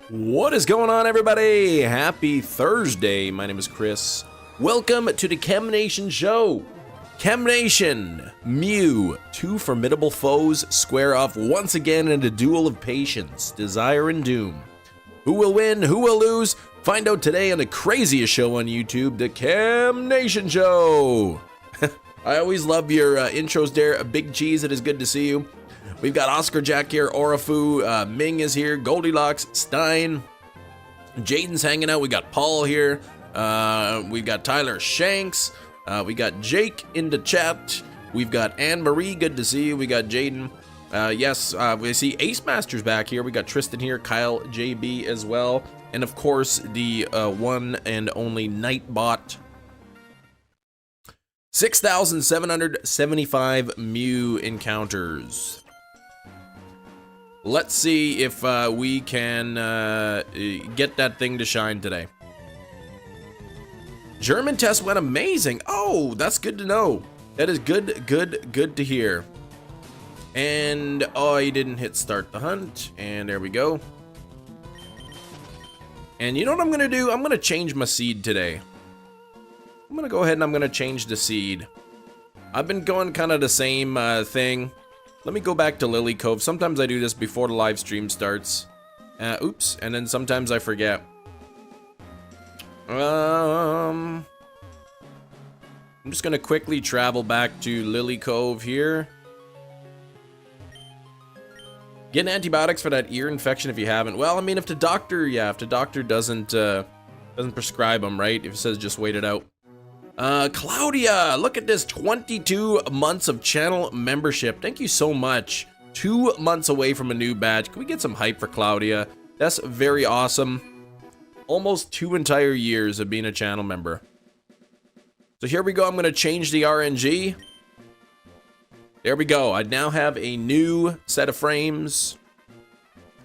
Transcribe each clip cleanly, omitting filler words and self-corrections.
What is going on, everybody? Happy Thursday. My name is Chris. Welcome to the Chem Nation show. Chem Nation, MEW, two formidable foes square off once again in a duel of patience, desire, and doom. Who will win? Who will lose? Find out today on the craziest show on YouTube, the Chem Nation show. I always love your intros there. Big Cheese, it is good to see you. We've got Oscar Jack here, Orafu, Ming is here, Goldilocks, Stein, Jaden's hanging out. We got Paul here. We've got Tyler Shanks. We got Jake in the chat. We've got Anne-Marie, good to see you. We got Jaden. Yes, we see Ace Masters back here. We got Tristan here, Kyle, JB as well. And of course, the one and only Nightbot. 6,775 MEW encounters. Let's see if we can get that thing to shine today. German test went amazing. Oh, that's good to know. That is good to hear. And oh, he didn't hit start the hunt. And there we go. And you know what I'm gonna do? I'm gonna change my seed today. I'm gonna go ahead and I'm gonna change the seed. I've been going kind of the same thing. Let me go back to Lily Cove. Sometimes I do this before the live stream starts. Oops, and then sometimes I forget. I'm just gonna quickly travel back to Lily Cove here. Get antibiotics for that ear infection if you haven't. Well, I mean, if the doctor, doesn't prescribe them, right? If it says just wait it out. Claudia, look at this, 22 months of channel membership. Thank you so much. 2 months away from a new badge. Can we get some hype for Claudia? That's very awesome. Almost 2 entire years of being a channel member. So here we go. I'm going to change the RNG. There we go. I now have a new set of frames.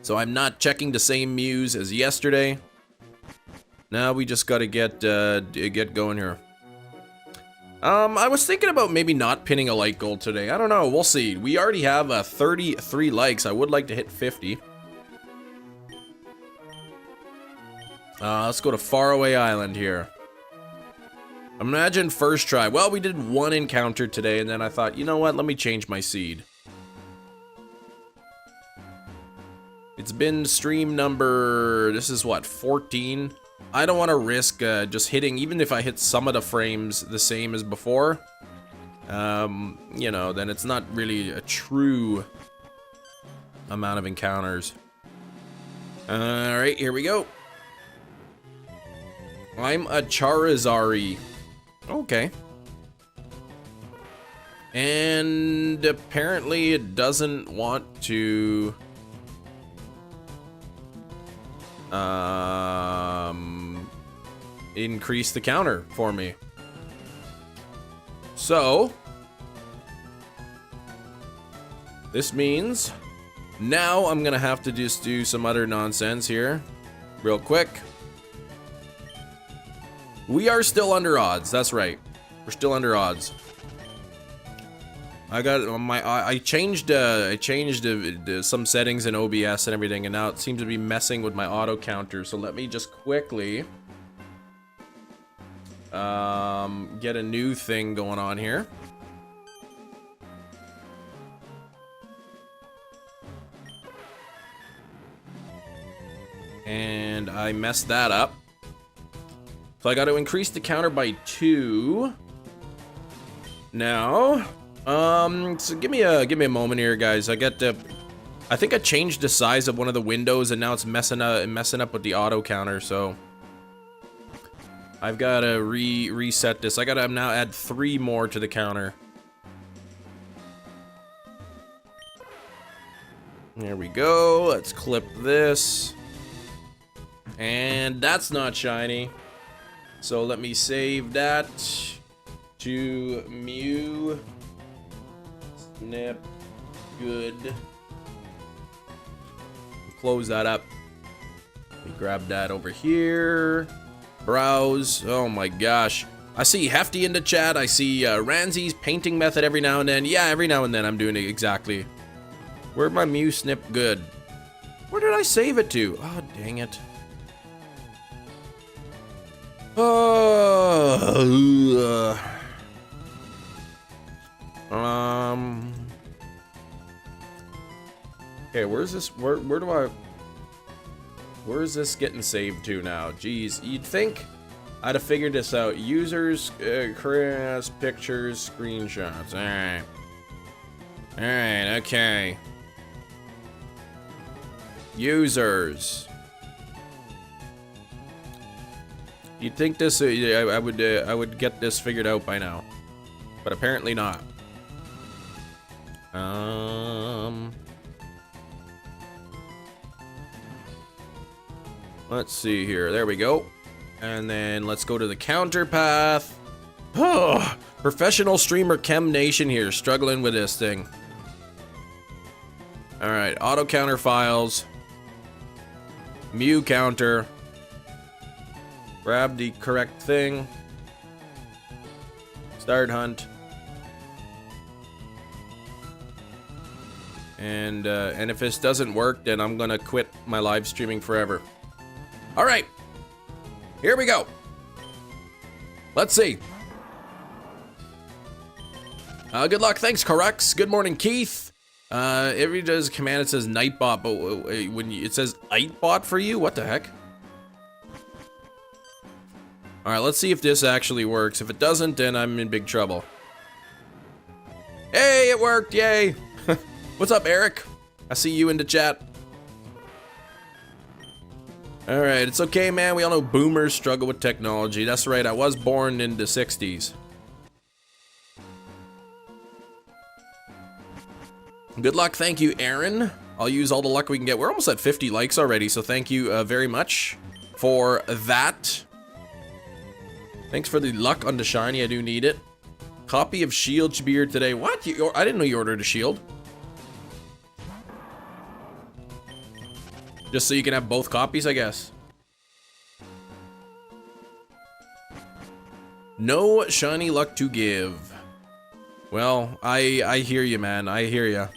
So I'm not checking the same MEWs as yesterday. Now we just got to get going here. I was thinking about maybe not pinning a like goal today. I don't know. We'll see. We already have 33 likes. I would like to hit 50. Let's go to Faraway Island here. Imagine first try. Well, we did 1 encounter today, and then I thought, you know what? Let me change my seed. It's been stream number... This is what, 14? I don't want to risk just hitting, even if I hit some of the frames the same as before. You know, then it's not really a true amount of encounters. Alright, here we go. I'm a Charizard. Okay. And apparently it doesn't want to... increase the counter for me. So this means now I'm gonna have to just do some other nonsense here real quick. We are still under odds. That's right, we're still under odds. I got my I changed some settings in OBS and everything, and now it seems to be messing with my auto counter. So let me just quickly get a new thing going on here. And I messed that up. So I got to increase the counter by 2. Now, so give me a moment here, guys. I think I changed the size of one of the windows, and now it's messing up with the auto counter. So I've got to reset this. I got to now add 3 more to the counter. There we go. Let's clip this. And that's not shiny. So let me save that to MEW. Snip. Good. Close that up. Let me grab that over here. Browse. Oh my gosh. I see Hefty in the chat. I see Ranzy's painting method every now and then. Yeah, every now and then I'm doing it exactly. Where'd my MEW snip? Good. Where did I save it to? Oh, dang it. Okay, where's this? Where do I? Where is this getting saved to now? Jeez, you'd think I'd have figured this out. Users, create pictures, screenshots. Alright. Alright, okay. Users. You'd think this, I would get this figured out by now. But apparently not. Let's see here. There we go. And then let's go to the counter path. Oh, professional streamer Chem Nation here, struggling with this thing. All right, auto counter files. MEW counter. Grab the correct thing. Start hunt. And if this doesn't work, then I'm gonna quit my live streaming forever. All right, here we go. Let's see. Good luck. Thanks, Corrux. Good morning, Keith. Every does a command, it says Nightbot, but when it says Nightbot for you, what the heck? All right, let's see if this actually works. If it doesn't, then I'm in big trouble. Hey, it worked. Yay. What's up, Eric? I see you in the chat. All right, it's okay, man. We all know boomers struggle with technology. That's right, I was born in the 60s. Good luck. Thank you, Aaron. I'll use all the luck we can get. We're almost at 50 likes already, so thank you very much for that. Thanks for the luck on the shiny. I do need it. Copy of Shield should be here today. What? I didn't know you ordered a shield. Just so you can have both copies, I guess. No shiny luck to give. Well, I hear you, man. I hear you.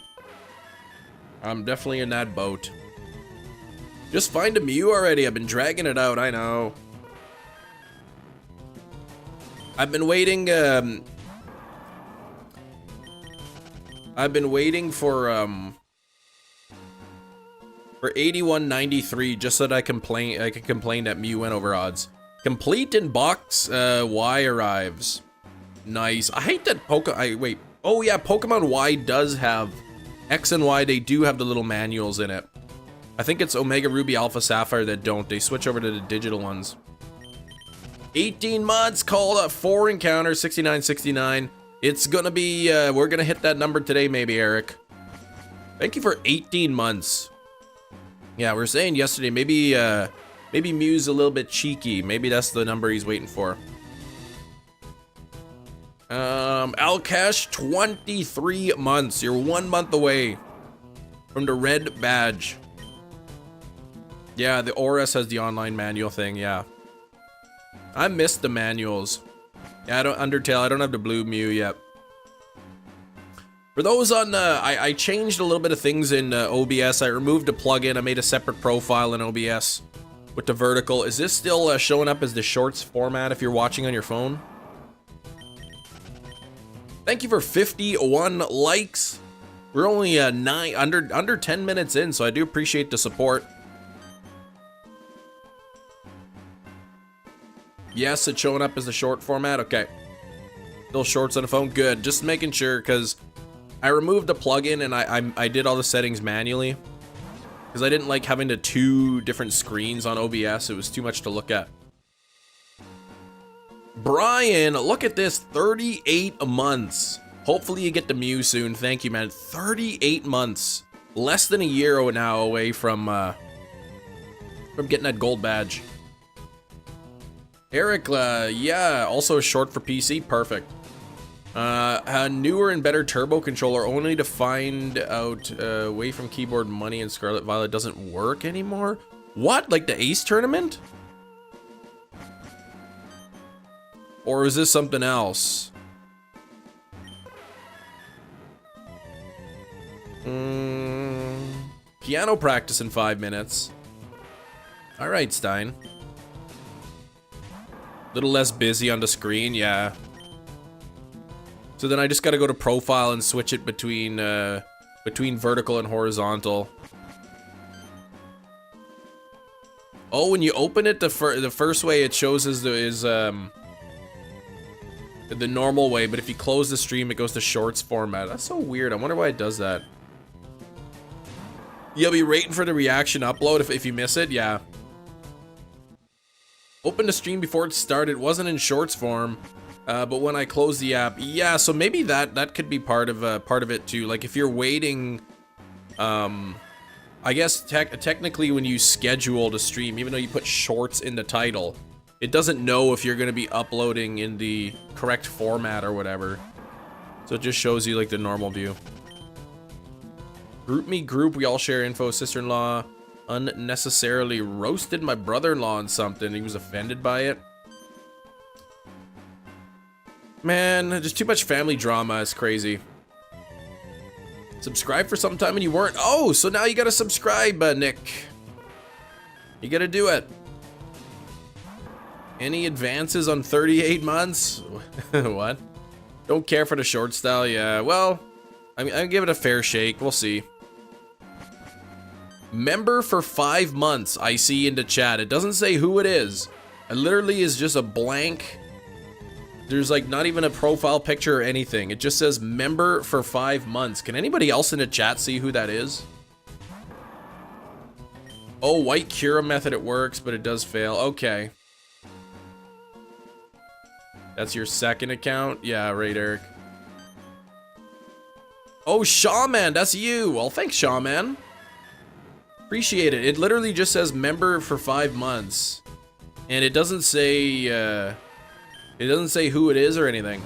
I'm definitely in that boat. Just find a MEW already. I've been dragging it out. I know. I've been waiting. I've been waiting for 8193 just so that I can complain that MEW went over odds. Complete in box Y arrives. Nice. I hate that wait. Oh yeah, Pokemon Y does have X and Y. They do have the little manuals in it. I think it's Omega Ruby Alpha Sapphire that don't. They switch over to the digital ones. 18 months called up 4 encounters 6969. It's gonna be we're gonna hit that number today, maybe, Eric. Thank you for 18 months. Yeah, we were saying yesterday, maybe Mew's a little bit cheeky. Maybe that's the number he's waiting for. Alcash, 23 months. You're 1 month away from the red badge. Yeah, the ORS has the online manual thing, yeah. I missed the manuals. Yeah, I don't Undertale, I don't have the blue MEW yet. For those on, I changed a little bit of things in OBS. I removed a plugin. I made a separate profile in OBS with the vertical. Is this still showing up as the shorts format if you're watching on your phone? Thank you for 51 likes. We're only under 10 minutes in, so I do appreciate the support. Yes, it's showing up as the short format. Okay. Still shorts on the phone. Good. Just making sure, because I removed the plugin and I did all the settings manually because I didn't like having the 2 different screens on OBS. It was too much to look at. Brian, look at this, 38 months. Hopefully you get the MEW soon. Thank you, man. 38 months, less than a year now away from getting that gold badge. Eric, yeah, also short for PC. Perfect. A newer and better turbo controller only to find out away from keyboard money and Scarlet Violet doesn't work anymore. What? Like the Ace tournament? Or is this something else? Piano practice in 5 minutes. All right, Stein. Little less busy on the screen, yeah. So then I just gotta go to profile and switch it between vertical and horizontal. Oh, when you open it, the first way it shows is the normal way, but if you close the stream, it goes to shorts format. That's so weird. I wonder why it does that. You'll be waiting for the reaction upload if you miss it. Yeah. Open the stream before it started. It wasn't in shorts form, but when I closed the app, yeah. So maybe that could be part of it too. Like if you're waiting, I guess technically when you schedule the stream, even though you put shorts in the title, it doesn't know if you're going to be uploading in the correct format or whatever. So it just shows you like the normal view. Group me group, we all share info. Sister-in-law unnecessarily roasted my brother-in-law on something. He was offended by it. Man, there's too much family drama. It's crazy. Subscribe for some time and you weren't. Oh, so now you gotta subscribe, Nick. You gotta do it. Any advances on 38 months? What? Don't care for the short style? Yeah, well, I mean, I'll give it a fair shake. We'll see. Member for 5 months, I see in the chat. It doesn't say who it is. It literally is just a blank. There's like not even a profile picture or anything. It just says member for 5 months. Can anybody else in the chat see who that is? Oh, white Cura method, it works, but it does fail. Okay. That's your second account? Yeah, right, Eric. Oh, Shawman, that's you. Well, thanks, Shawman. Appreciate it. It literally just says member for 5 months. And it doesn't say, who it is or anything.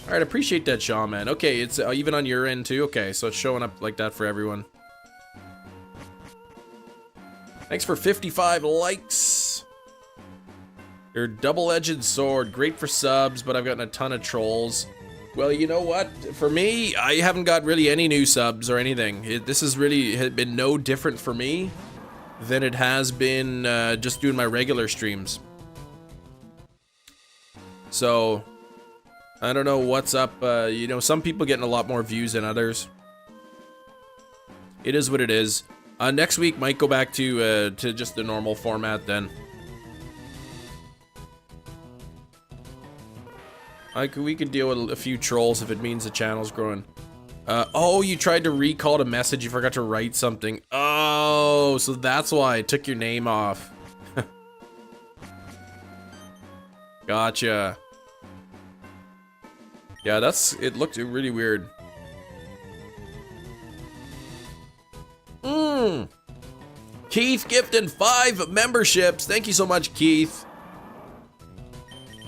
Alright, appreciate that, Shawman. Okay, it's even on your end too. Okay, so it's showing up like that for everyone. Thanks for 55 likes. Your double-edged sword. Great for subs, but I've gotten a ton of trolls. Well, you know what? For me, I haven't got really any new subs or anything. This has really been no different for me than it has been just doing my regular streams. So, I don't know what's up. You know, some people getting a lot more views than others. It is what it is. Next week might go back to just the normal format then. We could deal with a few trolls if it means the channel's growing. Oh, you tried to recall the message. You forgot to write something. Oh, so that's why I took your name off. Gotcha. Yeah, it looked really weird. Keith gifting 5 memberships. Thank you so much, Keith.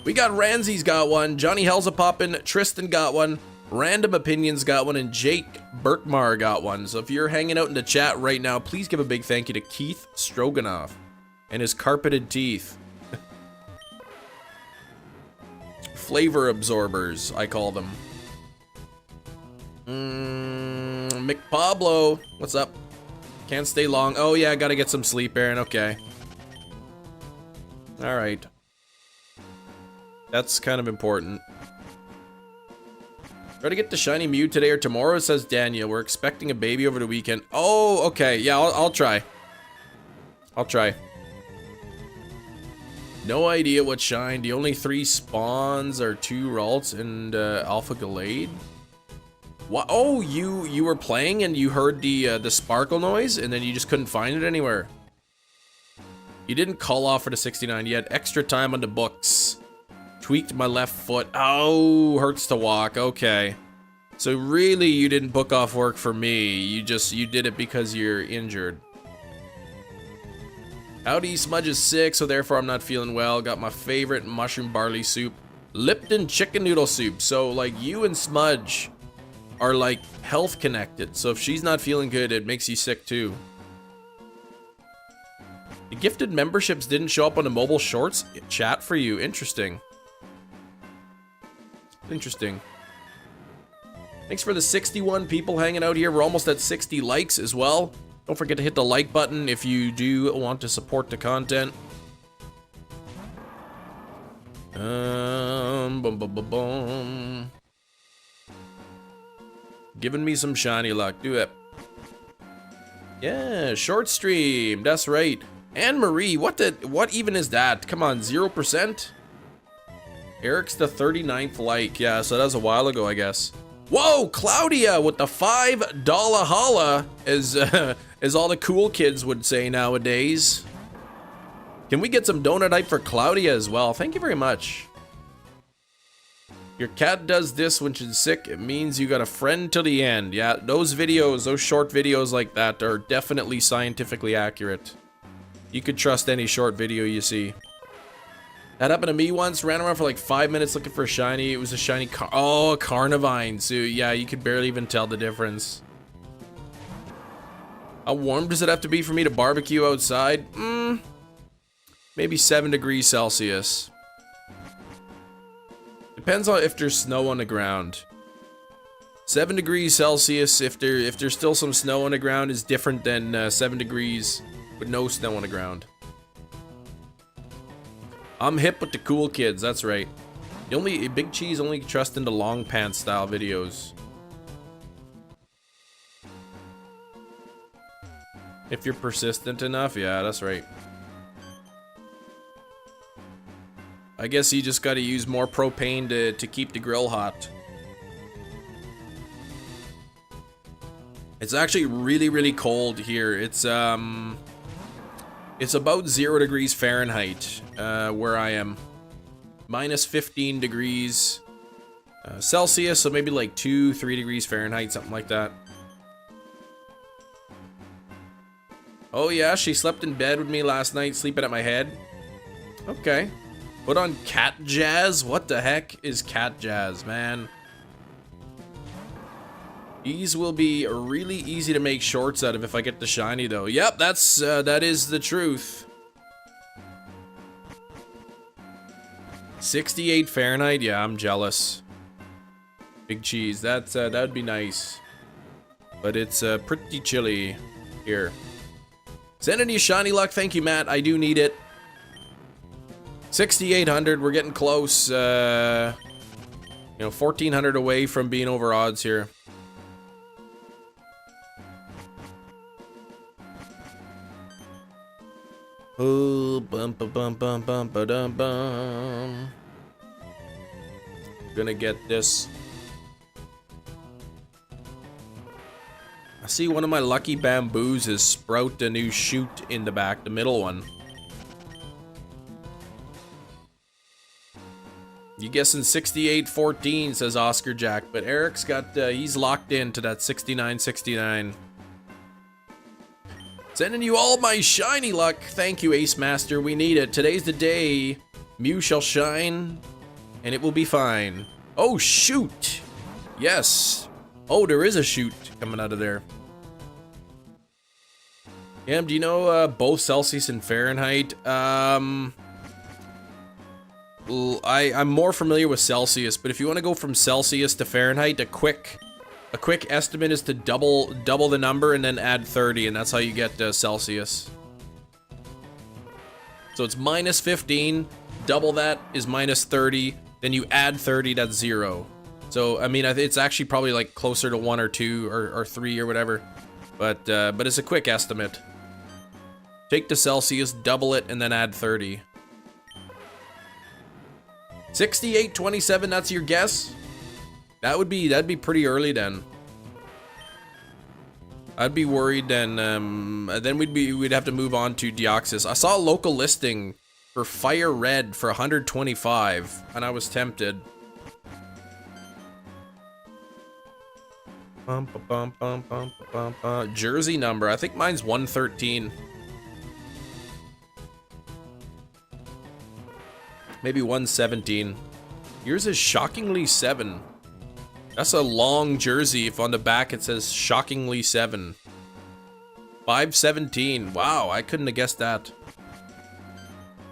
We got Ranzy's got one, Johnny Hell's a poppin', Tristan got one, Random Opinions got one, and Jake Burkmar got one. So if you're hanging out in the chat right now, please give a big thank you to Keith Stroganoff and his carpeted teeth. Flavor absorbers, I call them. Mick Pablo, what's up? Can't stay long. Oh yeah, I gotta get some sleep, Aaron. Okay. All right. That's kind of important. Try to get the shiny Mew today or tomorrow, says Daniel. We're expecting a baby over the weekend. Oh, okay. Yeah, I'll try. I'll try. No idea what shine. The only 3 spawns are 2 Ralts and Alpha Gallade. What? Oh, you were playing and you heard the sparkle noise and then you just couldn't find it anywhere. You didn't call off for the 69 yet. Extra time on the books. Tweaked my left foot. Oh, hurts to walk. Okay. So really you didn't book off work for me. You did it because you're injured. Howdy, Smudge is sick, so therefore I'm not feeling well. Got my favorite mushroom barley soup. Lipton chicken noodle soup. So like you and Smudge are like health connected. So if she's not feeling good, it makes you sick too. The gifted memberships didn't show up on the mobile shorts chat for you. Interesting. Interesting. Thanks for the 61 people hanging out here. We're almost at 60 likes as well. Don't forget to hit the like button if you do want to support the content. Boom, boom, boom, boom. Giving me some shiny luck. Do it. Yeah, short stream. That's right. Anne Marie, what even is that? Come on, 0%? Eric's the 39th like. Yeah, so that was a while ago, I guess. Whoa, Claudia with the $5 holla, as all the cool kids would say nowadays. Can we get some donut hype for Claudia as well? Thank you very much. Your cat does this when she's sick. It means you got a friend till the end. Yeah, those videos, those short videos like that are definitely scientifically accurate. You could trust any short video you see. That happened to me once. Ran around for like 5 minutes looking for a shiny. It was a shiny oh, a Carnivine. So yeah, you could barely even tell the difference. How warm does it have to be for me to barbecue outside? Maybe 7 degrees Celsius. Depends on if there's snow on the ground. 7 degrees Celsius, if there's still some snow on the ground, is different than 7 degrees with no snow on the ground. I'm hip with the cool kids, that's right. Big Cheese only trust in the long pants style videos. If you're persistent enough, yeah, that's right. I guess you just gotta use more propane to keep the grill hot. It's actually really, really cold here. It's about 0 degrees Fahrenheit where I am. Minus 15 degrees Celsius, so maybe like 2-3 degrees Fahrenheit, something like that. Oh yeah, she slept in bed with me last night, sleeping at my head. Okay. Put on cat jazz? What the heck is cat jazz, man? These will be really easy to make shorts out of if I get the shiny, though. Yep, that is the truth. 68 Fahrenheit? Yeah, I'm jealous. Big Cheese, that would be nice. But it's pretty chilly here. Sending you shiny luck. Thank you, Matt. I do need it. 6,800. We're getting close. You know, 1,400 away from being over odds here. Oh, bum ba bum bum bum ba dum bum. Gonna get this. I see one of my lucky bamboos is sprout a new shoot in the back, the middle one. You guessing 68-14, says Oscar Jack, but Eric's got, he's locked in to that 69-69. Sending you all my shiny luck. Thank you, Ace Master. We need it. Today's the day. Mew shall shine, and it will be fine. Oh, shoot. Yes. Oh, there is a shoot coming out of there. Yam, do you know both Celsius and Fahrenheit? I'm more familiar with Celsius, but if you want to go from Celsius to Fahrenheit, a quick estimate is to double the number and then add 30, and that's how you get Celsius. So it's minus 15, double that is minus 30, then you add 30, that's 0. So I mean, it's actually probably like closer to 1 or 2 or 3 or whatever, but it's a quick estimate. Take the Celsius, double it, and then add 30. 68-27, that's your guess? That'd be pretty early then. I'd be worried then. Then we'd have to move on to Deoxys. I saw a local listing for Fire Red for 125, and I was tempted. Jersey number. I think mine's 113. Maybe 117. Yours is shockingly 7. That's a long jersey if on the back it says shockingly 7. 517. Wow, I couldn't have guessed that.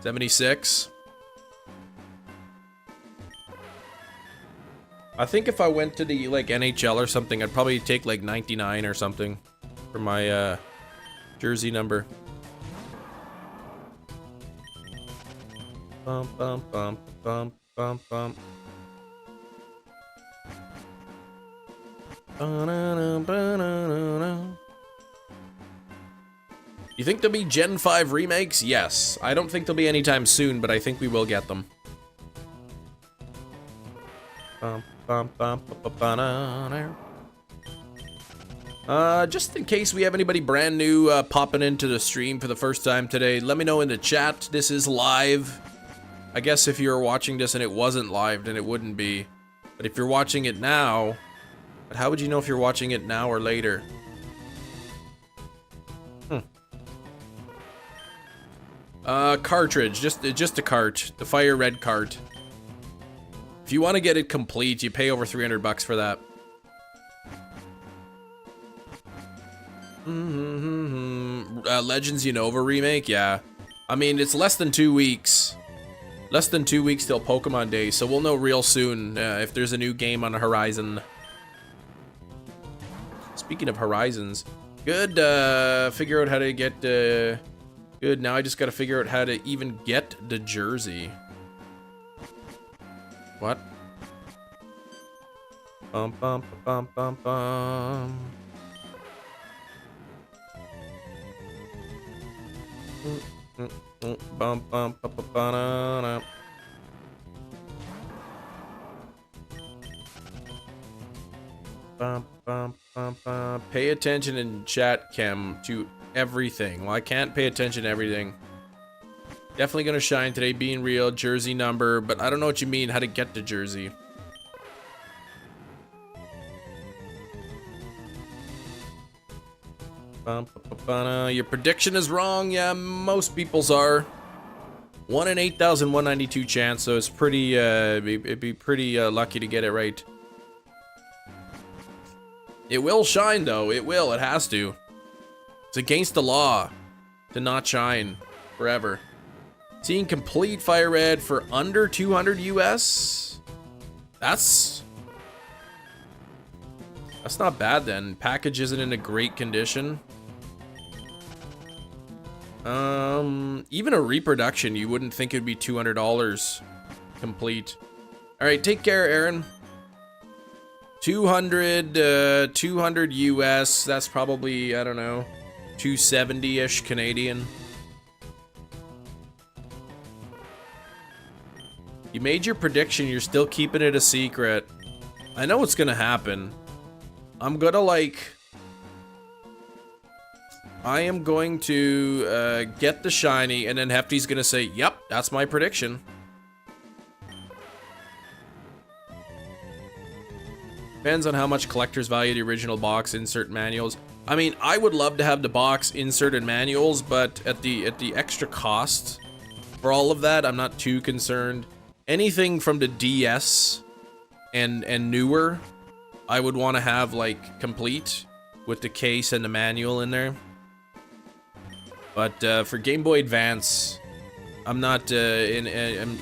76. I think if I went to the like NHL or something, I'd probably take like 99 or something for my jersey number. Bum bum bum bum bum bum. You think there'll be Gen 5 remakes? Yes. I don't think there'll be anytime soon, but I think we will get them. Just in case we have anybody brand new popping into the stream for the first time today, let me know in the chat. This is live. I guess if you were watching this and it wasn't live, then it wouldn't be. But if you're watching it now, but how would you know if you're watching it now or later? Cartridge, just a cart, the fire red cart. If you want to get it complete, you pay over 300 bucks for that. Legends Unova remake, yeah. I mean, it's less than 2 weeks. Less than 2 weeks till Pokemon Day, so we'll know real soon if there's a new game on the horizon. Speaking of horizons, good, figure out how to get, good, now I just gotta figure out how to even get the jersey. What? Bum bum bum bum bum. Bum bum bum bum bum. Bum bum bum bum. Pay attention in chat cam to everything. Well, I can't pay attention to everything. Definitely gonna shine today, being real, jersey number, but I don't know what you mean, how to get the jersey. Your prediction is wrong. Yeah, most people's are. 1 in 8,192 chance, so it's pretty, it'd be pretty lucky to get it right. It will shine though, it will, it has to. It's against the law to not shine forever. Seeing complete fire red for under 200 US. That's not bad then. Package isn't in a great condition. Even a reproduction, you wouldn't think it'd be $200 complete. All right, take care, Aaron. 200 US. That's probably, I don't know, 270-ish Canadian. You made your prediction, you're still keeping it a secret. I know what's gonna happen. I'm gonna I am going to get the shiny, and then Hefty's gonna say, yep, that's my prediction. Depends on how much collectors value the original box insert manuals. I mean, I would love to have the box inserted manuals, but at the extra cost for all of that, I'm not too concerned. Anything from the DS and newer, I would want to have like complete with the case and the manual in there. But for Game Boy Advance, I'm not I'm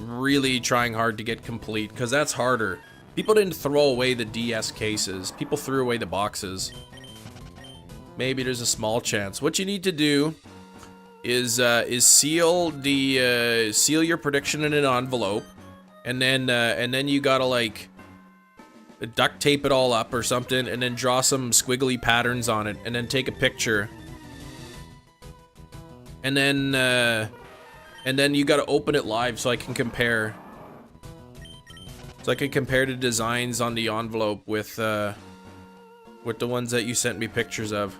really trying hard to get complete because that's harder. People didn't throw away the DS cases. People threw away the boxes. Maybe there's a small chance. What you need to do is seal your prediction in an envelope, and then you gotta like duct tape it all up or something, and then draw some squiggly patterns on it, and then take a picture, and then you gotta open it live so I can compare. So I can compare the designs on the envelope with the ones that you sent me pictures of.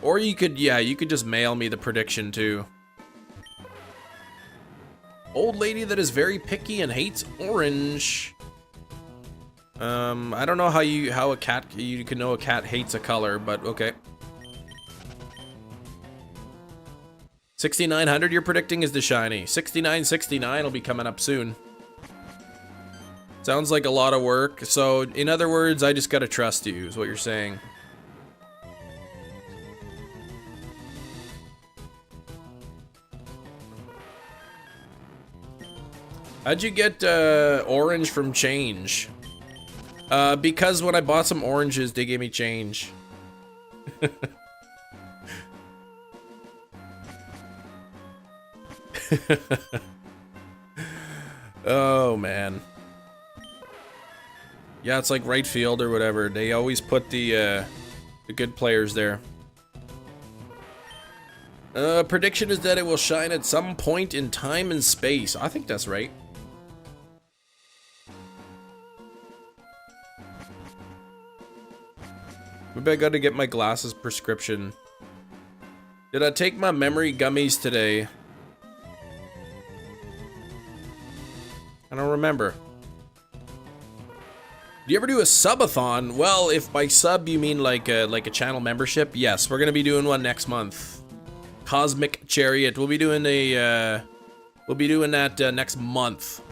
Or you could, yeah, you could just mail me the prediction too. Old lady that is very picky and hates orange. I don't know how you can know a cat hates a color, but okay. 6900 you're predicting is the shiny. 6969 will be coming up soon. Sounds like a lot of work. So in other words, I just gotta trust you is what you're saying. How'd you get orange from change? Because when I bought some oranges, they gave me change. Oh, man. Yeah, it's like right field or whatever. They always put the good players there. Prediction is that it will shine at some point in time and space. I think that's right. Maybe I gotta get my glasses prescription. Did I take my memory gummies today? I don't remember. Do you ever do a subathon? Well, if by sub you mean like a channel membership, yes, we're gonna be doing one next month. Cosmic Chariot. We'll be doing that next month.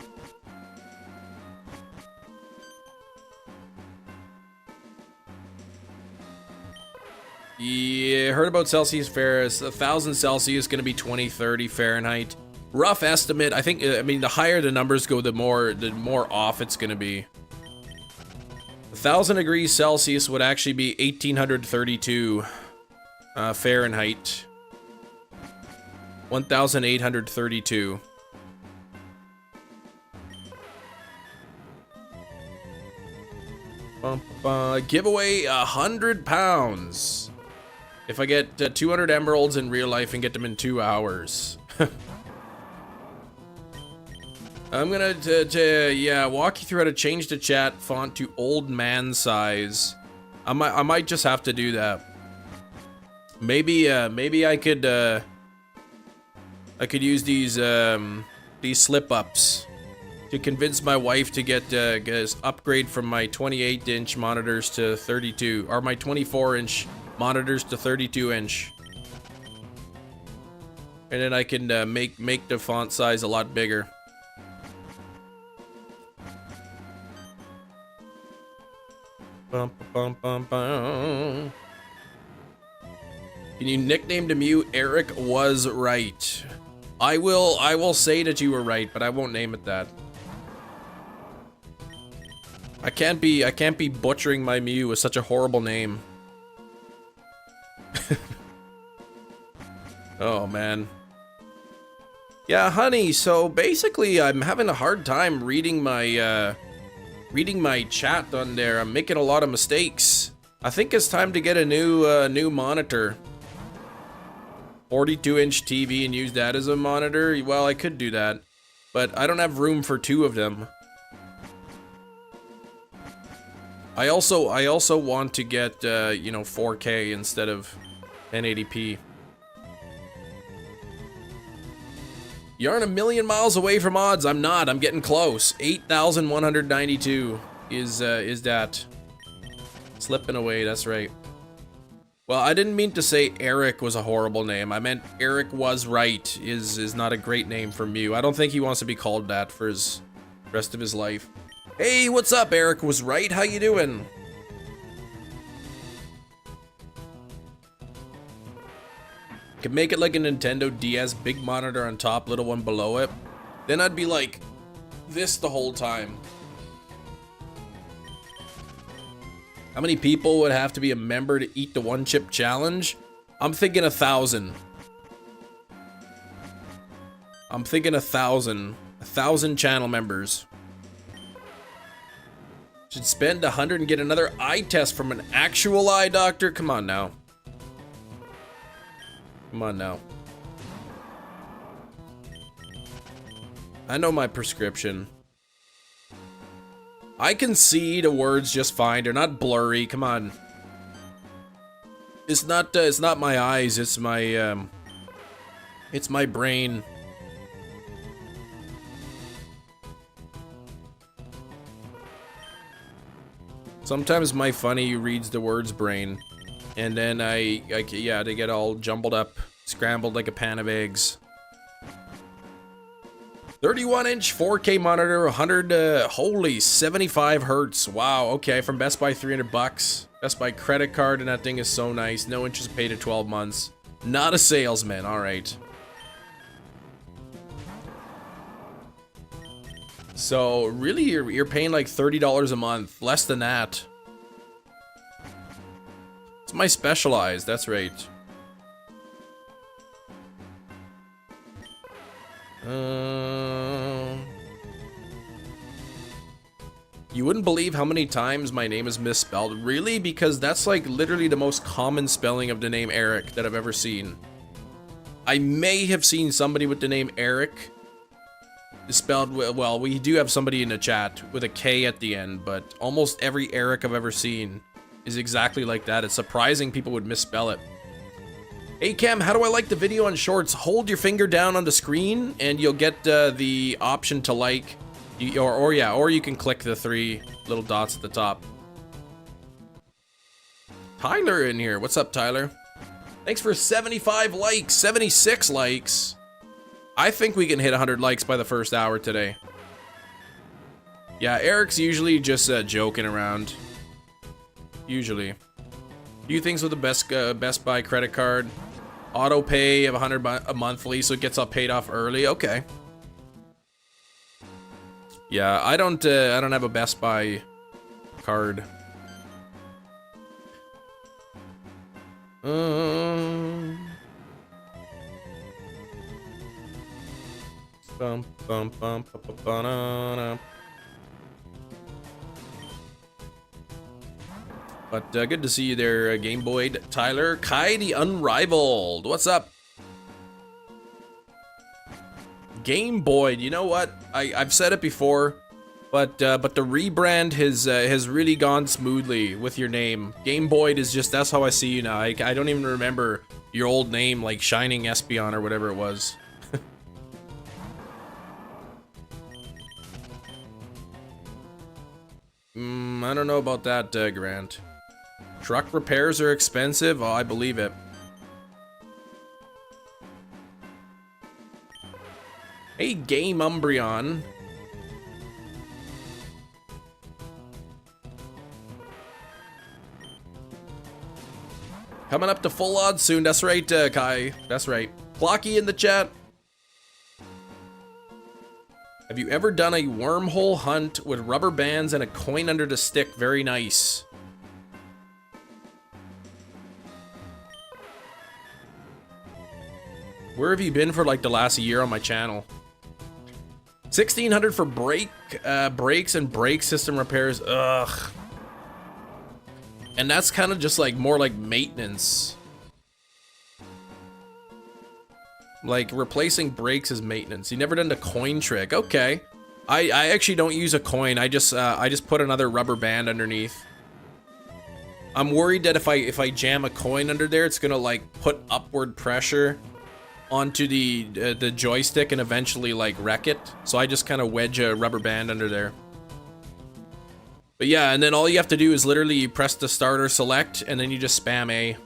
Yeah, heard about Celsius Ferris. 1,000 Celsius gonna be 2030 Fahrenheit. Rough estimate. I think. I mean, the higher the numbers go, the more off it's gonna be. 1,000 degrees Celsius would actually be 1,832 Fahrenheit. 1,832. Giveaway 100 pounds. If I get 200 emeralds in real life and get them in 2 hours. I'm gonna yeah, walk you through how to change the chat font to old man size. I might just have to do that. Maybe I could use these slip ups to convince my wife to get an upgrade from my 28-inch monitors to 32, or my 24-inch monitors to 32-inch, and then I can make the font size a lot bigger. Bum, bum, bum, bum. Can you nickname the Mew? Eric was right. I will say that you were right, but I won't name it that. I can't be butchering my Mew with such a horrible name. Oh man. Yeah, honey, so basically I'm having a hard time reading my chat on there. I'm making a lot of mistakes. I think it's time to get a new monitor. 42-inch TV and use that as a monitor. Well, I could do that, but I don't have room for 2 of them. I also want to get you know, 4K instead of 1080p. You aren't a million miles away from odds. I'm not. I'm getting close. 8,192 is that. Slipping away, that's right. Well, I didn't mean to say Eric was a horrible name. I meant Eric was right is not a great name for Mew. I don't think he wants to be called that for his rest of his life. Hey, what's up? Eric was right. How you doing? Could make it like a Nintendo DS, big monitor on top, little one below it. Then I'd be like this the whole time. How many people would have to be a member to eat the 1-chip challenge? I'm thinking 1,000. I'm thinking 1,000. 1,000 channel members. Should spend 100 and get another eye test from an actual eye doctor? Come on now. Come on now. I know my prescription. I can see the words just fine. They're not blurry. Come on. It's not my eyes. It's my brain. Sometimes my funny reads the words brain, and then yeah, they get all jumbled up, scrambled like a pan of eggs. 31-inch 4K monitor, 100, holy 75 hertz. Wow, okay, from Best Buy, $300. Best Buy credit card, and that thing is so nice. No interest paid at 12 months. Not a salesman, all right. So really, you're paying like $30 a month, less than that. It's my specialized. That's right. You wouldn't believe how many times my name is misspelled. Really? Because that's like literally the most common spelling of the name Eric that I've ever seen. I may have seen somebody with the name Eric spelled, well, we do have somebody in the chat with a K at the end, but almost every Eric I've ever seen is exactly like that. It's surprising people would misspell it. Hey Cam, how do I like the video on shorts? Hold your finger down on the screen and you'll get the option to like. Or you can click the 3 little dots at the top. Tyler in here. What's up, Tyler? Thanks for 75 likes, 76 likes. I think we can hit 100 likes by the first hour today. Yeah, Eric's usually just joking around. Usually. Few things with the Best Buy credit card. Auto pay of 100 a monthly, so it gets all paid off early. Okay. Yeah, I don't have a Best Buy card. But good to see you there, Game Boy Tyler. Kai the Unrivaled. What's up? Game Boy, you know what? I've said it before, but the rebrand has really gone smoothly with your name. Game Boy is just, that's how I see you now. I don't even remember your old name, like Shining Espeon or whatever it was. I don't know about that, Grant. Truck repairs are expensive? Oh, I believe it. Hey, Game Umbreon. Coming up to full odds soon. That's right, Kai. That's right. Clocky in the chat. Have you ever done a wormhole hunt with rubber bands and a coin under the stick? Very nice. Where have you been for like the last year on my channel? 1,600 for brakes and brake system repairs. Ugh. And that's kind of just like more like maintenance. Like replacing brakes is maintenance. You never done the coin trick. Okay. I actually don't use a coin. I just put another rubber band underneath. I'm worried that if I jam a coin under there, it's gonna like put upward pressure onto the joystick and eventually like wreck it. So I just kind of wedge a rubber band under there. But yeah, and then all you have to do is literally you press the start or select and then you just spam A.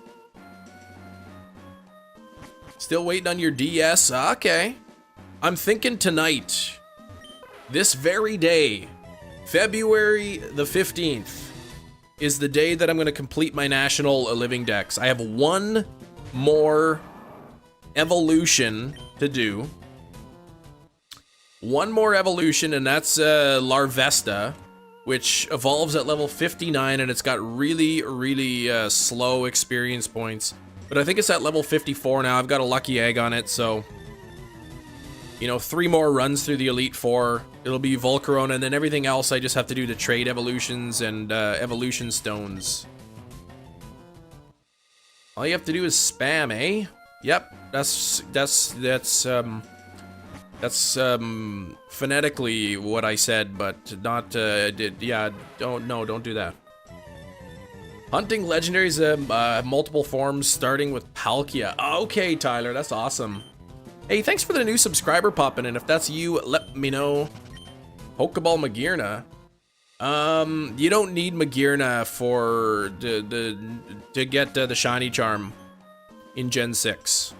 Still waiting on your DS? Okay. I'm thinking tonight, this very day, February the 15th, is the day that I'm going to complete my National Living Dex. I have one more evolution to do. One more evolution, and that's Larvesta, which evolves at level 59, and it's got really, really slow experience points. But I think it's at level 54 now. I've got a lucky egg on it, so... You know, 3 more runs through the Elite Four. It'll be Volcarona, and then everything else I just have to do the trade evolutions and evolution stones. All you have to do is spam, eh? Yep, that's phonetically what I said, but not yeah, don't do that. Hunting legendaries have multiple forms, starting with Palkia. Okay, Tyler, that's awesome. Hey, thanks for the new subscriber popping in. If that's you, let me know. Pokeball Magearna. You don't need Magearna for to get the shiny charm in Gen 6.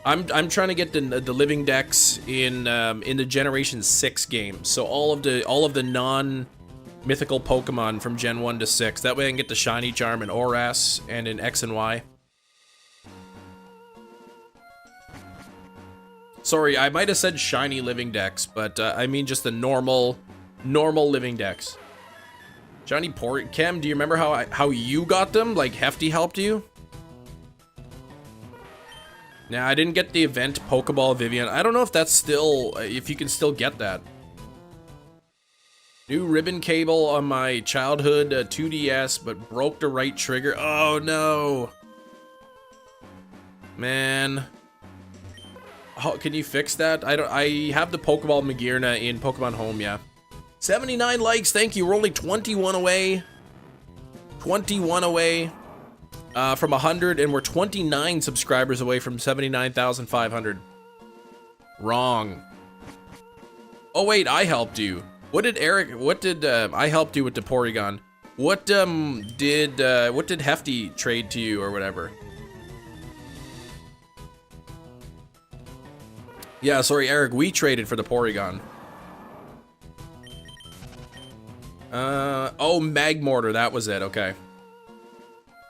I'm trying to get the living dex in the Generation 6 game. So all of the non-mythical Pokemon from Gen 1 to 6. That way I can get the shiny charm in ORAS and in X and Y. Sorry, I might have said shiny living dex, but I mean just the normal living dex. Johnny Port, Chem, do you remember how you got them? Like Hefty helped you? Nah, I didn't get the event Pokeball Vivian. I don't know if that's still, if you can still get that. New ribbon cable on my childhood 2DS, but broke the right trigger. Oh no. Man. How can you fix that? I have the Pokeball Magearna in Pokemon Home, yeah. 79 likes, thank you. We're only 21 away. 21 away from 100, and we're 29 subscribers away from 79,500. Wrong. Oh wait, I helped you. What did I helped you with the Porygon. What did Hefty trade to you or whatever? Yeah, sorry, Eric, we traded for the Porygon. Oh, Magmortar, that was it, okay.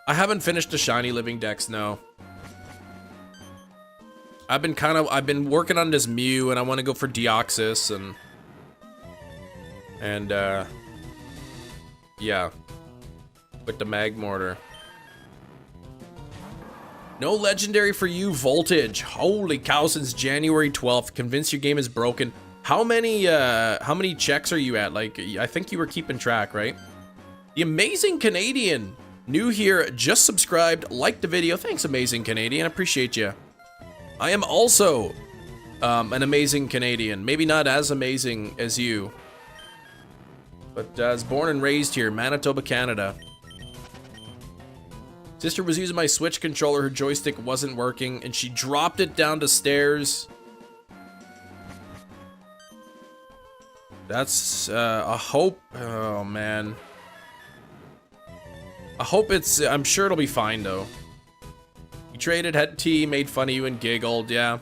I haven't finished the shiny living dex, no. I've been working on this Mew, and I want to go for Deoxys, and yeah, with the Magmortar. No legendary for you, Voltage. Holy cow, since January 12th. Convinced your game is broken. How many checks are you at? Like, I think you were keeping track, right? The Amazing Canadian. New here, just subscribed, liked the video. Thanks, Amazing Canadian, appreciate you. I am also an Amazing Canadian. Maybe not as amazing as you. But I was born and raised here, Manitoba, Canada. Sister was using my Switch controller, her joystick wasn't working, and she dropped it down the stairs. That's a hope. Oh man. I hope it's, I'm sure it'll be fine though. You traded, had tea, made fun of you and giggled, yeah.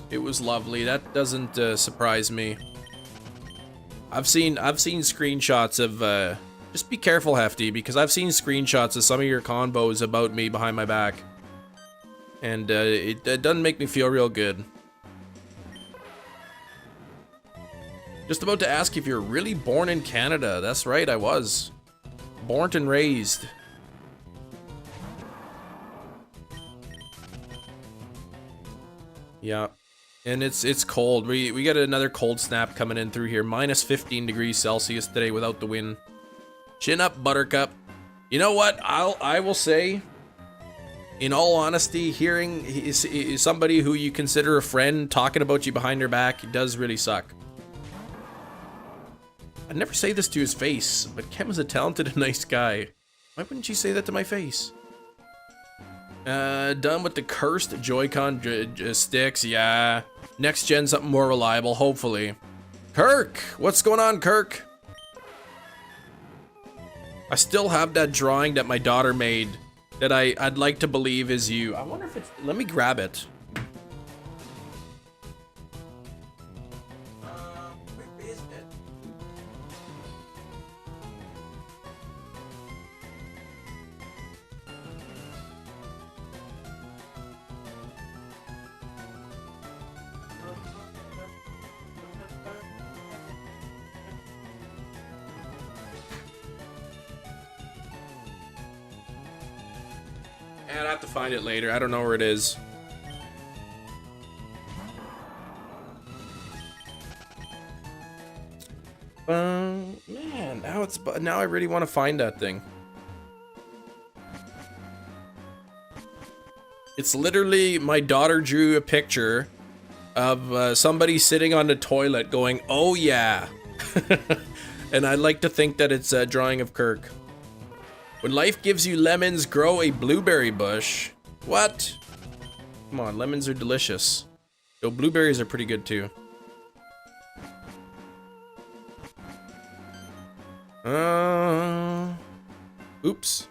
It was lovely, that doesn't surprise me. I've seen screenshots of, just be careful, Hefty, because I've seen screenshots of some of your combos about me behind my back. And it doesn't make me feel real good. Just about to ask if you're really born in Canada. That's right, I was. Born and raised. Yeah. And it's cold. We got another cold snap coming in through here. Minus 15 degrees Celsius today without the wind. Chin up, Buttercup. You know what? I will say, in all honesty, hearing somebody who you consider a friend talking about you behind your back, it does really suck. I'd never say this to his face, but Kem is a talented and nice guy. Why wouldn't you say that to my face? Done with the cursed Joy-Con sticks, yeah. Next gen, something more reliable, hopefully. Kirk! What's going on, Kirk? I still have that drawing that my daughter made that I'd like to believe is you. I wonder if it's... Let me grab it. Where is it? And I have to find it later. I don't know where it is. Man, now I really want to find that thing. It's literally my daughter drew a picture of somebody sitting on the toilet going, "Oh yeah," and I like to think that it's a drawing of Kirk. When life gives you lemons, grow a blueberry bush. What? Come on, lemons are delicious. Though blueberries are pretty good too. Oops.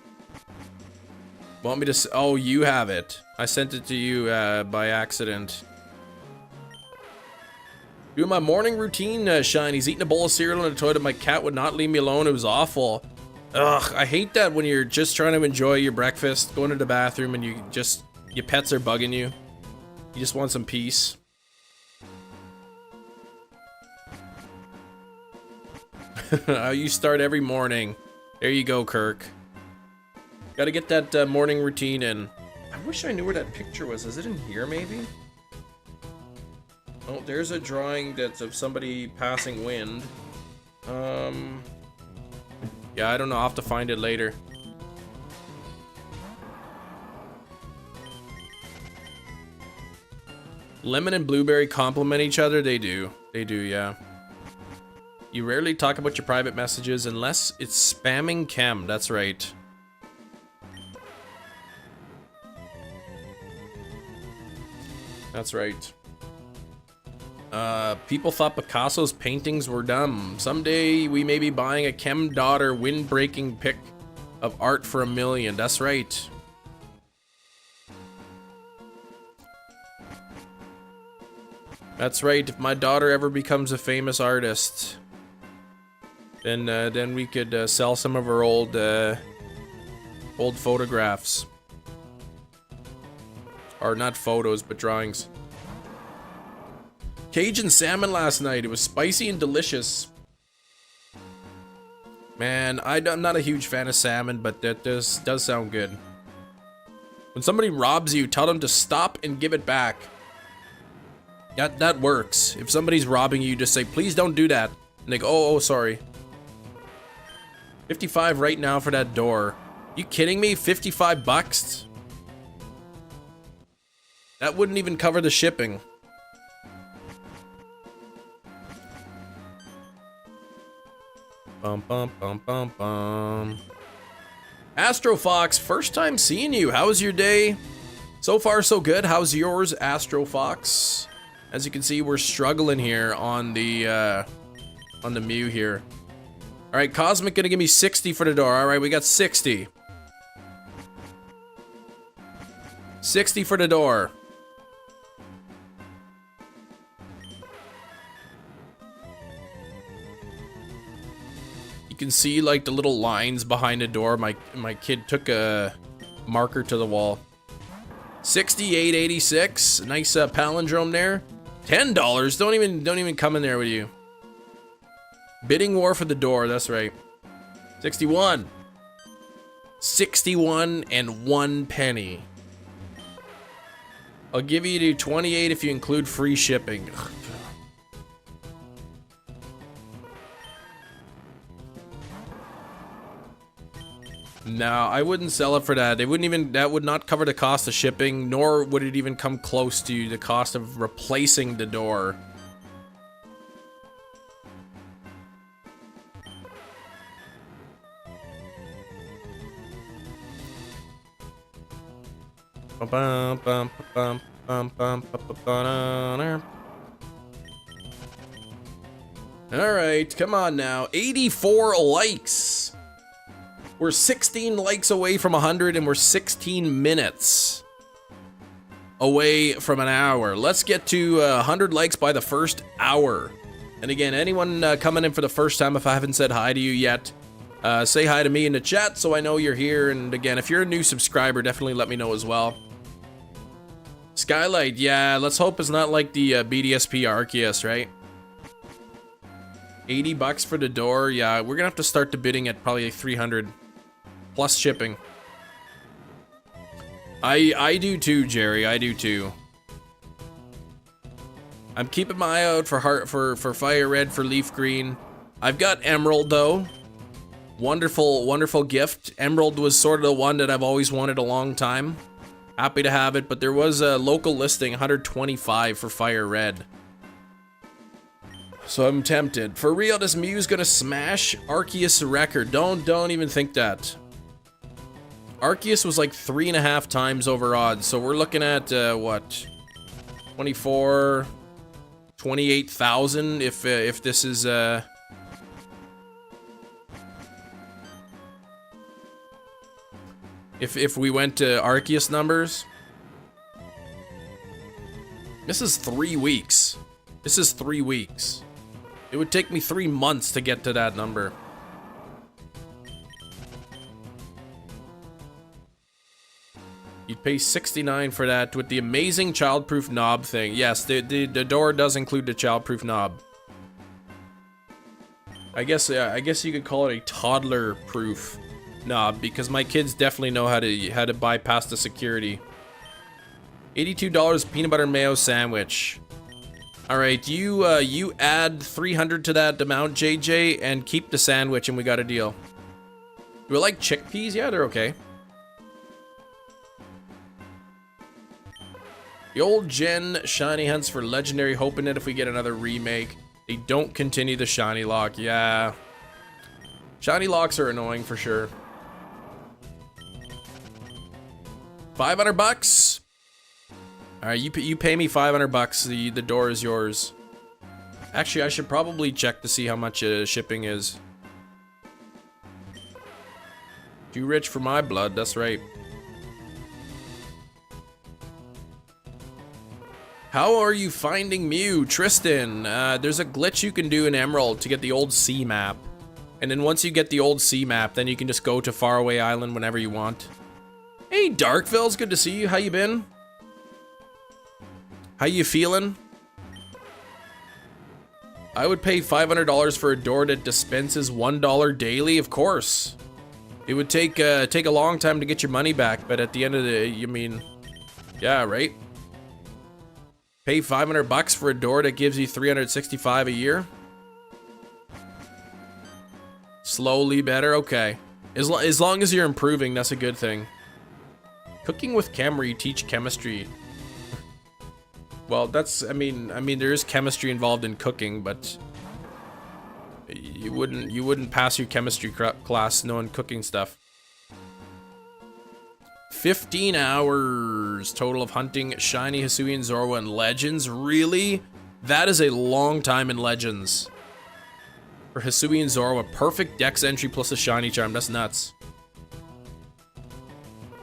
Want me to oh, you have it. I sent it to you by accident. Doing my morning routine, Shiny's eating a bowl of cereal in the toilet. My cat would not leave me alone. It was awful. Ugh, I hate that when you're just trying to enjoy your breakfast, going to the bathroom, and your pets are bugging you. You just want some peace. You start every morning. There you go, Kirk. Gotta get that morning routine in. I wish I knew where that picture was. Is it in here, maybe? Oh, there's a drawing that's of somebody passing wind. Yeah, I don't know. I'll have to find it later. Lemon and blueberry complement each other. They do. They do, yeah. You rarely talk about your private messages unless it's spamming chem. That's right. That's right. People thought Picasso's paintings were dumb. Someday we may be buying a chem daughter wind-breaking pic of art for $1 million. That's right. That's right. If my daughter ever becomes a famous artist, then we could sell some of her old photographs, or not photos, but drawings. Cajun salmon last night. It was spicy and delicious. Man, I'm not a huge fan of salmon, but that does sound good. When somebody robs you, tell them to stop and give it back. That works. If somebody's robbing you, just say, please don't do that. And they go, oh, sorry. 55 right now for that door. You kidding me? 55 bucks? That wouldn't even cover the shipping. Bum bum bum bum bum. Astro Fox, first time seeing you. How's your day? So far so good. How's yours, Astro Fox? As you can see, we're struggling here on the MEW here. All right, Cosmic gonna give me 60 for the door. All right, we got 60. 60 for the door. You can see like the little lines behind the door. My kid took a marker to the wall. 68.86. Nice palindrome there. $10. Don't even come in there with you. Bidding war for the door. That's right. 61. 61 and 1 penny. I'll give you to 28 if you include free shipping. No, I wouldn't sell it for that. That would not cover the cost of shipping, nor would it even come close to the cost of replacing the door. Alright, come on now. 84 likes. We're 16 likes away from 100, and we're 16 minutes away from an hour. Let's get to 100 likes by the first hour. And again, anyone coming in for the first time, if I haven't said hi to you yet, say hi to me in the chat so I know you're here. And again, if you're a new subscriber, definitely let me know as well. Skylight, yeah, let's hope it's not like the BDSP Arceus, right? 80 bucks for the door. Yeah, we're gonna have to start the bidding at probably 300 plus shipping. I do too, Jerry. I do too. I'm keeping my eye out for Fire Red, for Leaf Green. I've got Emerald though. Wonderful gift. Emerald was sort of the one that I've always wanted a long time. Happy to have it, but there was a local listing, 125 for Fire Red. So I'm tempted. For real, this Mew's gonna smash Arceus' record. Don't even think that. Arceus was like 3.5 times over odds, so we're looking at what, 24, 28,000 if this is if we went to Arceus numbers. This is 3 weeks. This is 3 weeks. It would take me 3 months to get to that number. You'd pay 69 for that with the amazing childproof knob thing. Yes, the door does include the childproof knob. I guess you could call it a toddler proof. Nah, because my kids definitely know how to bypass the security. $82 peanut butter mayo sandwich. All right, you add 300 to that amount, JJ, and keep the sandwich, and we got a deal. Do we like chickpeas? Yeah, they're okay. The old gen shiny hunts for legendary, hoping that if we get another remake, they don't continue the shiny lock. Yeah, shiny locks are annoying for sure. 500 bucks. All right, you pay me 500 bucks. The door is yours. Actually, I should probably check to see how much shipping is. Too rich for my blood. That's right. How are you finding Mew, Tristan? There's a glitch you can do in Emerald to get the old sea map, and then once you get the old sea map, then you can just go to Faraway Island whenever you want. Hey, Darkville's good to see you. How you been? How you feeling? I would pay $500 for a door that dispenses $1 daily. Of course, it would take a long time to get your money back, but at the end of the day, you mean, yeah, right? Pay 500 bucks for a door that gives you 365 a year. Slowly better, okay. As long as you're improving, that's a good thing. Cooking with chem where you teach chemistry. Well, that's, I mean there is chemistry involved in cooking, but you wouldn't pass your chemistry class knowing cooking stuff. 15 hours total of hunting shiny Hisuian Zorua and Legends. Really? That is a long time in Legends. For Hisuian Zorua, perfect dex entry plus a shiny charm. That's nuts.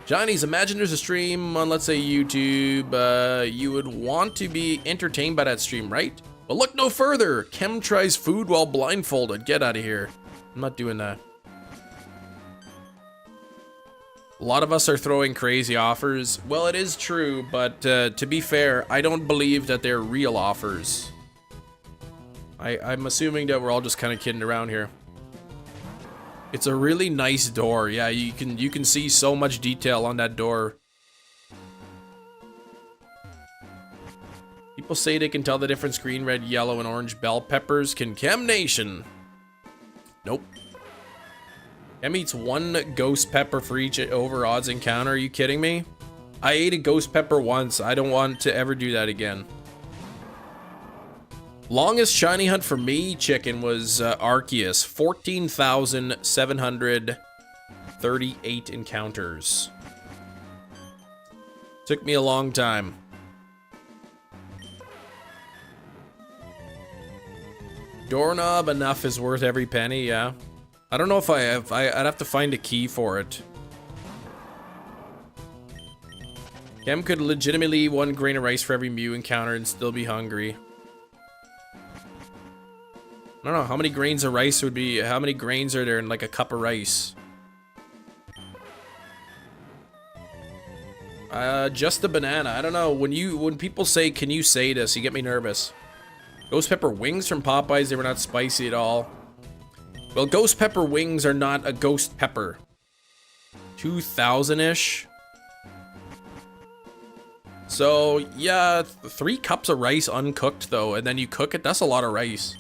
Johnny's, imagine there's a stream on, let's say, YouTube. You would want to be entertained by that stream, right? But look no further. Chem tries food while blindfolded. Get out of here. I'm not doing that. A lot of us are throwing crazy offers. Well, it is true, but to be fair, I don't believe that they're real offers. I'm assuming that we're all just kind of kidding around here. It's a really nice door. Yeah, you can see so much detail on that door. People say they can tell the difference green, red, yellow, and orange bell peppers. Can Chem Nation? Nope. Chem eats one ghost pepper for each over odds encounter. Are you kidding me? I ate a ghost pepper once. I don't want to ever do that again. Longest shiny hunt for me, chicken, was Arceus. 14,738 encounters. Took me a long time. Doorknob enough is worth every penny, yeah. I don't know if I'd have to find a key for it. Chem could legitimately eat 1 grain of rice for every Mew encounter and still be hungry. I don't know, how many grains of rice would be, how many grains are there in like a cup of rice? Just a banana. I don't know, when people say, can you say this, you get me nervous. Ghost pepper wings from Popeyes, they were not spicy at all. Well, ghost pepper wings are not a ghost pepper. 2,000-ish. So, yeah, 3 cups of rice uncooked though, and then you cook it, that's a lot of rice.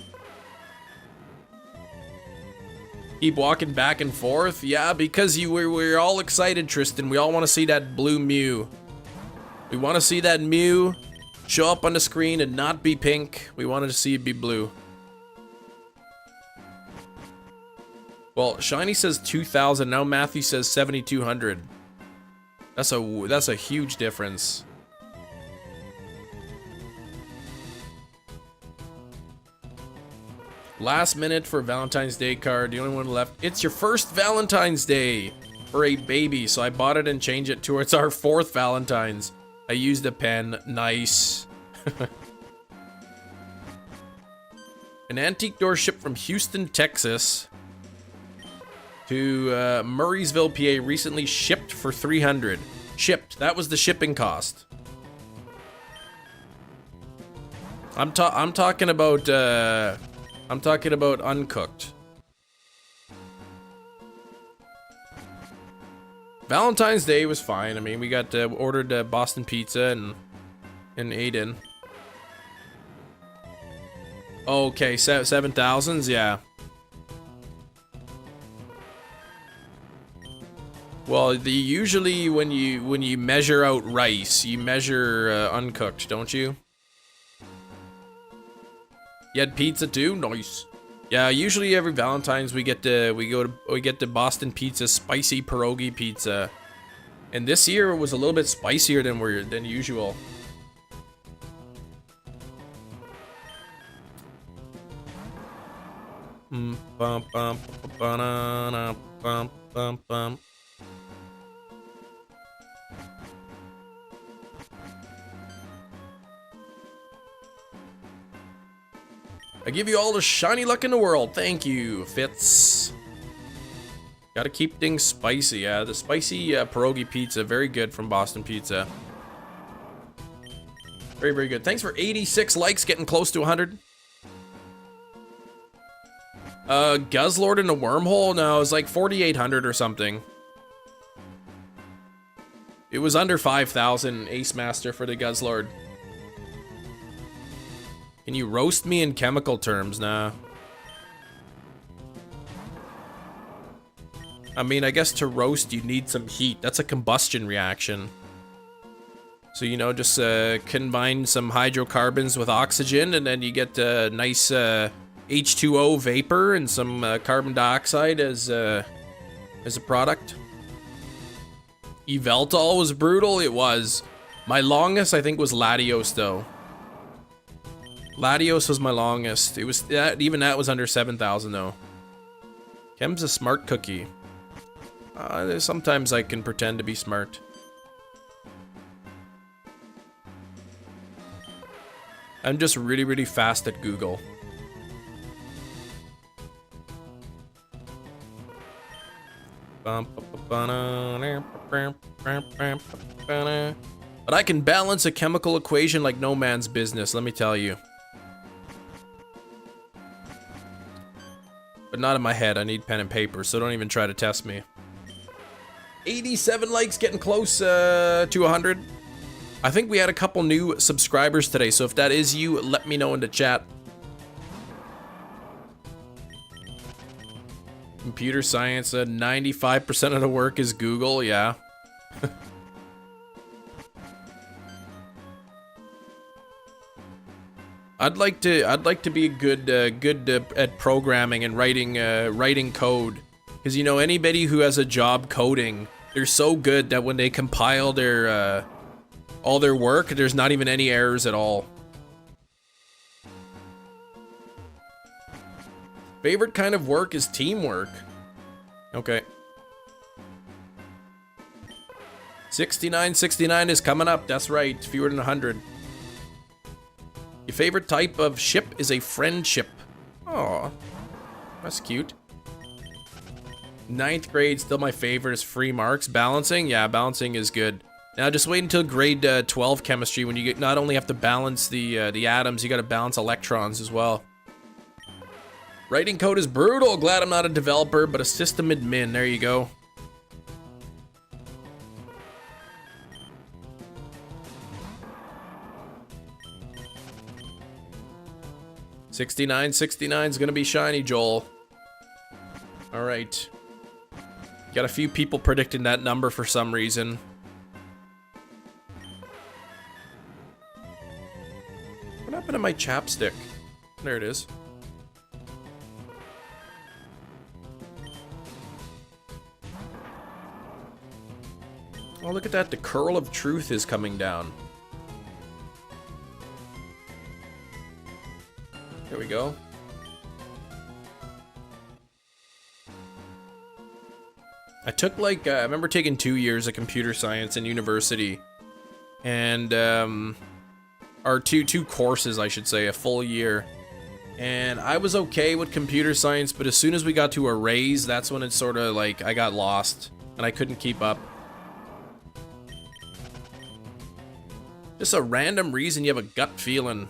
Keep walking back and forth? Yeah, because we're all excited, Tristan. We all want to see that blue Mew. We want to see that Mew show up on the screen and not be pink. We wanted to see it be blue. Well, Shiny says 2,000. Now Matthew says 7,200. That's a huge difference. Last minute for Valentine's Day card, the only one left. It's your first Valentine's Day for a baby, so I bought it and changed it to it's our 4th Valentine's. I used a pen. Nice. An antique door shipped from Houston, Texas to Murraysville, PA, recently shipped for 300. Shipped. That was the shipping cost. I'm talking about uncooked. Valentine's Day was fine. I mean, we got ordered Boston pizza and ate in. Okay, 7,000s, yeah. Well, usually when you measure out rice, you measure uncooked, don't you? You had pizza too? Nice. Yeah, usually every Valentine's we get the Boston Pizza spicy pierogi pizza. And this year it was a little bit spicier than usual. Bum bum banana bum bum bum. I give you all the shiny luck in the world. Thank you, Fitz. Gotta keep things spicy. Yeah, the spicy pierogi pizza, very good from Boston Pizza. Very, very good. Thanks for 86 likes, getting close to 100. Guzzlord in a wormhole? No, it was like 4,800 or something. It was under 5,000 Ace Master for the Guzzlord. Can you roast me in chemical terms? Nah. I mean, I guess to roast you need some heat. That's a combustion reaction. So, you know, just combine some hydrocarbons with oxygen and then you get a nice H2O vapor and some carbon dioxide as a product. Yveltal was brutal. It was. My longest, I think, was Latios, though. Latios was my longest. It was even that was under 7,000 though. Chem's a smart cookie. Sometimes I can pretend to be smart. I'm just really, really fast at Google. But I can balance a chemical equation like no man's business, let me tell you. But not in my head. I need pen and paper, so don't even try to test me. 87 likes, getting close to 100. I think we had a couple new subscribers today, so if that is you, let me know in the chat. Computer science, 95% of the work is Google, yeah. I'd like to be good at programming and writing code, because you know anybody who has a job coding, they're so good that when they compile their all their work, there's not even any errors at all. Favorite kind of work is teamwork. Okay. 69 is coming up. That's right. Fewer than 100. Your favorite type of ship is a friendship. Aw, that's cute. 9th grade, still my favorite is free marks. Balancing, yeah, balancing is good. Now just wait until grade 12 chemistry when you not only have to balance the atoms, you got to balance electrons as well. Writing code is brutal. Glad I'm not a developer, but a system admin. There you go. $69 is gonna be shiny, Joel. All right. Got a few people predicting that number for some reason. What happened to my chapstick? There it is. Oh, look at that. The curl of truth is coming down. There we go. I took like, I remember taking 2 years of computer science in university. And, or two courses, I should say, a full year. And I was okay with computer science, but as soon as we got to arrays, that's when it sort of like, I got lost. And I couldn't keep up. Just a random reason you have a gut feeling.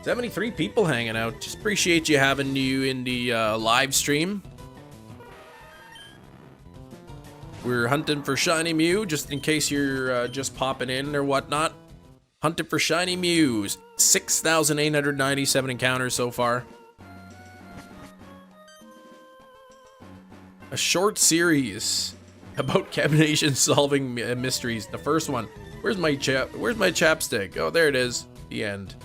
73 people hanging out. Just appreciate you having you in the live stream. We're hunting for shiny Mew, just in case you're just popping in or whatnot. Hunting for shiny Mews. 6,897 encounters so far. A short series about Chem solving mysteries. The first one. Where's my chapstick? Oh, there it is. The end.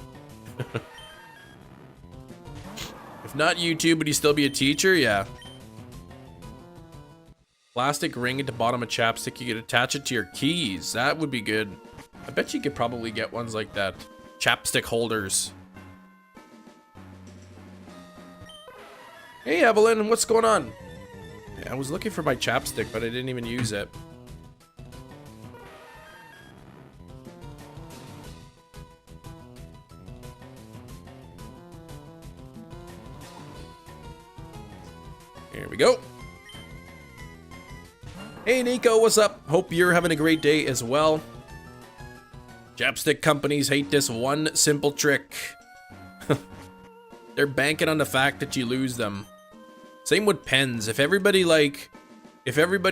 If not YouTube, would you still be a teacher? Yeah. Plastic ring at the bottom of chapstick. You could attach it to your keys. That would be good. I bet you could probably get ones like that. Chapstick holders. Hey, Evelyn, what's going on? I was looking for my chapstick, but I didn't even use it. Here we go. Hey Nico, what's up? Hope you're having a great day as well. Chapstick companies hate this one simple trick. They're banking on the fact that you lose them. Same with pens. If everybody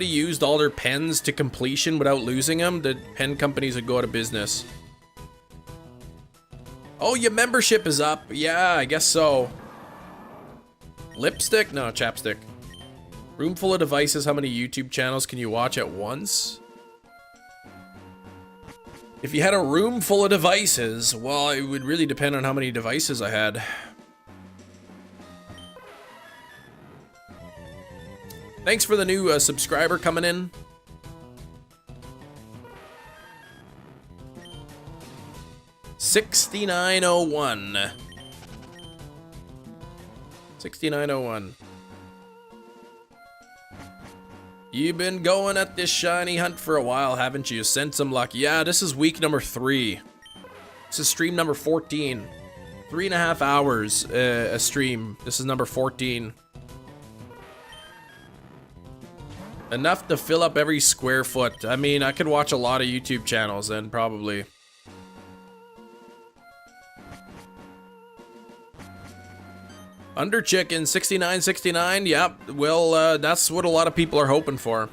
used all their pens to completion without losing them, the pen companies would go out of business. Oh, your membership is up. Yeah, I guess so. Lipstick? No, chapstick. Room full of devices. How many YouTube channels can you watch at once? If you had a room full of devices, well, it would really depend on how many devices I had. Thanks for the new subscriber coming in. $69.01. $69.01. You've been going at this shiny hunt for a while, haven't you? Sent some luck. Yeah, this is week number 3. This is stream number 14. 3.5 hours a stream. This is number 14. Enough to fill up every square foot. I mean, I could watch a lot of YouTube channels then, probably. Under chicken, 69.69. Yep. Well, that's what a lot of people are hoping for.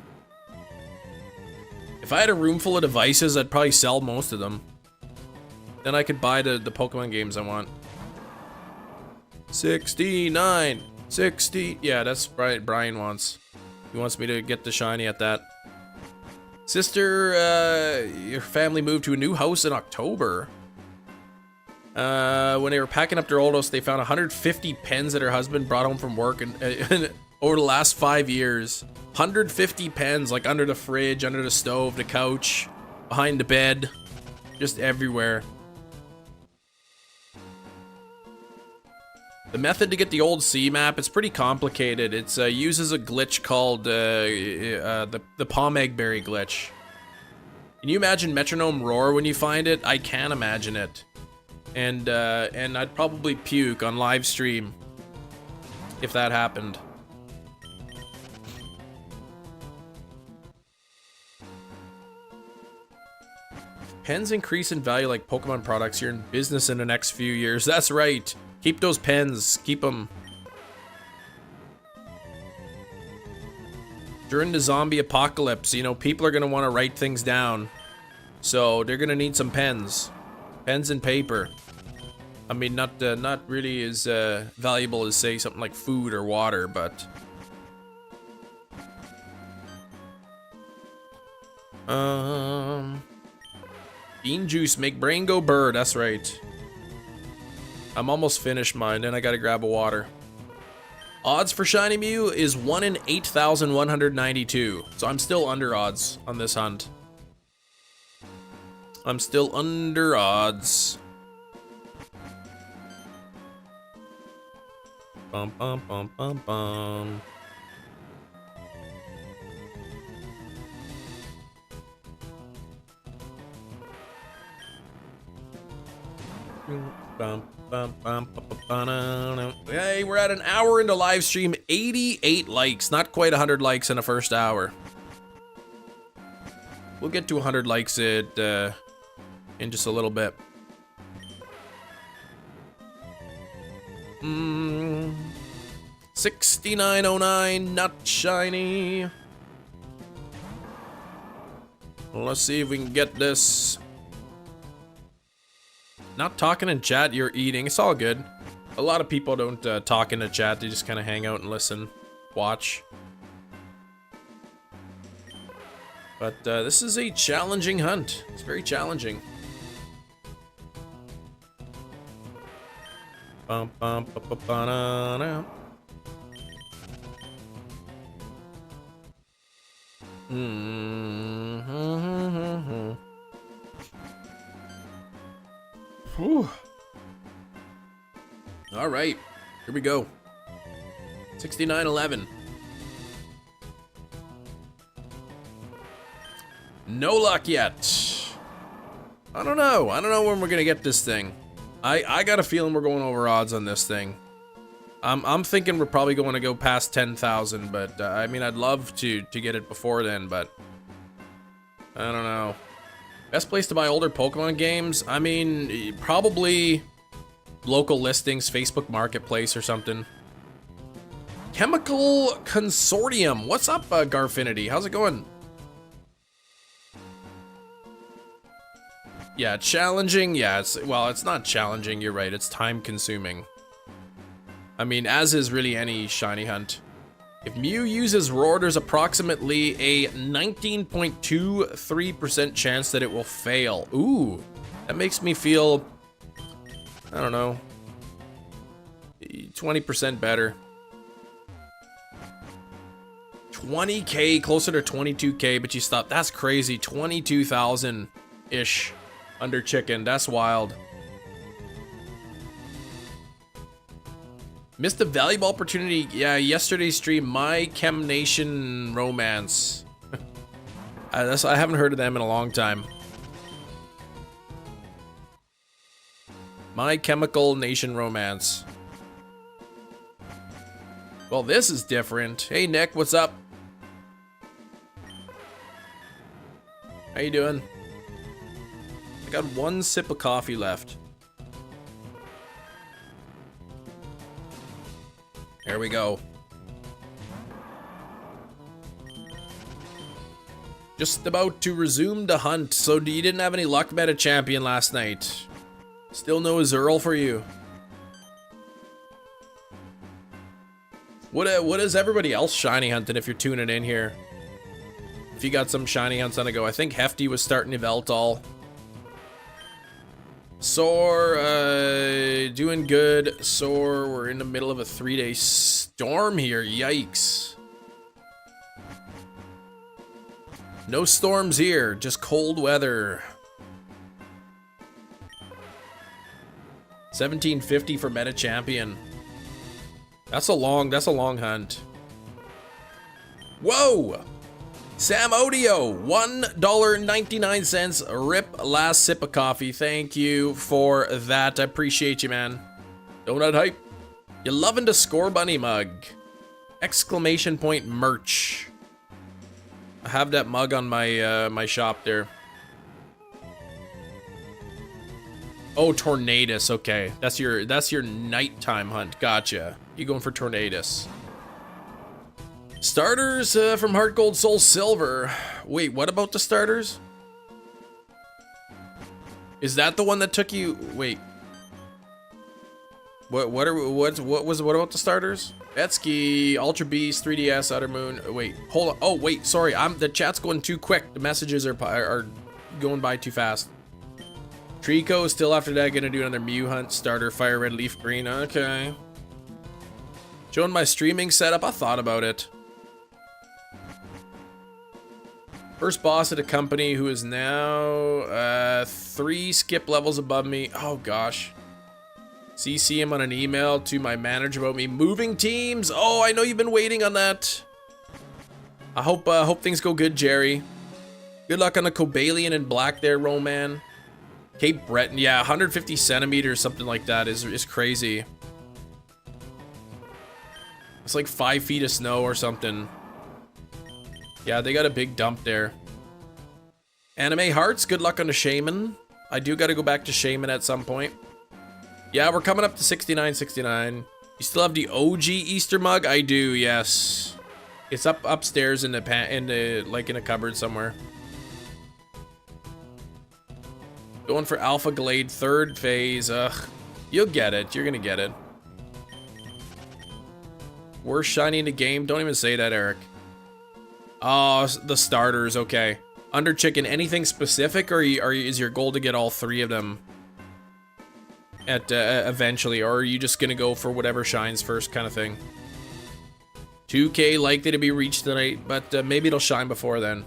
If I had a room full of devices, I'd probably sell most of them. Then I could buy the Pokemon games I want. 69, 60. Yeah, that's right. Brian wants. He wants me to get the shiny at that. Sister, your family moved to a new house in October. When they were packing up their old house, they found 150 pens that her husband brought home from work and over the last 5 years. 150 pens, like under the fridge, under the stove, the couch, behind the bed, just everywhere. The method to get the old C map, it's pretty complicated. It uses a glitch called the palm egg berry glitch. Can you imagine Metronome roar when you find it? I can't imagine it. And I'd probably puke on live stream if that happened. Pens increase in value like Pokemon products. You're in business in the next few years. That's right. Keep those pens. Keep them. During the zombie apocalypse, you know, people are going to want to write things down. So they're going to need some pens. Pens and paper. I mean, not really as valuable as, say, something like food or water, but... Bean juice, make brain go burr, that's right. I'm almost finished mine, then I gotta grab a water. Odds for shiny Mew is 1 in 8,192, so I'm still under odds on this hunt. I'm still under odds. Bum bum bum bum bum. Hey, we're at an hour into live stream. 88 likes, not quite 100 likes in the first hour. We'll get to 100 likes in just a little bit. 6909, not shiny. Let's see if we can get this. Not talking in chat, you're eating. It's all good. A lot of people don't talk in the chat. They just kind of hang out and listen, watch. But this is a challenging hunt. It's very challenging. Bum, bum, ba, ba, ba, da, da. Whew. All right, here we go. 6911. No luck yet. I don't know when we're gonna get this thing. I got a feeling we're going over odds on this thing. I'm thinking we're probably going to go past 10,000, but I mean, I'd love to get it before then, but I don't know. Best place to buy older Pokemon games? I mean, probably local listings, Facebook Marketplace or something. Chemical Consortium. What's up, Garfinity? How's it going? Yeah, challenging. Yeah, it's not challenging. You're right. It's time consuming. I mean, as is really any shiny hunt. If Mew uses Roar, there's approximately a 19.23% chance that it will fail. Ooh, that makes me feel, I don't know, 20% better. 20k, closer to 22k, but you stop. That's crazy. 22,000-ish under chicken. That's wild. Missed a valuable opportunity. Yeah, yesterday's stream, My Chem Nation Romance. I haven't heard of them in a long time. My Chemical Nation Romance. Well, this is different. Hey, Nick, what's up? How you doing? I got one sip of coffee left. There we go. Just about to resume the hunt. So you didn't have any luck meta champion last night? Still no Azurill for you? What is everybody else shiny hunting if you're tuning in here? If you got some shiny hunts on the go. I think Hefty was starting Yveltal. Soar, doing good. Soar, we're in the middle of a 3-day storm here. Yikes. No storms here, just cold weather. 1750 for meta champion. That's a long hunt. Whoa! Sam Odio, $1.99. Rip last sip of coffee. Thank you for that. I appreciate you, man. Donut hype. You loving the Score Bunny mug. Exclamation point merch. I have that mug on my my shop there. Oh, Tornadus. Okay, that's your nighttime hunt. Gotcha. You going for Tornadus? Starters from Heart Gold Soul Silver. Wait, what about the starters? Is that the one that took you? Wait. What about the starters? Betsky, Ultra Beast, 3DS, Outer Moon. Wait, hold on. Oh wait, sorry. The chat's going too quick. The messages are going by too fast. Trico still after that gonna do another Mew hunt. Starter, Fire Red, Leaf Green. Okay. Showing my streaming setup. I thought about it. First boss at a company who is now 3 skip levels above me. Oh gosh. CC him on an email to my manager about me moving teams. Oh, I know you've been waiting on that. I hope things go good, Jerry. Good luck on the Cobalion in black there, Roman. Cape Breton, yeah, 150 centimeters, something like that is crazy. It's like 5 feet of snow or something. Yeah, they got a big dump there. Anime Hearts, good luck on the Shaman. I do got to go back to Shaman at some point. Yeah, we're coming up to 69. You still have the OG Easter mug? I do, yes. It's upstairs in the like in a cupboard somewhere. Going for Alpha Glade 3rd phase. Ugh. You'll get it. You're gonna get it. Worst shiny in the game? Don't even say that, Eric. Oh, the starters. Okay. Under Chicken, anything specific, or is your goal to get all 3 of them at eventually, or are you just gonna go for whatever shines first kind of thing? 2K likely to be reached tonight, but maybe it'll shine before then.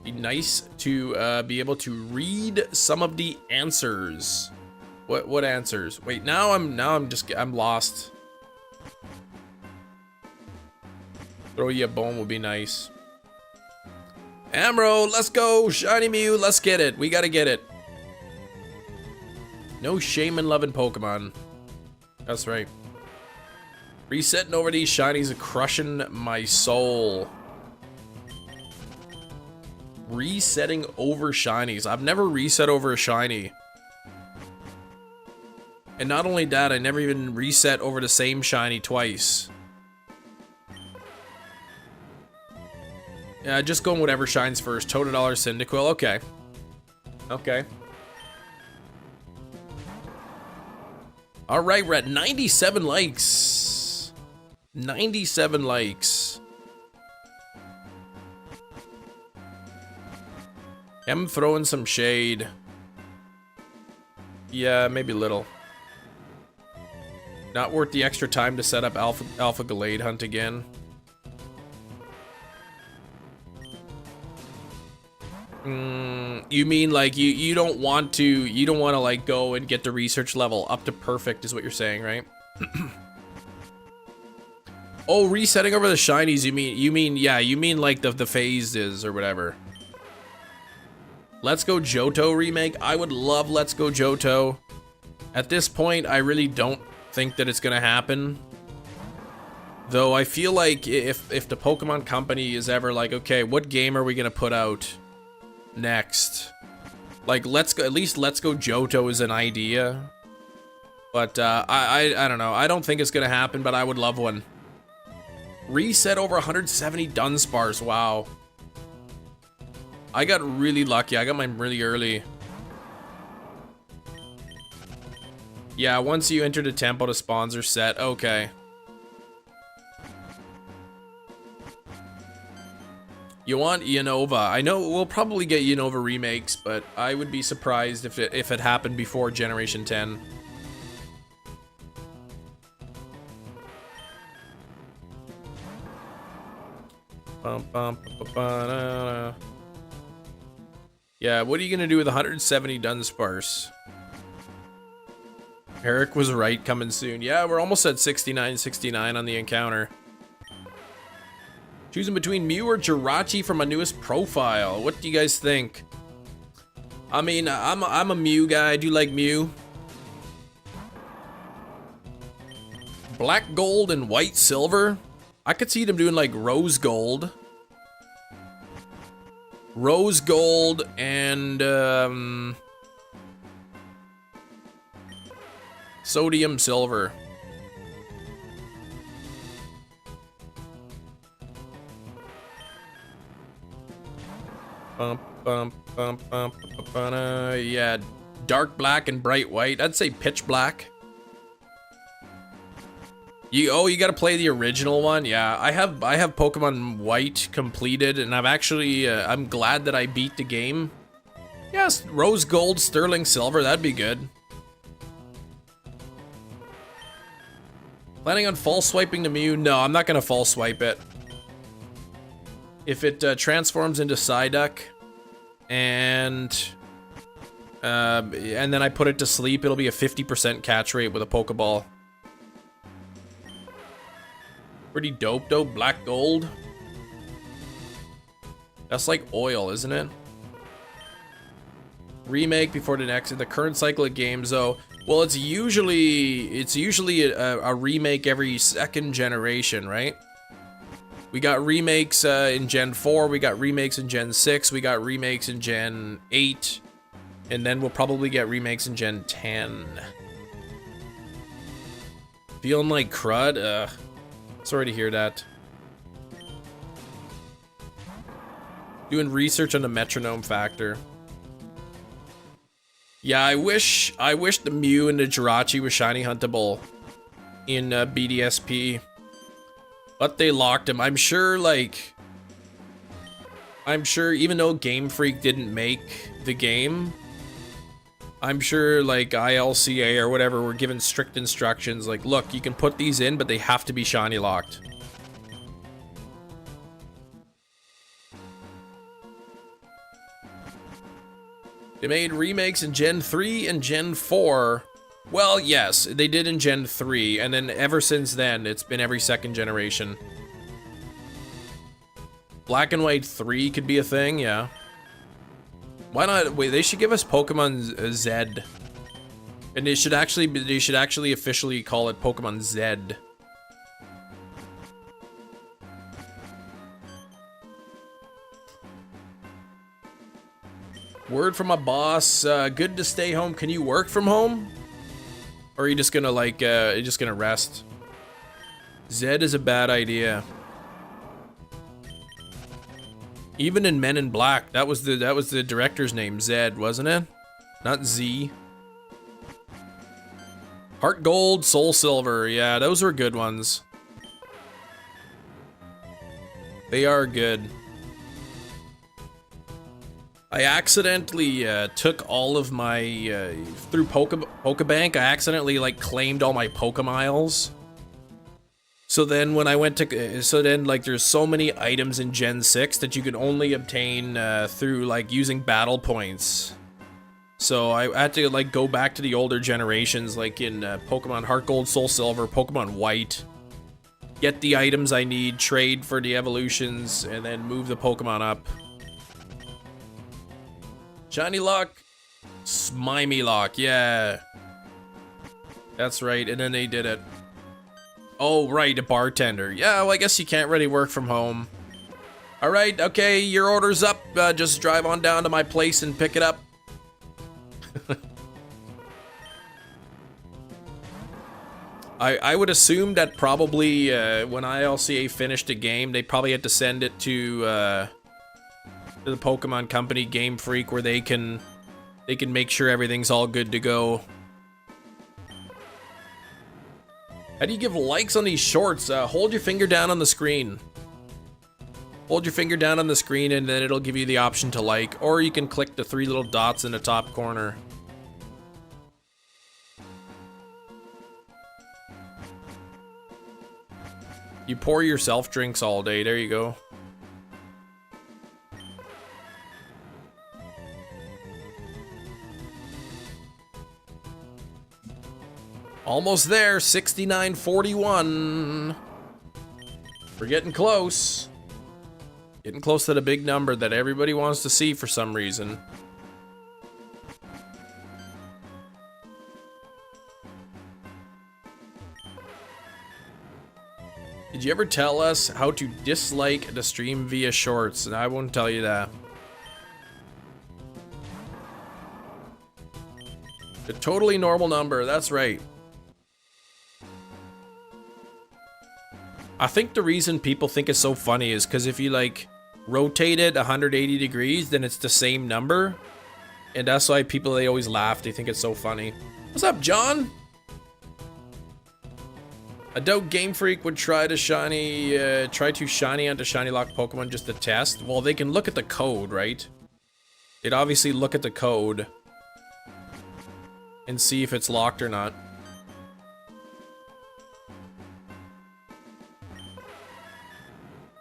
Be nice to be able to read some of the answers. What answers? Wait, now I'm lost. Throw you a bone would be nice. Amro, let's go. Shiny Mew, let's get it. We gotta get it. No shame in loving Pokemon. That's right. Resetting over these shinies, crushing my soul. Resetting over shinies. I've never reset over a shiny. And not only that, I never even reset over the same shiny twice. Yeah, just going whatever shines first. Totodile, Cyndaquil. Okay. Okay. All right, we're at 97 likes. 97 likes. I'm throwing some shade. Yeah, maybe a little. Not worth the extra time to set up Alpha Glade Hunt again. You mean like you don't want to like go and get the research level up to perfect is what you're saying, right? Oh, resetting over the shinies, you mean like the phases or whatever. Let's Go Johto remake. I would love Let's Go Johto. At this point, I really don't think that it's gonna happen. Though I feel like if the Pokemon Company is ever like, okay, what game are we gonna put out next? Like, at least Let's Go Johto is an idea. But I don't know. I don't think it's gonna happen, but I would love one. Reset over 170 Dunsparce. Wow. I got really lucky. I got mine really early. Yeah, once you enter the tempo, the spawns are set. Okay. You want Unova. I know we'll probably get Unova remakes, but I would be surprised if it happened before Generation 10. Yeah, what are you gonna do with 170 Dunsparce? Eric was right, coming soon. Yeah, we're almost at 69 on the encounter. Choosing between Mew or Jirachi for my newest profile. What do you guys think? I mean, I'm a Mew guy. I do like Mew. Black gold and white silver. I could see them doing like rose gold. Rose gold and sodium silver. Yeah, dark black and bright white. I'd say pitch black. You gotta play the original one. Yeah, I have Pokemon White completed, and I've actually I'm glad that I beat the game. Yes, rose gold, sterling silver, that'd be good. Planning on false swiping the Mew? No, I'm not gonna false swipe it. If it transforms into Psyduck and then I put it to sleep, it'll be a 50% catch rate with a Pokeball. Pretty dope though, black gold. That's like oil, isn't it? Remake before the current cycle of games though. Well, it's usually a remake every second generation, right? We got remakes in Gen 4, we got remakes in Gen 6, we got remakes in Gen 8. And then we'll probably get remakes in Gen 10. Feeling like crud? Ugh. Sorry to hear that. Doing research on the Metronome factor. Yeah, I wish the Mew and the Jirachi was shiny huntable in BDSP. But they locked him. I'm sure even though Game Freak didn't make the game, I'm sure like ILCA or whatever were given strict instructions like, look, you can put these in, but they have to be shiny locked. They made remakes in Gen 3 and Gen 4. Well, yes, they did in Gen 3, and then ever since then, it's been every second generation. Black and White 3 could be a thing, yeah. Why not? Wait, they should give us Pokemon Z. And they should actually officially call it Pokemon Z. Word from my boss, good to stay home. Can you work from home? Or are you just gonna like, you're just gonna rest? Zed is a bad idea. Even in Men in Black, that was the director's name, Zed, wasn't it? Not Z. Heart Gold, Soul Silver, yeah, those were good ones. They are good. I accidentally took all of my, through Pokebank, I accidentally like claimed all my Pokemiles. So then when I went to, like there's so many items in Gen 6 that you can only obtain through like using battle points. So I had to like go back to the older generations like in Pokemon Heart Gold, Soul Silver, Pokemon White. Get the items I need, trade for the evolutions, and then move the Pokemon up. Shiny Lock, Smimey Lock, yeah. That's right, and then they did it. Oh, right, a bartender. Yeah, well, I guess you can't really work from home. All right, okay, your order's up. Just drive on down to my place and pick it up. I would assume that probably when ILCA finished a game, they probably had to send it to the Pokemon Company, Game Freak, where they can make sure everything's all good to go. How do you give likes on these shorts? Hold your finger down on the screen. Hold your finger down on the screen and then it'll give you the option to like, or you can click the 3 little dots in the top corner. You pour yourself drinks all day, there you go. Almost there, 69.41. We're getting close. Getting close to the big number that everybody wants to see for some reason. Did you ever tell us how to dislike the stream via shorts? And I won't tell you that. A totally normal number, that's right. I think the reason people think it's so funny is because if you like rotate it 180 degrees, then it's the same number. And that's why people, they always laugh. They think it's so funny. What's up, John? A dope Game Freak would try to shiny onto shiny lock Pokemon just to test. Well, they can look at the code, right? They'd obviously look at the code and see if it's locked or not.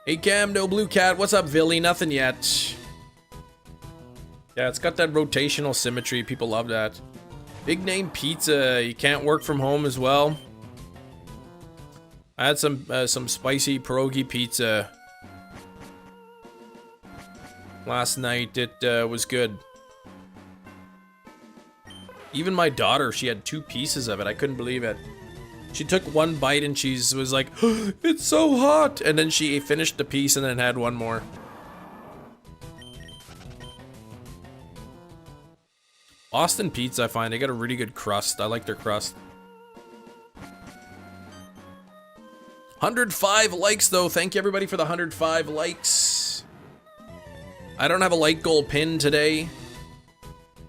Hey Cam, no blue cat. What's up, Villy? Nothing yet. Yeah, it's got that rotational symmetry. People love that. Big name pizza. You can't work from home as well. I had some spicy pierogi pizza last night. It was good. Even my daughter, she had 2 pieces of it. I couldn't believe it. She took 1 bite and she was like, oh, it's so hot. And then she finished the piece and then had 1 more. Austin Pizza, I find they got a really good crust. I like their crust. 105 likes though. Thank you everybody for the 105 likes. I don't have a like goal pin today.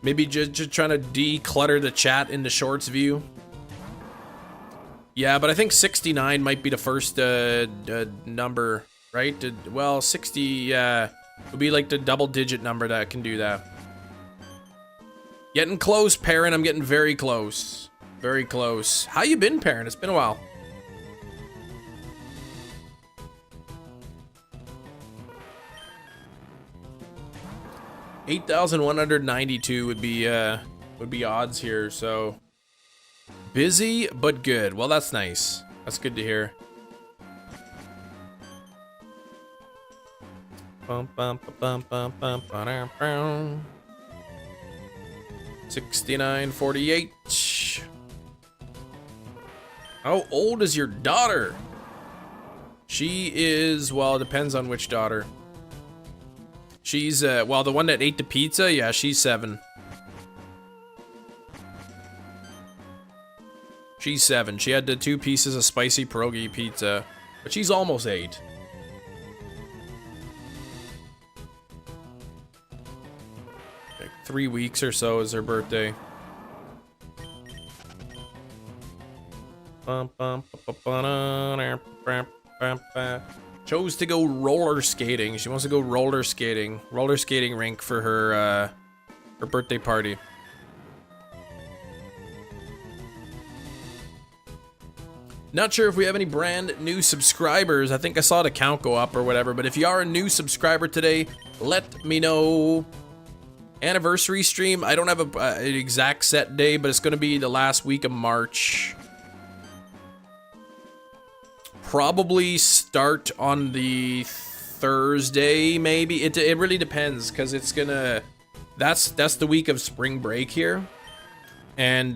Maybe just trying to declutter the chat into shorts view. Yeah, but I think 69 might be the first number, right? Well, 60 would be like the double-digit number that can do that. Getting close, Perrin. I'm getting very close. Very close. How you been, Perrin? It's been a while. $8,192 would be odds here, so busy but good. Well, that's nice. That's good to hear. Bum, bum, bum, bum, bum, bum, bum. 69.48. How old is your daughter? She is, well, it depends on which daughter. She's, well, the one that ate the pizza, yeah, she's 7. She's 7. She had the 2 pieces of spicy pierogi pizza, but she's almost 8. Like 3 weeks or so is her birthday. Chose to go roller skating. She wants to go roller skating rink for her birthday party. Not sure if we have any brand new subscribers. I think I saw the count go up or whatever, but if you are a new subscriber today, let me know. Anniversary stream, I don't have an exact set day, but it's going to be the last week of March. Probably start on the Thursday, maybe. It really depends, because it's gonna... That's the week of spring break here. And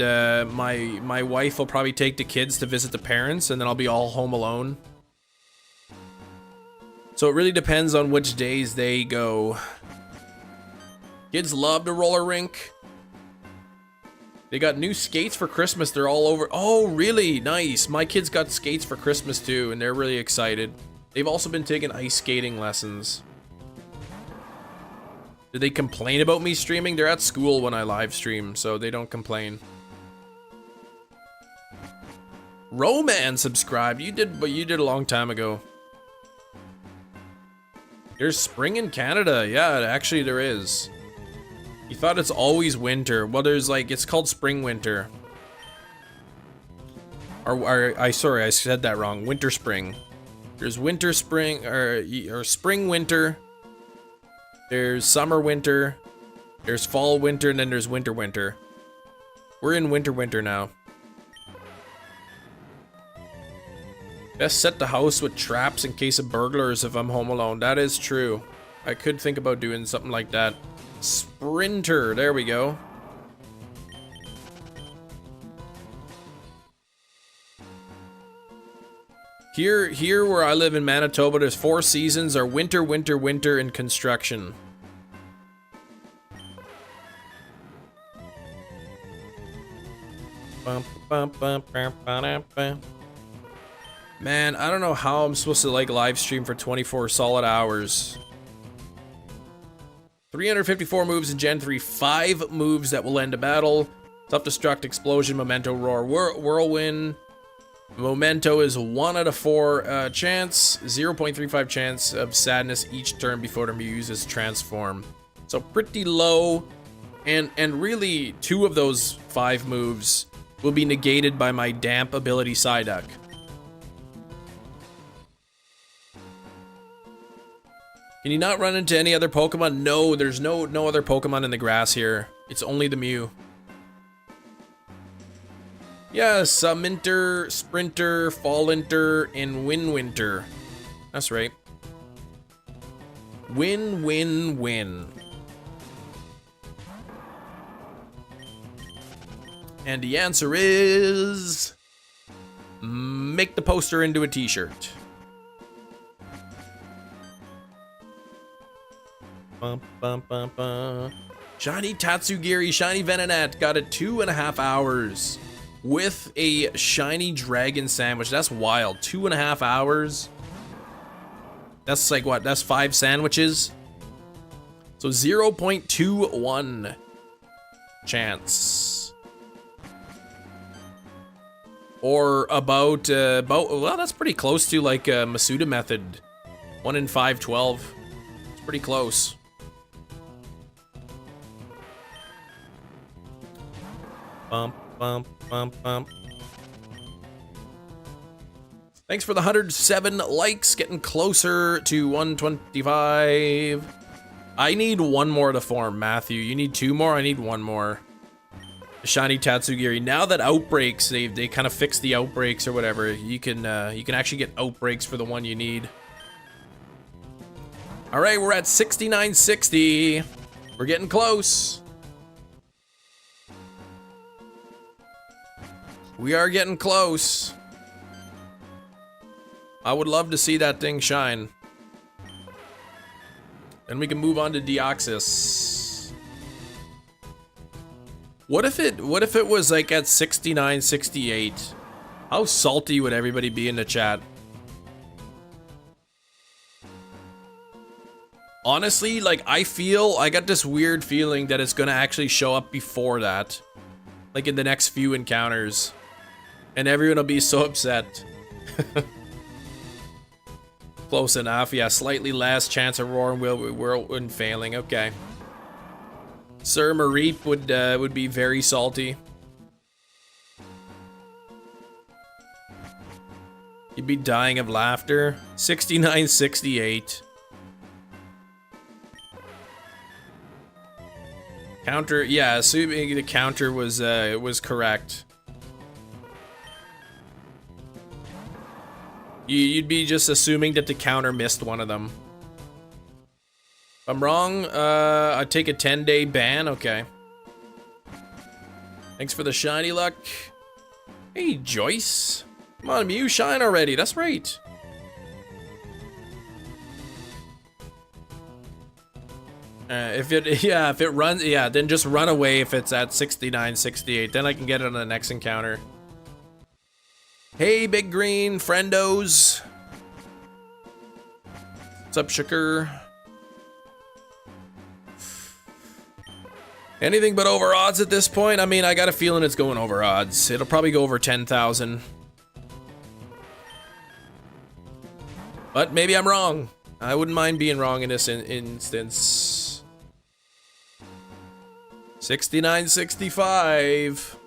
my wife will probably take the kids to visit the parents, and then I'll be all home alone. So it really depends on which days they go. Kids love the roller rink. They got new skates for Christmas. They're all over. Oh, really? Nice. My kids got skates for Christmas too, and they're really excited. They've also been taking ice skating lessons. Did they complain about me streaming? They're at school when I live stream, so they don't complain. Roman subscribed. You did, but you did a long time ago. There's spring in Canada. Yeah, actually there is. You thought it's always winter. Well, there's like, it's called spring winter. Sorry, I said that wrong. Winter spring. There's winter spring, or spring winter. There's summer winter. There's fall winter, and then there's winter winter. We're in winter winter now. Best set the house with traps in case of burglars if I'm home alone. That is true. I could think about doing something like that. Sprinter, there we go. Here where I live in Manitoba, there's 4 seasons are winter, winter, winter, and construction. Man, I don't know how I'm supposed to like live stream for 24 solid hours. 354 moves in Gen 3, 5 moves that will end a battle. Self-destruct, explosion, memento, roar, whirlwind. Memento is 1 out of 4 chance, 0.35 chance of sadness each turn before the muse is transformed. So pretty low, and really 2 of those 5 moves will be negated by my damp ability Psyduck. Can you not run into any other Pokemon? No, there's no other Pokemon in the grass here. It's only the Mew. Yes, Minter, Sprinter, Fallinter, and Winter. That's right. Win. And the answer is... make the poster into a t-shirt. Shiny Tatsugiri, shiny Venonat, got it 2.5 hours with a shiny dragon sandwich. That's wild. 2.5 hours. That's like what? That's 5 sandwiches. So 0.21 chance. Or about well, that's pretty close to like Masuda method. 1 in 512. It's pretty close. Bump, bump, bump, bump. Thanks for the 107 likes, getting closer to 125. I need 1 more to form, Matthew. You need 2 more? I need 1 more. Shiny Tatsugiri. Now that outbreaks, they kind of fixed the outbreaks or whatever. You can actually get outbreaks for the one you need. All right, we're at 6960. We're getting close. We are getting close. I would love to see that thing shine. Then we can move on to Deoxys. What if it was like at 69, 68? How salty would everybody be in the chat? Honestly, like I got this weird feeling that it's gonna actually show up before that. Like in the next few encounters. And everyone will be so upset. Close enough, yeah. Slightly less chance of roaring whirlwind failing. Okay. Sir Mareep would be very salty. You'd be dying of laughter. 69-68. Counter, yeah. Assuming the counter was correct. You'd be just assuming that the counter missed one of them. If I'm wrong, I'd take a 10-day ban. Okay. Thanks for the shiny luck. Hey, Joyce. Come on, Mew, shine already. That's right. If it runs, yeah, then just run away if it's at 69, 68. Then I can get it on the next encounter. Hey, Big Green, friendos. What's up, Sugar? Anything but over odds at this point? I mean, I got a feeling it's going over odds. It'll probably go over 10,000. But maybe I'm wrong. I wouldn't mind being wrong in this instance. 69-65.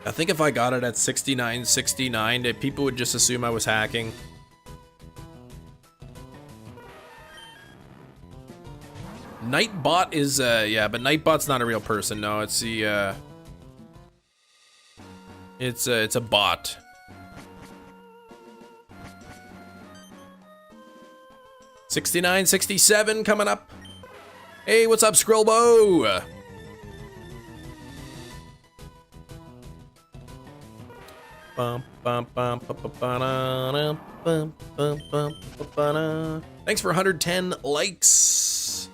I think if I got it at 69-69, that people would just assume I was hacking. Nightbot is, yeah, but Nightbot's not a real person. No, it's the, it's a bot. $69.67 coming up. Hey, what's up, Skrillbo? Thanks for 110 likes.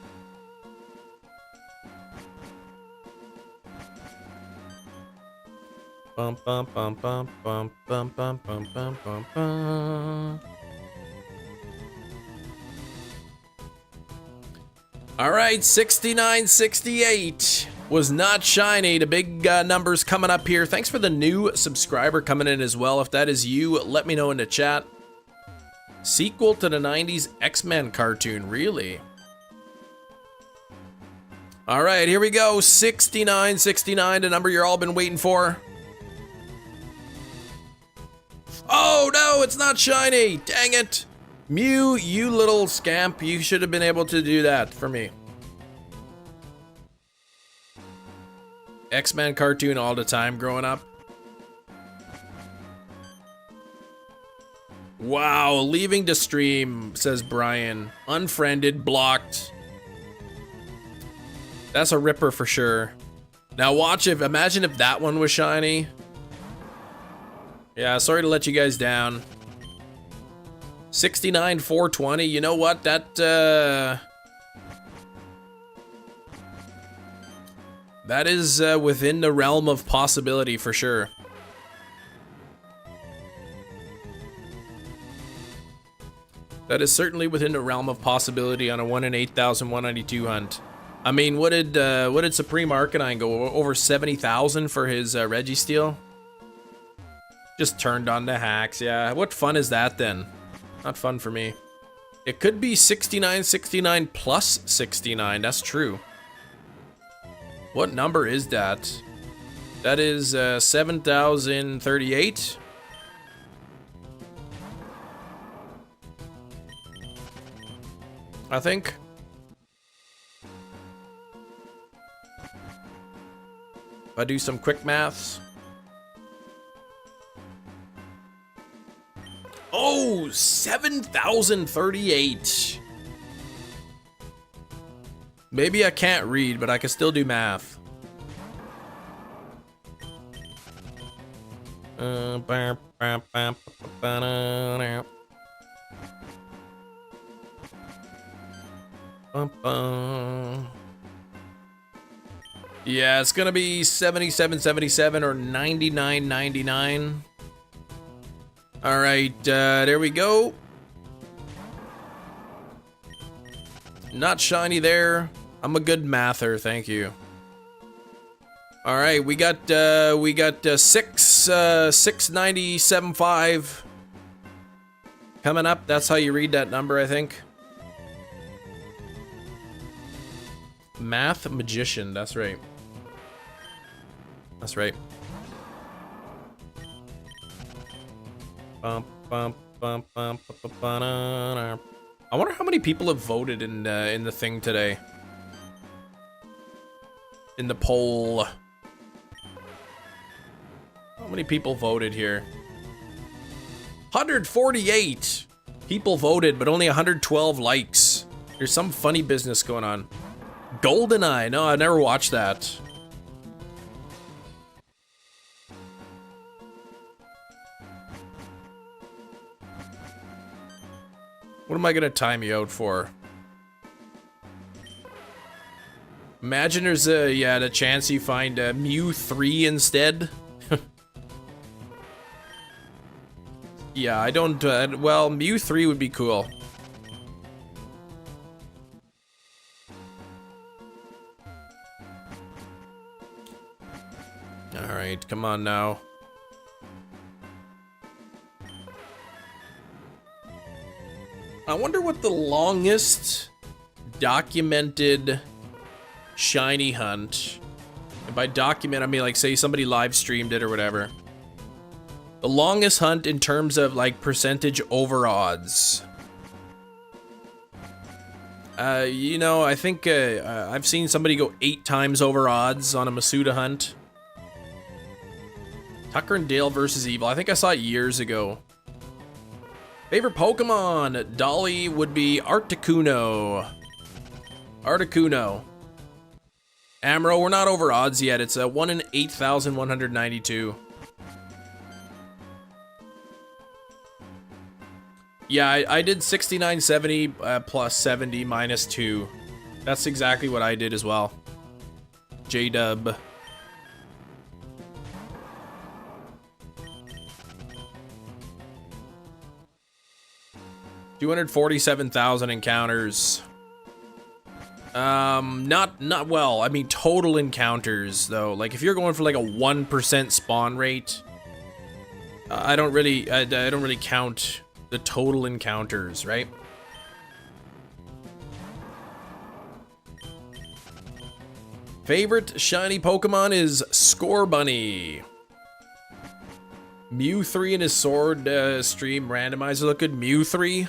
All right, 69-68 was not shiny. The big numbers coming up here. Thanks for the new subscriber coming in as well. If that is you, let me know in the chat. Sequel to the 90s X-Men cartoon, really? All right, here we go. 69-69, the number you're all been waiting for. Oh no, it's not shiny. Dang it. Mew, you little scamp, you should have been able to do that for me. X-Men cartoon all the time growing up. Wow, leaving the stream, says Brian. Unfriended, blocked. That's a ripper for sure. Now watch if, imagine if that one was shiny. Yeah, sorry to let you guys down. 69, 420. You know what? That is within the realm of possibility for sure. That is certainly within the realm of possibility on a 1 in 8,192 hunt. I mean, what did Supreme Arcanine go over 70,000 for his Registeel? Just turned on the hacks. Yeah, what fun is that then? Not fun for me. It could be 69, 69 plus 69. That's true. What number is that? That is 7,038. I think. If I do some quick maths. Oh, 7,038. Maybe I can't read, but I can still do math. Yeah, it's gonna be 77.77 or 99.99. All right, there we go. Not shiny there. I'm a good mather, thank you. All right, we got 697.5 coming up. That's how you read that number, I think. Math magician, that's right. That's right. I wonder how many people have voted in the thing today. In the poll. How many people voted here? 148 people voted, but only 112 likes. There's some funny business going on. GoldenEye, no, I never watched that. What am I gonna time you out for? Imagine there's the chance you find MEW3 instead. Yeah, I don't, well, MEW3 would be cool. Alright, come on now. I wonder what the longest documented shiny hunt, and by document I mean like say somebody live streamed it or whatever. The longest hunt in terms of like percentage over odds. You know, I think I've seen somebody go 8 times over odds on a Masuda hunt. Tucker and Dale versus Evil. I think I saw it years ago. Favorite Pokemon? Dolly would be Articuno. Articuno. Amro, we're not over odds yet. It's a 1 in 8,192. Yeah, I did 69.70 plus 70 minus 2. That's exactly what I did as well. J-Dub. $247,000 encounters. Not well. I mean, total encounters though. Like if you're going for like a 1% spawn rate, I don't really count the total encounters, right? Favorite shiny Pokemon is Scorbunny. MEW3 in his sword stream randomizer look good. MEW3.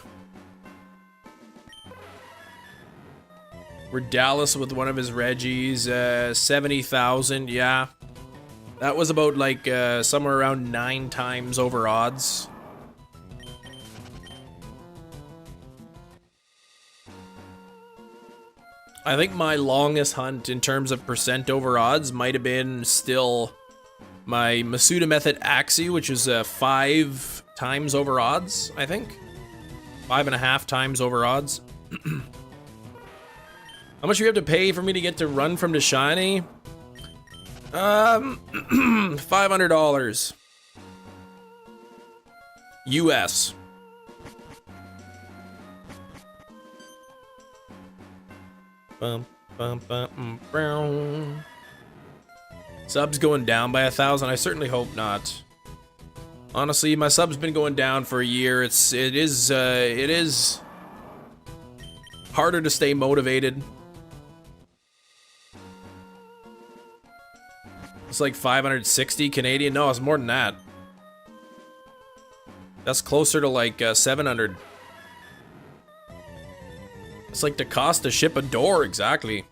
Dallas with one of his Reggies, 70,000, yeah. That was about like somewhere around 9 times over odds. I think my longest hunt in terms of percent over odds might have been still my Masuda Method Axie, which is 5 times over odds, I think. 5.5 times over odds. How much do you have to pay for me to get to run from the shiny? $500. US. Subs going down by 1,000? I certainly hope not. Honestly, my sub's been going down for a year. It is harder to stay motivated. It's like 560 Canadian. No, it's more than that. That's closer to like 700. It's like the cost to ship a door, exactly.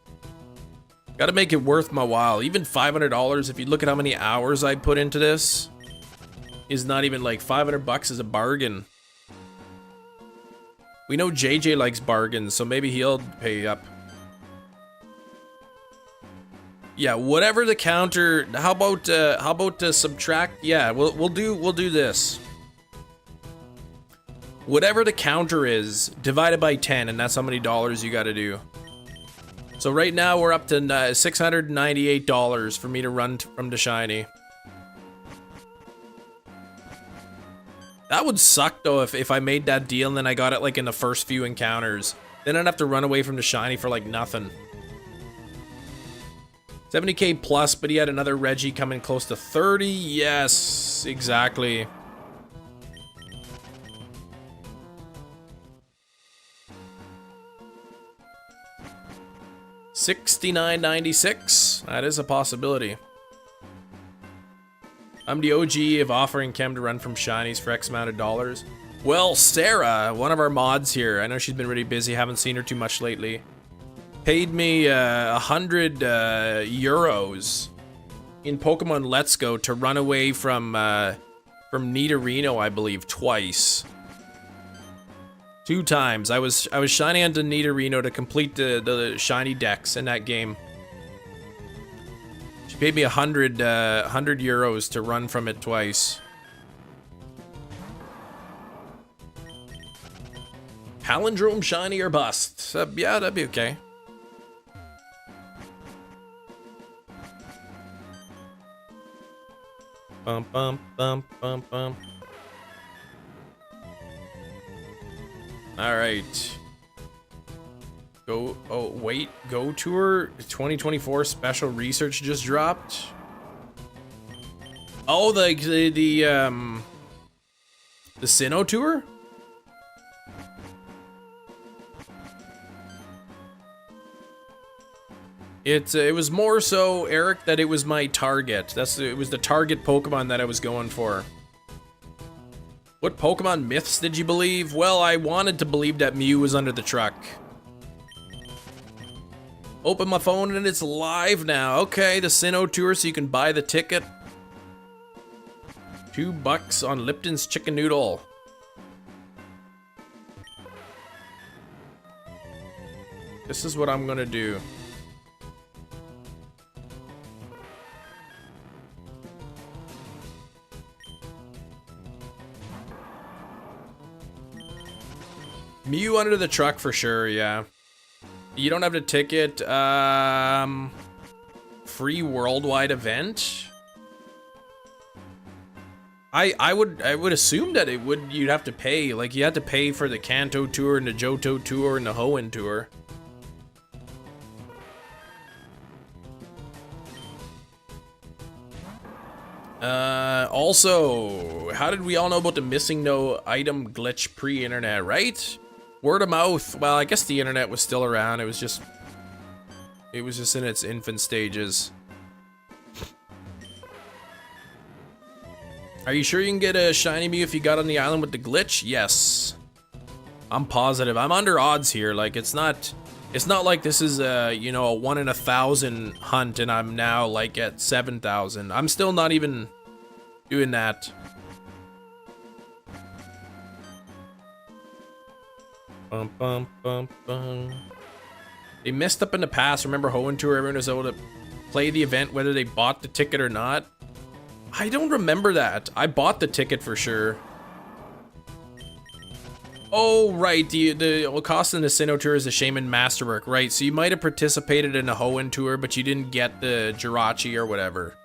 Gotta make it worth my while. Even $500, if you look at how many hours I put into this, is not even like 500 bucks is a bargain. We know JJ likes bargains, so maybe he'll pay up. Yeah, whatever the counter. How about subtract? Yeah, we'll do this. Whatever the counter is, divided by 10, and that's how many dollars you got to do. So right now we're up to $698 for me to run from the shiny. That would suck though if I made that deal and then I got it like in the first few encounters. Then I'd have to run away from the shiny for like nothing. 70k plus, but he had another Reggie coming close to 30. Yes, exactly. $69.96. That is a possibility. I'm the OG of offering Chem to run from shinies for X amount of dollars. Well, Sarah, one of our mods here, I know she's been really busy, haven't seen her too much lately, paid me 100 euros in Pokemon Let's Go to run away from Nidorino, I believe, twice. 2 times. I was shiny onto Nidorino to complete the shiny decks in that game. She paid me 100 euros to run from it twice. Palindrome shiny or bust? Yeah, that'd be okay. Bum bum bum bum bum. All right. Go. Oh wait. Go Tour 2024 special research just dropped. Oh, the Sinnoh Tour. It was more so, Eric, that it was my target. It was the target Pokemon that I was going for. What Pokemon myths did you believe? Well, I wanted to believe that Mew was under the truck. Open my phone and it's live now. Okay, the Sinnoh Tour, so you can buy the ticket. $2 on Lipton's Chicken Noodle. This is what I'm gonna do. Mew under the truck for sure, yeah. You don't have the ticket. Free worldwide event? I would assume that you'd have to pay. Like, you had to pay for the Kanto Tour and the Johto Tour and the Hoenn Tour. Also, how did we all know about the missing no item glitch pre-internet, right? Word of mouth. Well, I guess the internet was still around. It was just in its infant stages. Are you sure you can get a shiny Mew if you got on the island with the glitch? Yes. I'm positive. I'm under odds here. Like, it's not like this is a, you know, a 1 in 1,000 hunt and I'm now like at 7,000. I'm still not even doing that. Bum, bum, bum, bum. They messed up in the past. Remember Hoenn Tour? Everyone was able to play the event whether they bought the ticket or not. I don't remember that. I bought the ticket for sure. Oh, right. The cost in the Sinnoh tour is the Shaman Masterwork, right? So you might have participated in a Hoenn tour, but you didn't get the Jirachi or whatever.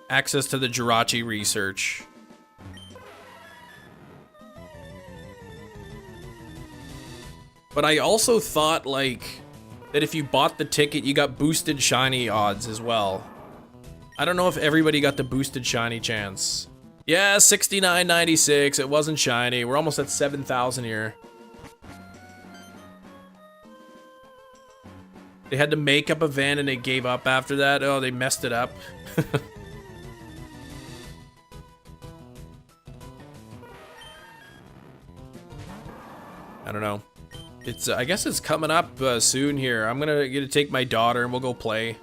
Access to the Jirachi research. But I also thought, like, that if you bought the ticket, you got boosted shiny odds as well. I don't know if everybody got the boosted shiny chance. Yeah, 69.96. It wasn't shiny. We're almost at 7,000 here. They had to make up a van and they gave up after that. Oh, they messed it up. I don't know. It's I guess it's coming up soon here. I'm gonna take my daughter and we'll go play.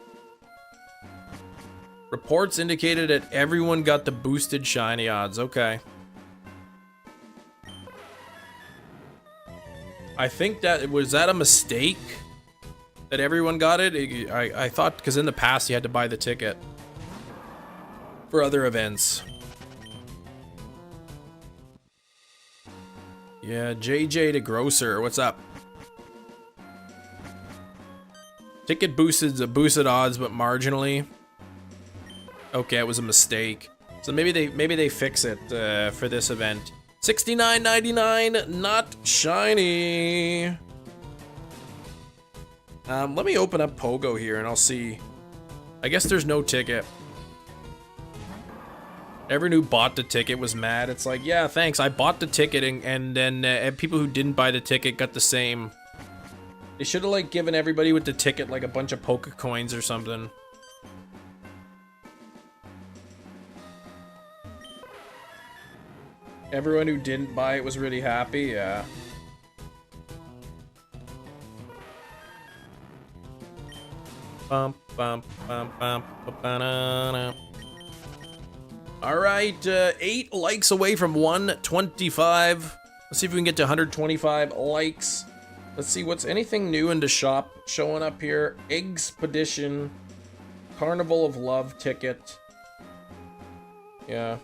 Reports indicated that everyone got the boosted shiny odds. Okay. I think was that a mistake? That everyone got it? I thought, because in the past you had to buy the ticket for other events. Yeah, JJ the Grocer, what's up? Ticket boosted odds, but marginally. Okay, it was a mistake. So maybe they fix it for this event. 69.99, not shiny. Let me open up Pogo here and I'll see. I guess there's no ticket. Everyone who bought the ticket was mad. It's like, yeah, thanks. I bought the ticket and then people who didn't buy the ticket got the same. They should have like given everybody with the ticket like a bunch of Poke coins or something. Everyone who didn't buy it was really happy, yeah. Bump, bump, bump, bump, ba-na-na. All right, 8 likes away from 125. Let's see if we can get to 125 likes. Let's see what's anything new in the shop showing up here. Expedition, Carnival of Love ticket. Yeah.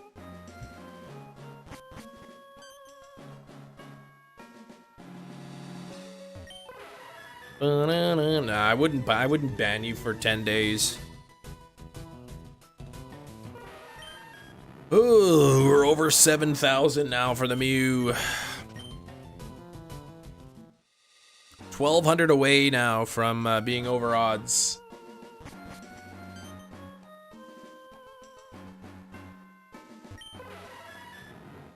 Nah, I wouldn't ban you for 10 days. Ooh, we're over 7,000 now for the Mew. 1,200 away now from being over odds.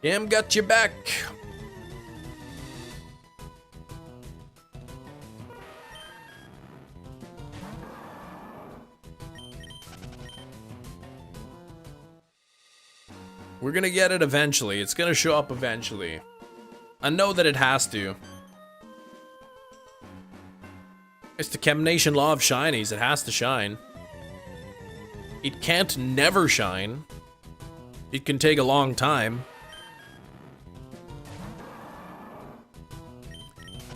Cam got you back. We're gonna get it eventually. It's gonna show up eventually. I know that it has to. It's the Chem Nation law of shinies. It has to shine. It can't never shine. It can take a long time.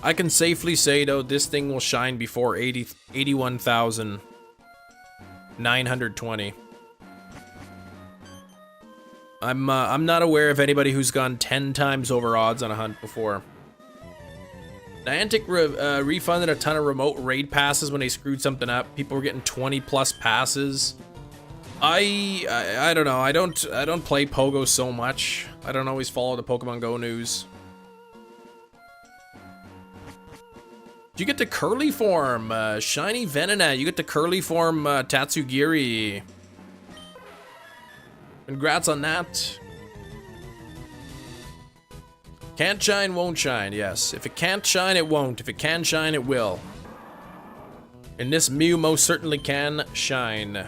I can safely say though, this thing will shine before 81,920. I'm not aware of anybody who's gone 10 times over odds on a hunt before. Niantic refunded a ton of remote raid passes when they screwed something up. People were getting 20 plus passes. I don't know. I don't play Pogo so much. I don't always follow the Pokemon Go news. You get the curly form, shiny Venonat. You get the curly form Tatsugiri. Congrats on that. Can't shine, won't shine. Yes. If it can't shine, it won't. If it can shine, it will. And this Mew most certainly can shine.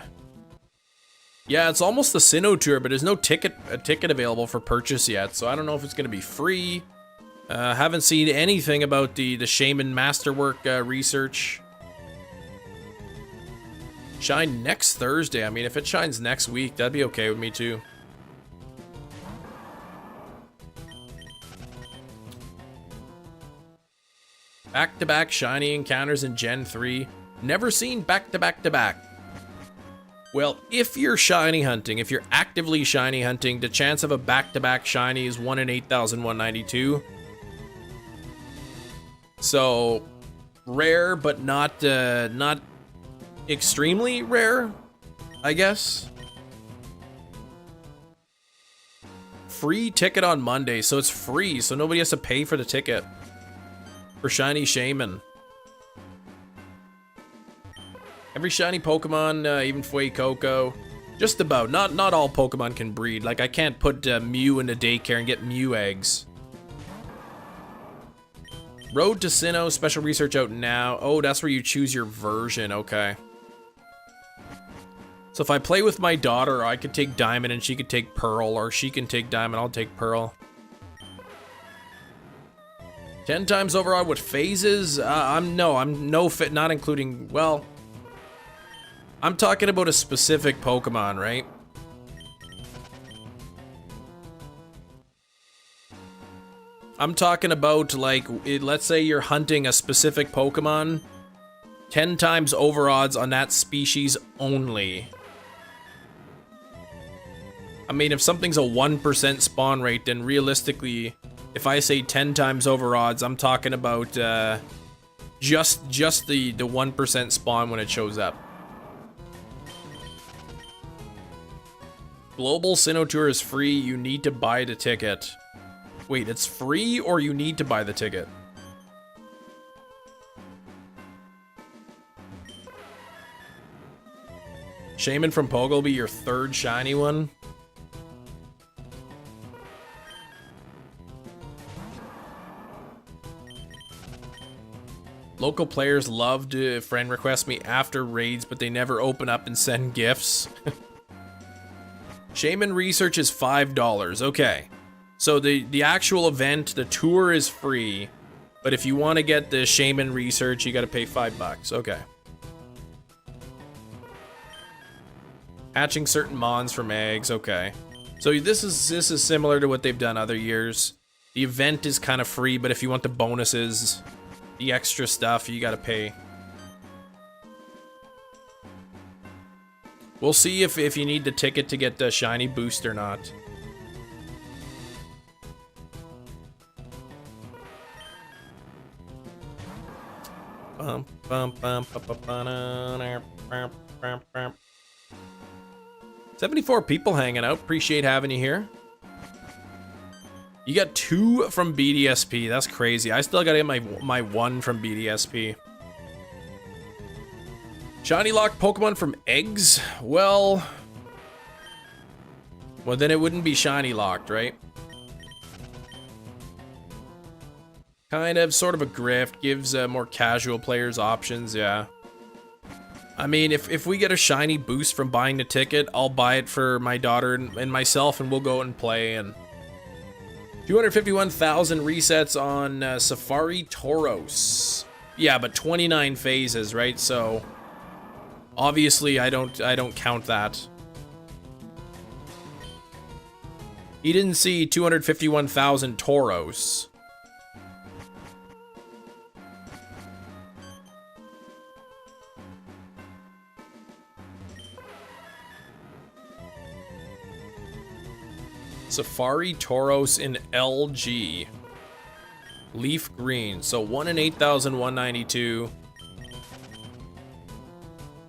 Yeah, it's almost the Sinnoh tour, but there's no ticket available for purchase yet, so I don't know if it's going to be free. Haven't seen anything about the Shaman Masterwork research. Shine next Thursday. I mean, if it shines next week, that'd be okay with me too. Back-to-back shiny encounters in Gen 3. Never seen back-to-back-to-back. Well, if you're shiny hunting, if you're actively shiny hunting, the chance of a back-to-back shiny is 1 in 8,192. So rare, but not extremely rare, I guess. Free ticket on Monday, so it's free, so nobody has to pay for the ticket for shiny Shaman. Every shiny Pokemon, even Fuecoco, just about. Not all Pokemon can breed. Like, I can't put Mew in a daycare and get Mew eggs. Road to Sinnoh, special research out now. Oh, that's where you choose your version, okay. So if I play with my daughter, I could take Diamond and she could take Pearl, or she can take Diamond, I'll take Pearl. 10 times overall with phases? Not including, well, I'm talking about a specific Pokemon, right? I'm talking about, like, let's say you're hunting a specific Pokemon, 10 times over odds on that species only. I mean, if something's a 1% spawn rate, then realistically, if I say 10 times over odds, I'm talking about just the 1% spawn when it shows up. Global Sinnoh Tour is free, you need to buy the ticket. Wait, it's free or you need to buy the ticket? Shaman from Pogo will be your third shiny one? Local players love to friend request me after raids, but they never open up and send gifts. Shaman research is $5. Okay. So the actual event, the tour is free, but if you want to get the Shaman research, you got to pay $5. Okay. Hatching certain mons from eggs. Okay. So this is similar to what they've done other years. The event is kind of free, but if you want the bonuses, the extra stuff, you gotta pay. We'll see if you need the ticket to get the shiny boost or not. Bum, bum, bum, 74 people hanging out. Appreciate having you here. You got 2 from BDSP. That's crazy. I still gotta get my 1 from BDSP. Shiny lock Pokemon from eggs? Well, then it wouldn't be shiny locked, right? Kind of, sort of a grift. Gives more casual players options, yeah. I mean, if we get a shiny boost from buying the ticket, I'll buy it for my daughter and myself, and we'll go and play. And 251,000 resets on Safari Tauros. Yeah, but 29 phases, right? So obviously I don't count that. He didn't see 251,000 Tauros. Safari Tauros in LG. Leaf green. So 1 in 8,192.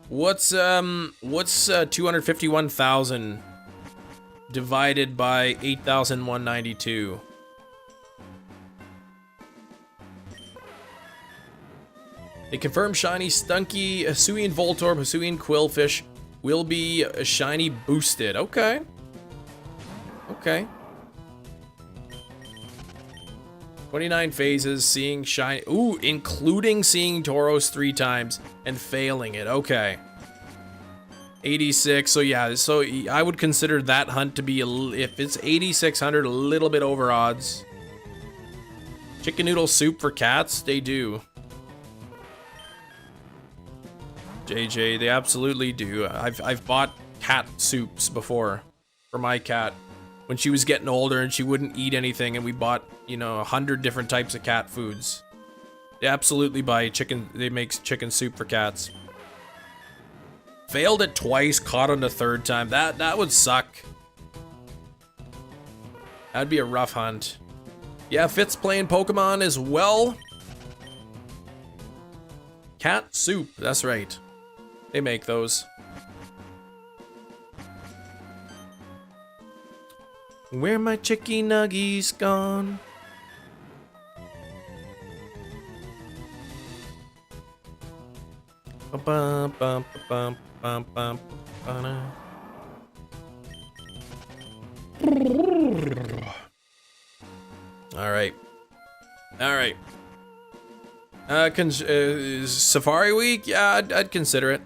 What's 251,000 divided by 8,192? They confirm shiny Stunky, Hisuian Voltorb, Hisuian Quillfish will be shiny boosted. Okay. Okay. 29 phases, seeing shiny. Ooh, including seeing Tauros 3 times and failing it. Okay. 86. So yeah, so I would consider that hunt to be, if it's 8,600, a little bit over odds. Chicken noodle soup for cats? They do. JJ, they absolutely do. I've bought cat soups before for my cat when she was getting older and she wouldn't eat anything, and we bought, you know, 100 different types of cat foods. They absolutely buy chicken. They make chicken soup for cats. Failed it twice, caught on the 3rd time. That would suck. That'd be a rough hunt. Yeah, Fitz playing Pokemon as well. Cat soup, that's right. They make those. Where my chicky nuggies gone? Bum, bum, bum, bum, bum, bum, All right. Safari Week? Yeah, I'd consider it.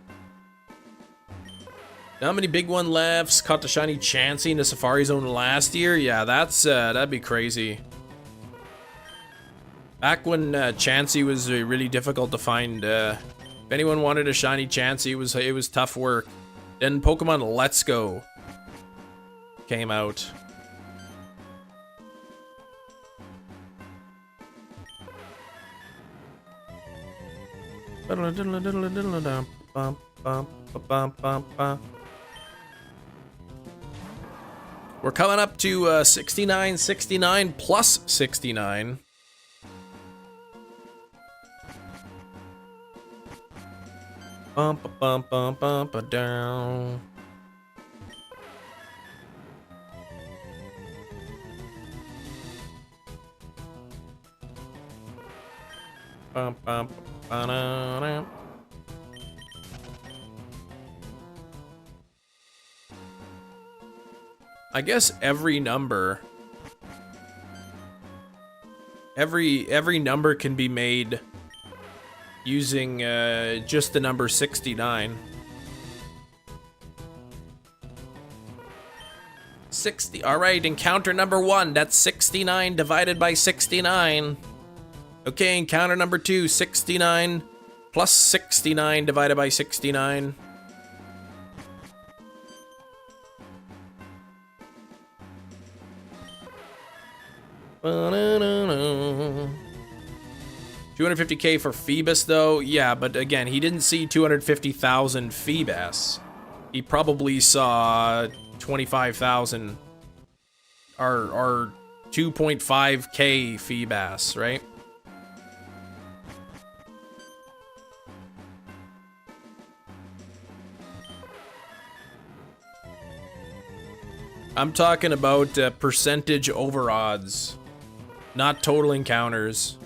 Not many big one lefts. Caught the shiny Chansey in the Safari Zone last year. Yeah, that'd be crazy. Back when Chansey was really difficult to find. If anyone wanted a shiny Chansey, it was tough work. Then Pokemon Let's Go came out. We're coming up to 69, 69 plus 69. Bump, bump, bump, bump, down. Bump, bump, ba-da-da. I guess every number can be made using just the number 69. 60. All right, encounter number 1. That's 69 divided by 69. Okay, encounter number 2, 69 plus 69 divided by 69. Ba-da-da-da. 250k for Phoebus, though. Yeah, but again, he didn't see 250,000 Phoebus. He probably saw 25,000 or 2.5k Phoebus, right? I'm talking about percentage over odds, not total encounters.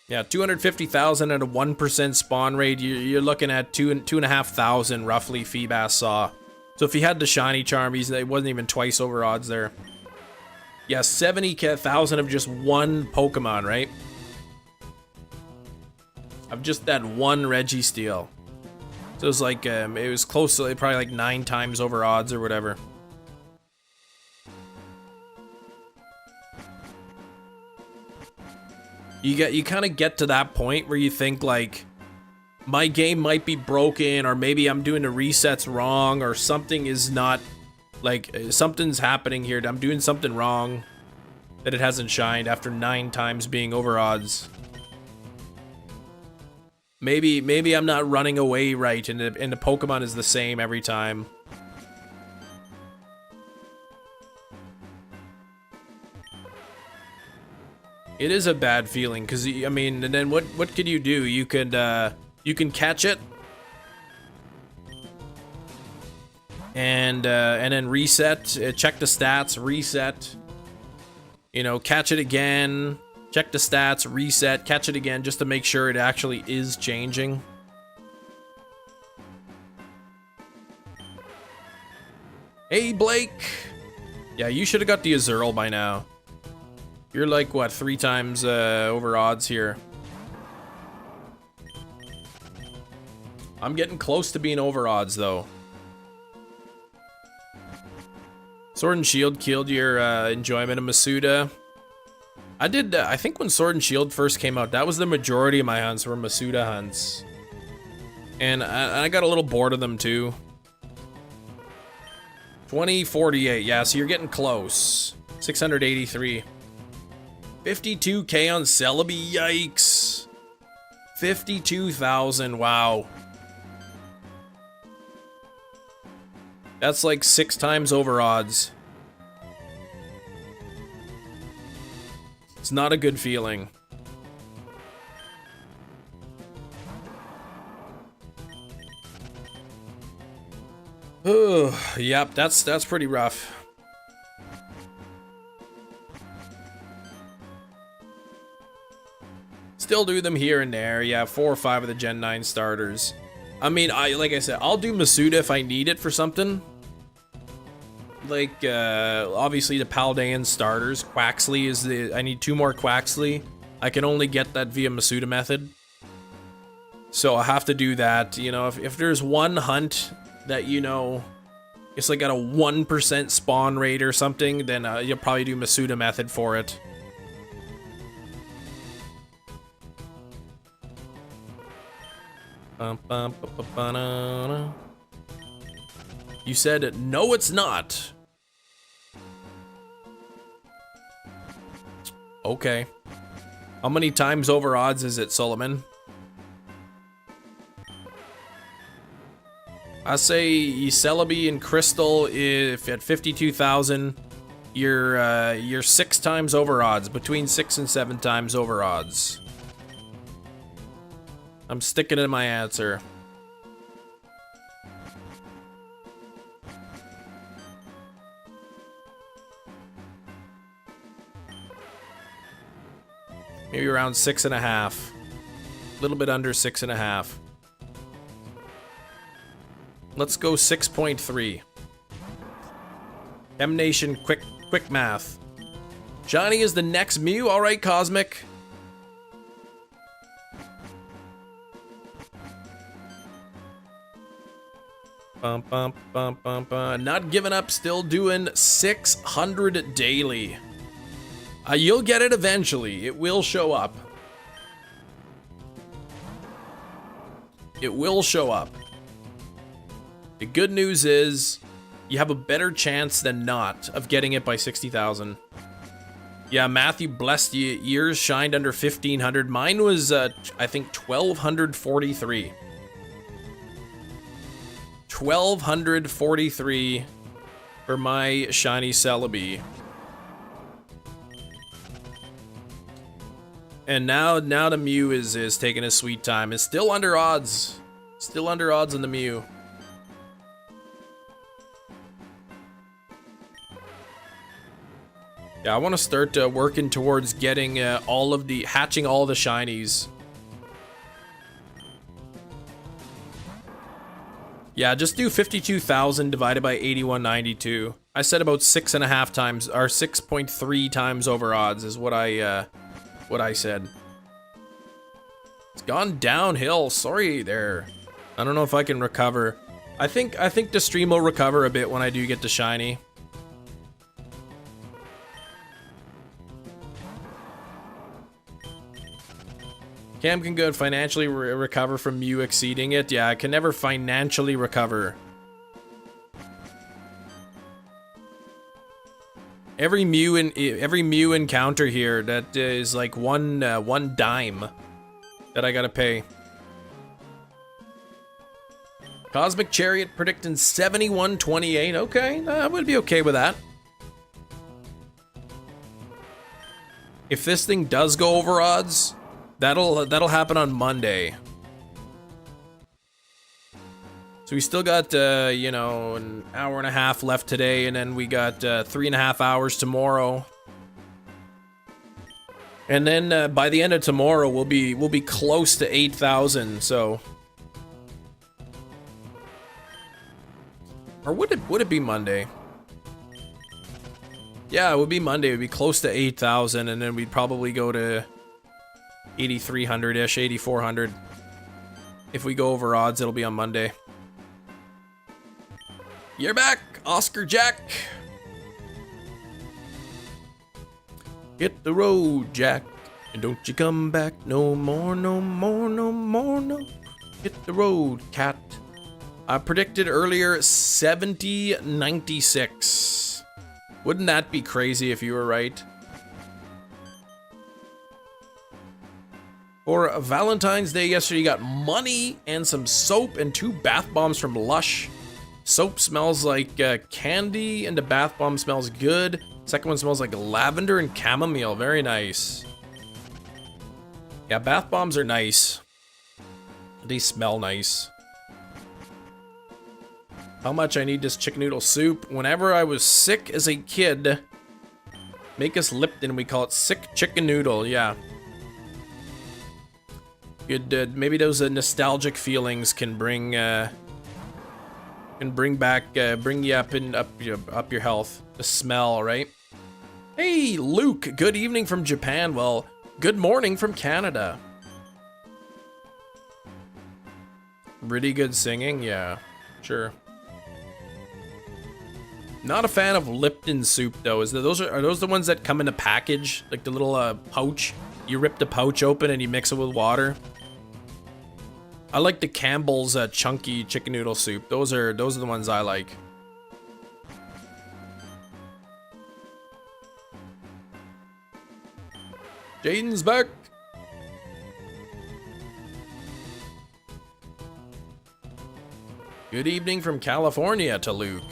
Yeah, 250,000 at a 1% spawn rate. You're looking at 2,500 roughly Feebas saw. So if he had the shiny charm, it wasn't even twice over odds there. Yeah, 70,000 of just one Pokemon, right? Of just that one Registeel. So it was like, it was close to probably like 9 times over odds or whatever. You kind of get to that point where you think like, my game might be broken, or maybe I'm doing the resets wrong, or something is not, like, something's happening here. I'm doing something wrong that it hasn't shined after 9 times being over odds. Maybe I'm not running away right, and the Pokemon is the same every time. It is a bad feeling, because, I mean, and then what could you do? You can catch it, and then reset, check the stats, reset, you know, catch it again, check the stats, reset, catch it again, just to make sure it actually is changing. Hey, Blake! Yeah, you should have got the Azurill by now. You're like, what, 3 times over odds here. I'm getting close to being over odds, though. Sword and Shield killed your enjoyment of Masuda. I think when Sword and Shield first came out, that was the majority of my hunts were Masuda hunts. And I got a little bored of them, too. 2048, yeah, so you're getting close. 683. 52k on Celebi, yikes. 52,000, wow. That's like 6 times over odds. It's not a good feeling. Oh, yep, that's pretty rough. Still do them here and there. Yeah, 4 or 5 of the Gen 9 starters. I mean, like I said, I'll do Masuda if I need it for something. Like, obviously the Paldean starters. Quaxley is the... I need 2 more Quaxley. I can only get that via Masuda method. So I have to do that. You know, if there's one hunt that, you know, it's like got a 1% spawn rate or something, then you'll probably do Masuda method for it. You said, no, it's not. Okay. How many times over odds is it, Solomon? I say Celebi and Crystal, if at 52,000, you're 6 times over odds, between 6 and 7 times over odds. I'm sticking to my answer. Maybe around 6.5. A little bit under 6.5. Let's go 6.3. M Nation, quick math. Johnny is the next Mew. All right, Cosmic. Not giving up. Still doing 600 daily. You'll get it eventually. It will show up. It will show up. The good news is you have a better chance than not of getting it by 60,000. Yeah, Matthew, blessed you. Yours shined under 1,500. Mine was, I think, 1,243. 1,243 for my shiny Celebi. And now the Mew is taking his sweet time. It's still under odds. Still under odds on the Mew. Yeah, I want to start working towards getting hatching all the shinies. Yeah, just do 52,000 divided by 8192. I said about 6.5 times, or 6.3 times over odds is what I said. It's gone downhill. Sorry there. I don't know if I can recover. I think the stream will recover a bit when I do get the shiny. Cam can good financially recover from Mew exceeding it. Yeah, I can never financially recover. Every Mew encounter here that is like one dime that I gotta pay. Cosmic Chariot predicting 7128. Okay, I would be okay with that. If this thing does go over odds, that'll happen on Monday. So we still got, you know, an hour and a half left today, and then we got 3.5 hours tomorrow. And then by the end of tomorrow, we'll be close to 8,000. So, or would it be Monday? Yeah, it would be Monday. It would be close to 8,000, and then we'd probably go to 8,300-ish, 8,400. If we go over odds, it'll be on Monday. You're back, Oscar Jack. Hit the road, Jack, and don't you come back no more, no more, no more, no. Hit the road, cat. I predicted earlier 7096. Wouldn't that be crazy if you were right? For Valentine's Day yesterday, you got money and some soap and 2 bath bombs from Lush. Soap smells like candy and the bath bomb smells good. Second one smells like lavender and chamomile. Very nice. Yeah, bath bombs are nice. They smell nice. How much I need this chicken noodle soup? Whenever I was sick as a kid, make us Lipton. We call it sick chicken noodle. Yeah. Good. Maybe those nostalgic feelings can bring you up your health. The smell, right? Hey, Luke. Good evening from Japan. Well, good morning from Canada. Really good singing, yeah, sure. Not a fan of Lipton soup though. Are those the ones that come in a package, like the little pouch? You rip the pouch open and you mix it with water. I like the Campbell's chunky chicken noodle soup. Those are the ones I like. Jaden's back. Good evening from California to Luke.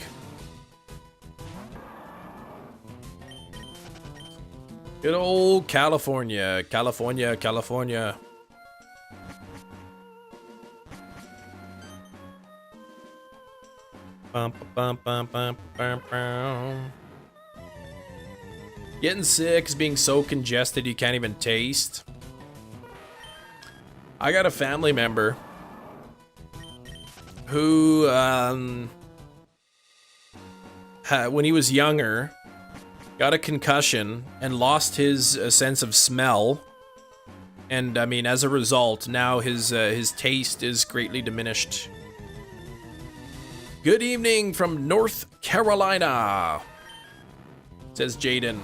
Good old California. California. Bum, bum, bum, bum, bum, bum. Getting sick is being so congested you can't even taste. I got a family member who, when he was younger, got a concussion and lost his sense of smell. And I mean, as a result, now his taste is greatly diminished. Good evening from North Carolina, says Jaden.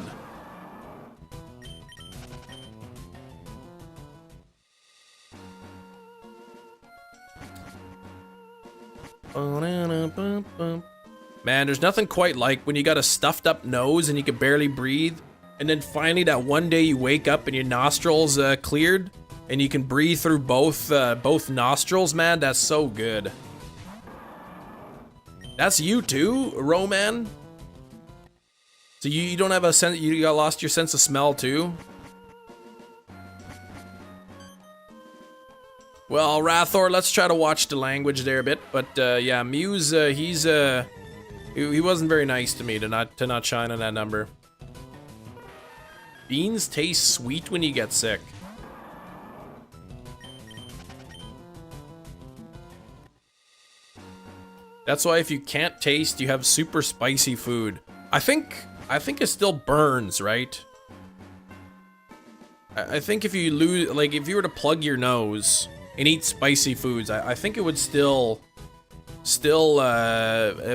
Man, there's nothing quite like when you got a stuffed up nose and you can barely breathe, and then finally that one day you wake up and your nostrils cleared and you can breathe through both nostrils. Man, that's so good. That's you too, Roman. So you don't have a sense, you got lost your sense of smell too? Well, Rathor, let's try to watch the language there a bit. But yeah, Mew's he wasn't very nice to me to not shine on that number. Beans taste sweet when you get sick. That's why if you can't taste, you have super spicy food. I think it still burns, right? I think if you lose, like if you were to plug your nose and eat spicy foods, I think it would still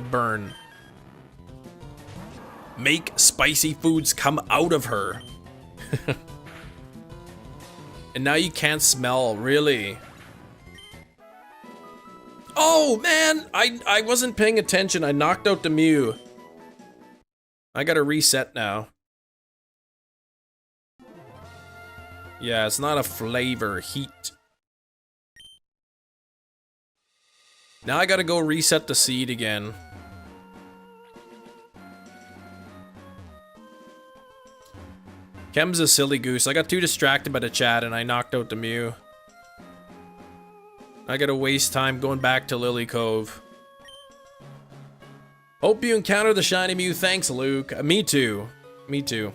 burn. Make spicy foods come out of her. And now you can't smell, really. Oh man, I wasn't paying attention. I knocked out the Mew. I gotta reset now. Yeah, it's not a flavor, heat. Now I gotta go reset the seed again. Kem's a silly goose. I got too distracted by the chat and I knocked out the Mew. I gotta waste time going back to Lily Cove. Hope you encounter the shiny Mew. Thanks, Luke. Me too. Me too.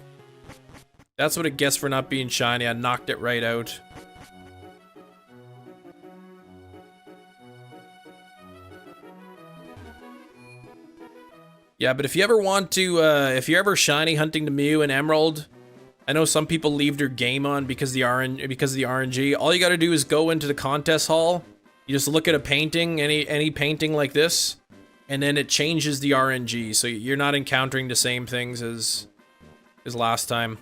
That's what it gets for not being shiny. I knocked it right out. Yeah, but if you ever want to, if you're ever shiny hunting the Mew and Emerald, I know some people leave their game on because of the RNG. All you gotta do is go into the contest hall. You just look at a painting, any painting like this, and then it changes the RNG, so you're not encountering the same things as last time.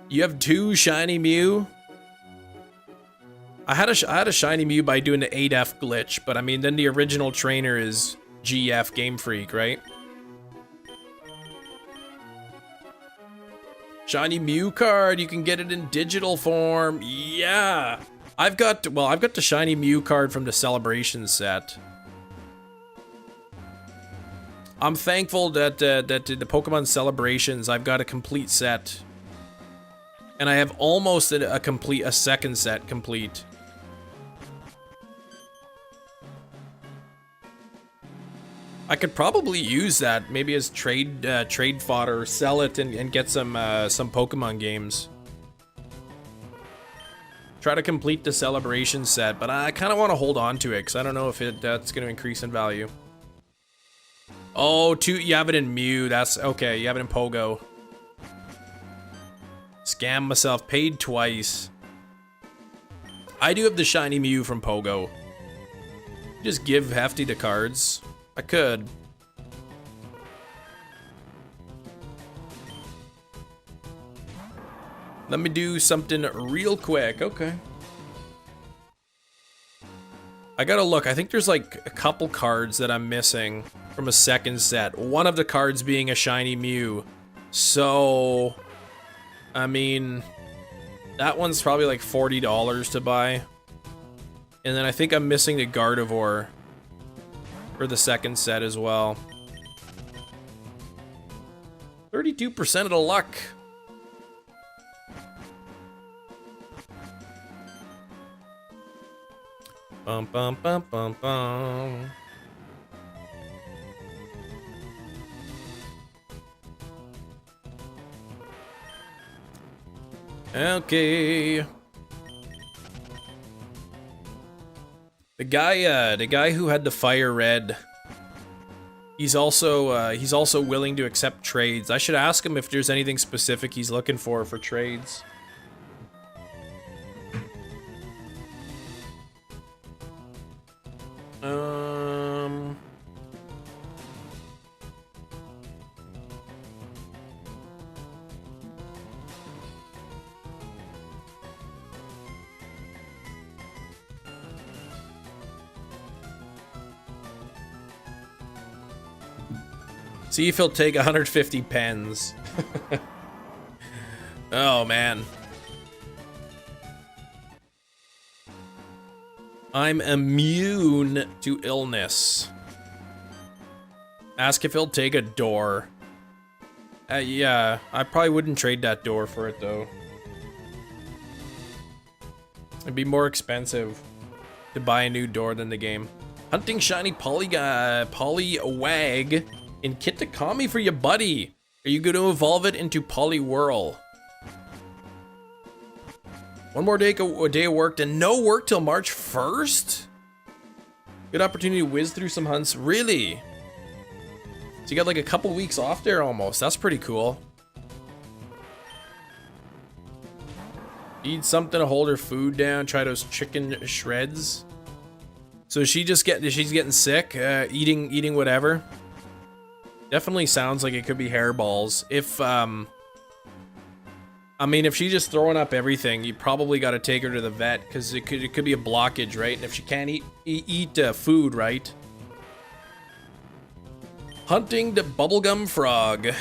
You have 2 shiny Mew? I had a shiny Mew by doing the 8F glitch, but I mean, then the original trainer is GF Game Freak, right? Shiny Mew card, you can get it in digital form. Yeah. I've got the shiny Mew card from the Celebration set. I'm thankful that that the Pokemon Celebrations, I've got a complete set. And I have almost a second set complete. I could probably use that maybe as trade fodder, or sell it and get some Pokemon games. Try to complete the Celebration set, but I kind of want to hold on to it because I don't know if that's going to increase in value. Oh, you have it in Mew. That's okay. You have it in Pogo. Scam myself. Paid twice. I do have the shiny Mew from Pogo. Just give Hefty the cards. I could. Let me do something real quick. Okay. I gotta look. I think there's like a couple cards that I'm missing from a second set. One of the cards being a shiny Mew. So, I mean, that one's probably like $40 to buy. And then I think I'm missing the Gardevoir for the second set as well. 32% of the luck. Bum bum bum bum bum. Okay. The guy who had the fire red. He's also willing to accept trades. I should ask him if there's anything specific he's looking for trades. See if he'll take 150 pens. Oh, man. I'm immune to illness. Ask if he'll take a door. Yeah, I probably wouldn't trade that door for it, though. It'd be more expensive to buy a new door than the game. Hunting shiny Poliwag in Kitakami for your buddy. Are you going to evolve it into Poliwhirl? One more day of work and no work till March 1st? Good opportunity to whiz through some hunts. Really? So you got like a couple weeks off there almost. That's pretty cool. Eat something to hold her food down. Try those chicken shreds. So she's getting sick, eating whatever. Definitely sounds like it could be hairballs. If I mean, if she's just throwing up everything, you probably got to take her to the vet because it could be a blockage, right? And if she can't eat food, right? Hunting the bubblegum frog.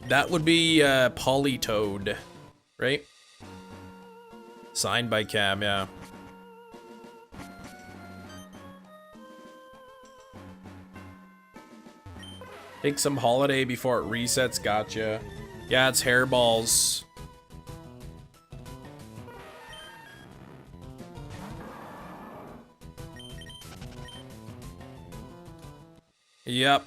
That would be Politoad, right? Signed by Cam, yeah. Take some holiday before it resets, gotcha. Yeah, it's hairballs. Yep.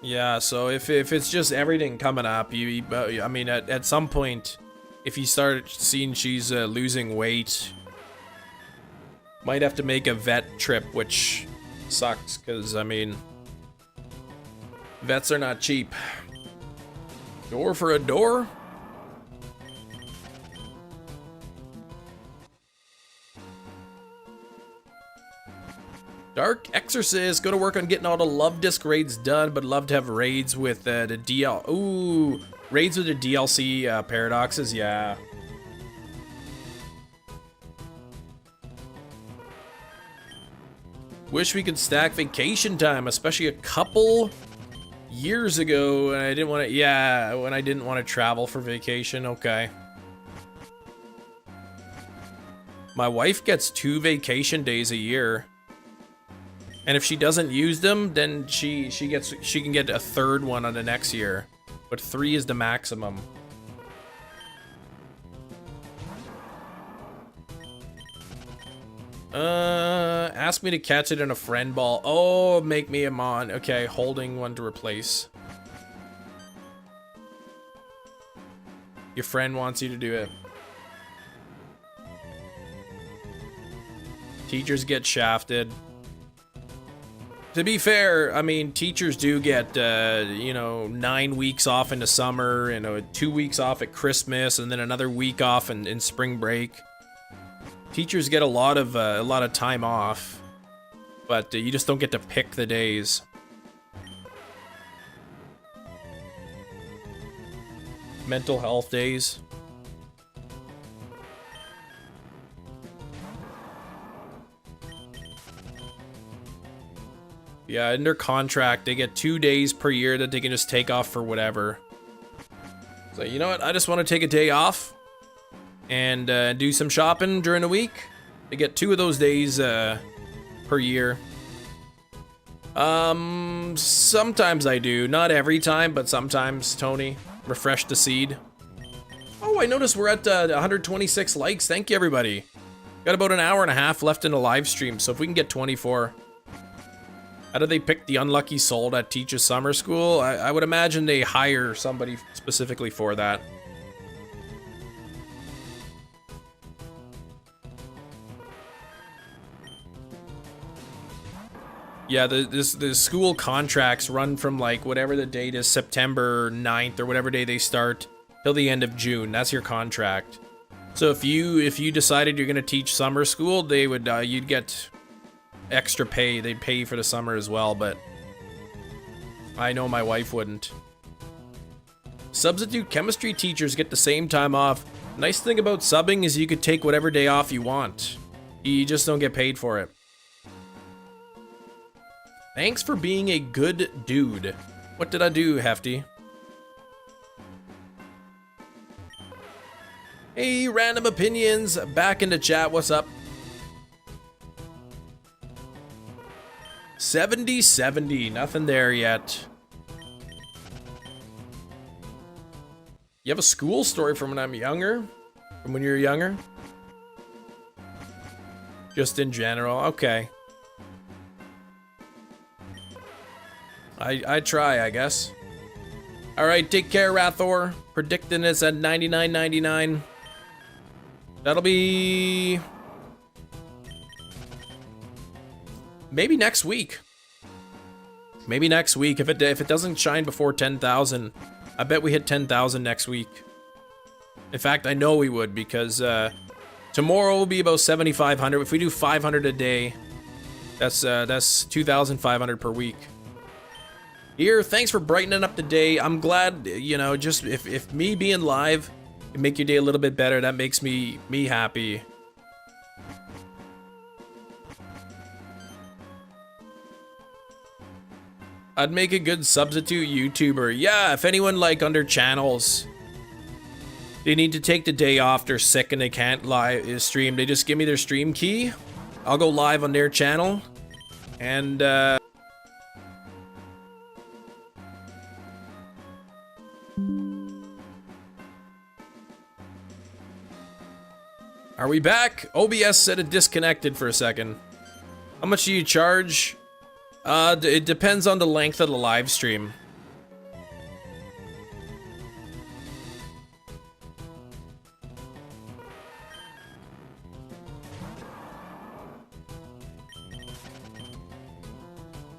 Yeah, so if it's just everything coming up, I mean, at some point, if you start seeing she's losing weight, might have to make a vet trip, which sucks, because, I mean, vets are not cheap. Door for a door? Dark Exorcist. Go to work on getting all the Love Disc raids done, but love to have raids with the DL. Ooh, raids with the DLC paradoxes. Yeah. Wish we could stack vacation time, especially a couple years ago, and I didn't want to. Yeah, when I didn't want to travel for vacation. Okay. My wife gets 2 vacation days a year. And if she doesn't use them, then she can get a third one on the next year. But 3 is the maximum. Ask me to catch it in a friend ball. Oh, make me a mon. Okay, holding one to replace. Your friend wants you to do it. Teachers get shafted. To be fair, I mean, teachers do get, you know, 9 weeks off in the summer, and 2 weeks off at Christmas, and then another week off in spring break. Teachers get a lot of time off, but you just don't get to pick the days. Mental health days. Yeah, in their contract, they get 2 days per year that they can just take off for whatever. So, you know what? I just want to take a day off and do some shopping during the week. They get 2 of those days per year. Sometimes I do. Not every time, but sometimes, Tony. Refresh the seed. Oh, I noticed we're at 126 likes. Thank you, everybody. Got about an hour and a half left in the live stream, so if we can get 24... How do they pick the unlucky soul that teaches summer school? I would imagine they hire somebody specifically for that. Yeah, the school contracts run from like whatever the date is, September 9th or whatever day they start, till the end of June. That's your contract. So if you decided you're gonna teach summer school, they would you'd get extra pay. They'd pay you for the summer as well, but I know my wife wouldn't. Substitute chemistry teachers get the same time off. Nice thing about subbing is you could take whatever day off you want. You just don't get paid for it. Thanks for being a good dude. What did I do, Hefty? Hey, Random Opinions, back in the chat. What's up? 70-70, nothing there yet. You have a school story from when I'm younger? From when you were younger? Just in general, okay. I try, I guess. Alright, take care, Rathor. Predicting it's at 99.99. That'll be... maybe next week. Maybe next week. If it doesn't shine before 10,000, I bet we hit 10,000 next week. In fact, I know we would, because tomorrow will be about 7,500. If we do 500 a day, that's 2,500 per week. Here, thanks for brightening up the day. I'm glad, you know, just if me being live can make your day a little bit better, that makes me happy. I'd make a good substitute YouTuber. Yeah, if anyone like under channels, they need to take the day off, they're sick and they can't live stream, they just give me their stream key. I'll go live on their channel. And are we back? OBS said it disconnected for a second. How much do you charge? It depends on the length of the live stream.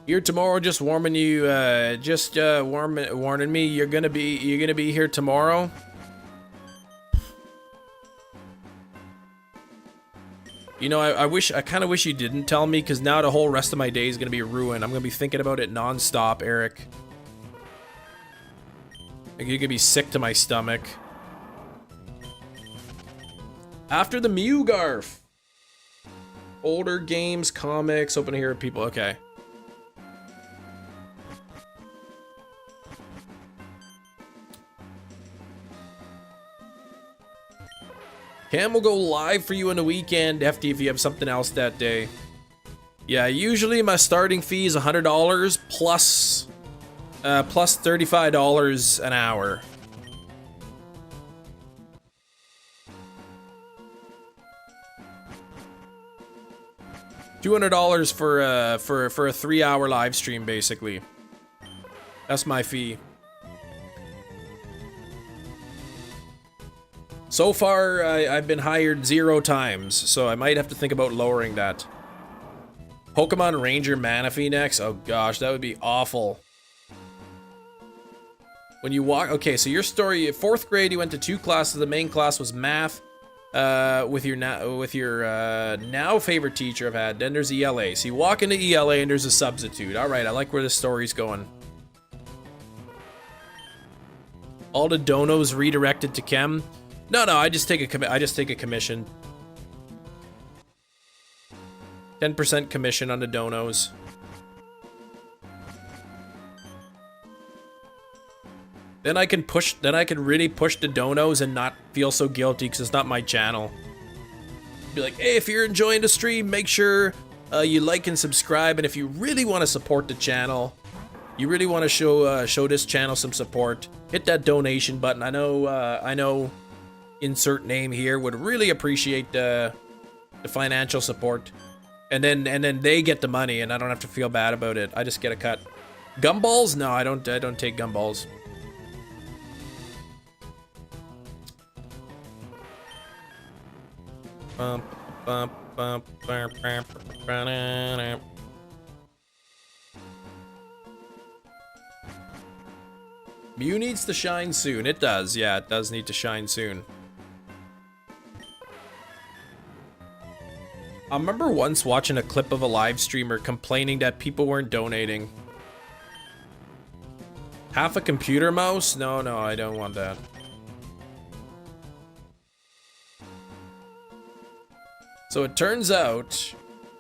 Here tomorrow, just warning you, warning me, you're gonna be here tomorrow. You know, I kind of wish you didn't tell me, because now the whole rest of my day is going to be ruined. I'm going to be thinking about it non-stop, Eric. Like, you're going to be sick to my stomach. After the MEW Garf. Older games, comics, open to hear people. Okay. Cam will go live for you on the weekend, Hefty, if you have something else that day. Yeah, usually my starting fee is $100 plus $35 an hour. $200 for a 3-hour live stream, basically. That's my fee. So far, I've been hired 0 times, so I might have to think about lowering that. Pokemon Ranger mana fee next? Oh gosh, that would be awful. When you walk, okay, so your story, 4th grade, you went to 2 classes. The main class was math. With your now favorite teacher I've had. Then there's ELA. So you walk into ELA and there's a substitute. All right, I like where this story's going. All the donos redirected to chem. No, I just take a commission. 10% commission on the donos. Then I can really push the donos and not feel so guilty because it's not my channel. Be like, hey, if you're enjoying the stream, make sure you like and subscribe. And if you really want to support the channel, you really want to show this channel some support, hit that donation button. I know, insert name here would really appreciate the financial support. And then they get the money, and I don't have to feel bad about it. I just get a cut. Gumballs? No, I don't take gumballs. Mew needs to shine soon. It does, yeah, it does need to shine soon. I remember once watching a clip of a live streamer complaining that people weren't donating. Half a computer mouse? No, I don't want that. So it turns out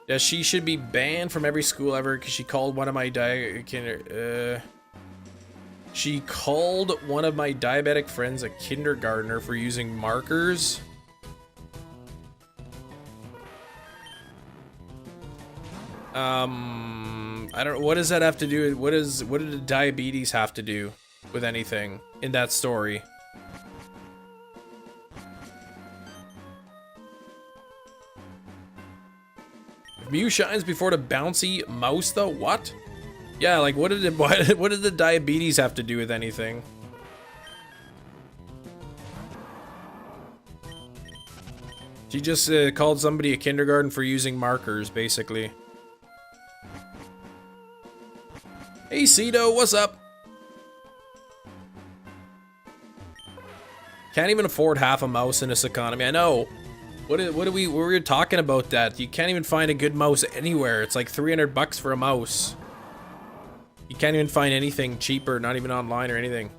that she should be banned from every school ever because she called one of my diabetic friends a kindergartner for using markers. I don't. What does that have to do? What did the diabetes have to do with anything in that story? Mew shines before the bouncy mouse, though. What? Yeah, like what did the diabetes have to do with anything? She just called somebody a kindergarten for using markers, basically. Hey, Cedo, what's up? Can't even afford half a mouse in this economy. I know. We were talking about that. You can't even find a good mouse anywhere. It's like 300 bucks for a mouse. You can't even find anything cheaper, not even online or anything.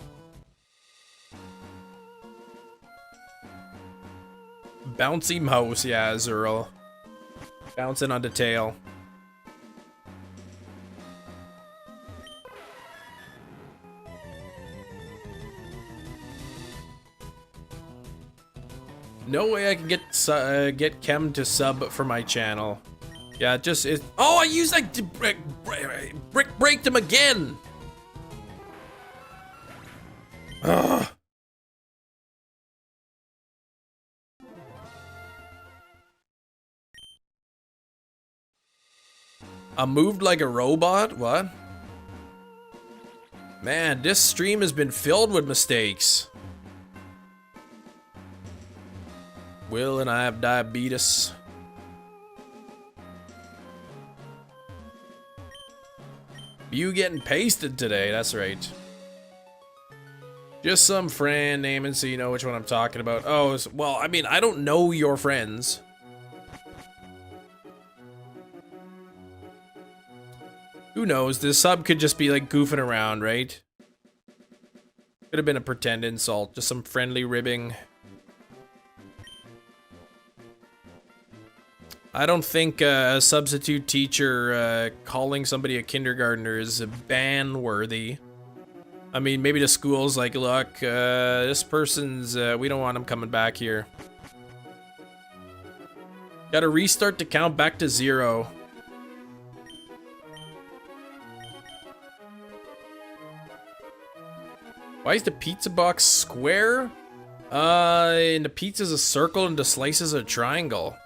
Bouncy mouse, yeah, Zerl. Bouncing on the tail. No way I can get Chem to sub for my channel. Yeah, just it. Oh, I used like brick breaked him again. Ugh. I moved like a robot? What? Man, this stream has been filled with mistakes. Will and I have diabetes. You getting pasted today, that's right. Just some friend naming so you know which one I'm talking about. Oh, well, I mean, I don't know your friends. Who knows? This sub could just be like goofing around, right? Could have been a pretend insult, just some friendly ribbing. I don't think a substitute teacher calling somebody a kindergartner is ban-worthy. I mean, maybe the school's like, look, this person's, we don't want him coming back here. Gotta restart the count back to 0. Why is the pizza box square? And the pizza's a circle and the slices a triangle.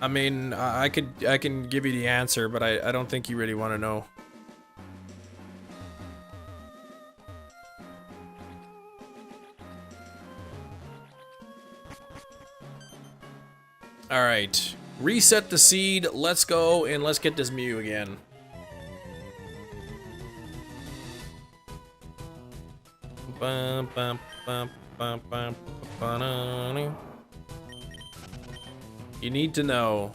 I mean, I can give you the answer, but I don't think you really want to know. All right, reset the seed. Let's go and let's get this Mew again. Bum, bum, bum, bum, bum, bum. You need to know.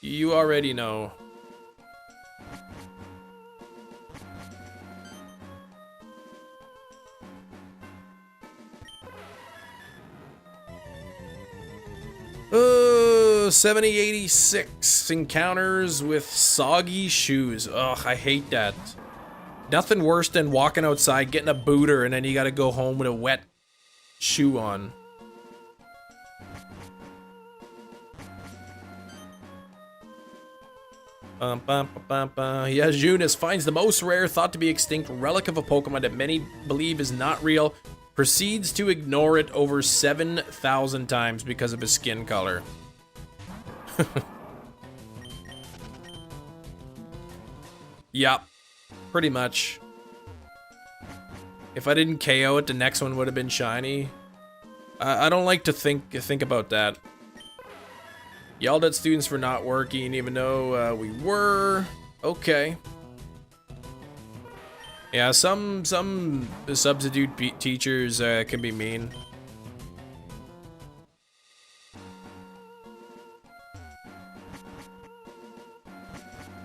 You already know. Oh, 7086 encounters with soggy shoes. Ugh, I hate that. Nothing worse than walking outside, getting a booter, and then you gotta go home with a wet shoe on. Yes, Eunice finds the most rare, thought to be extinct relic of a Pokemon that many believe is not real. Proceeds to ignore it over 7,000 times because of his skin color. Yup. Pretty much. If I didn't KO it, the next one would have been shiny. I don't like to think about that. Yelled at students for not working, even though we were. Okay. Yeah, some substitute teachers can be mean.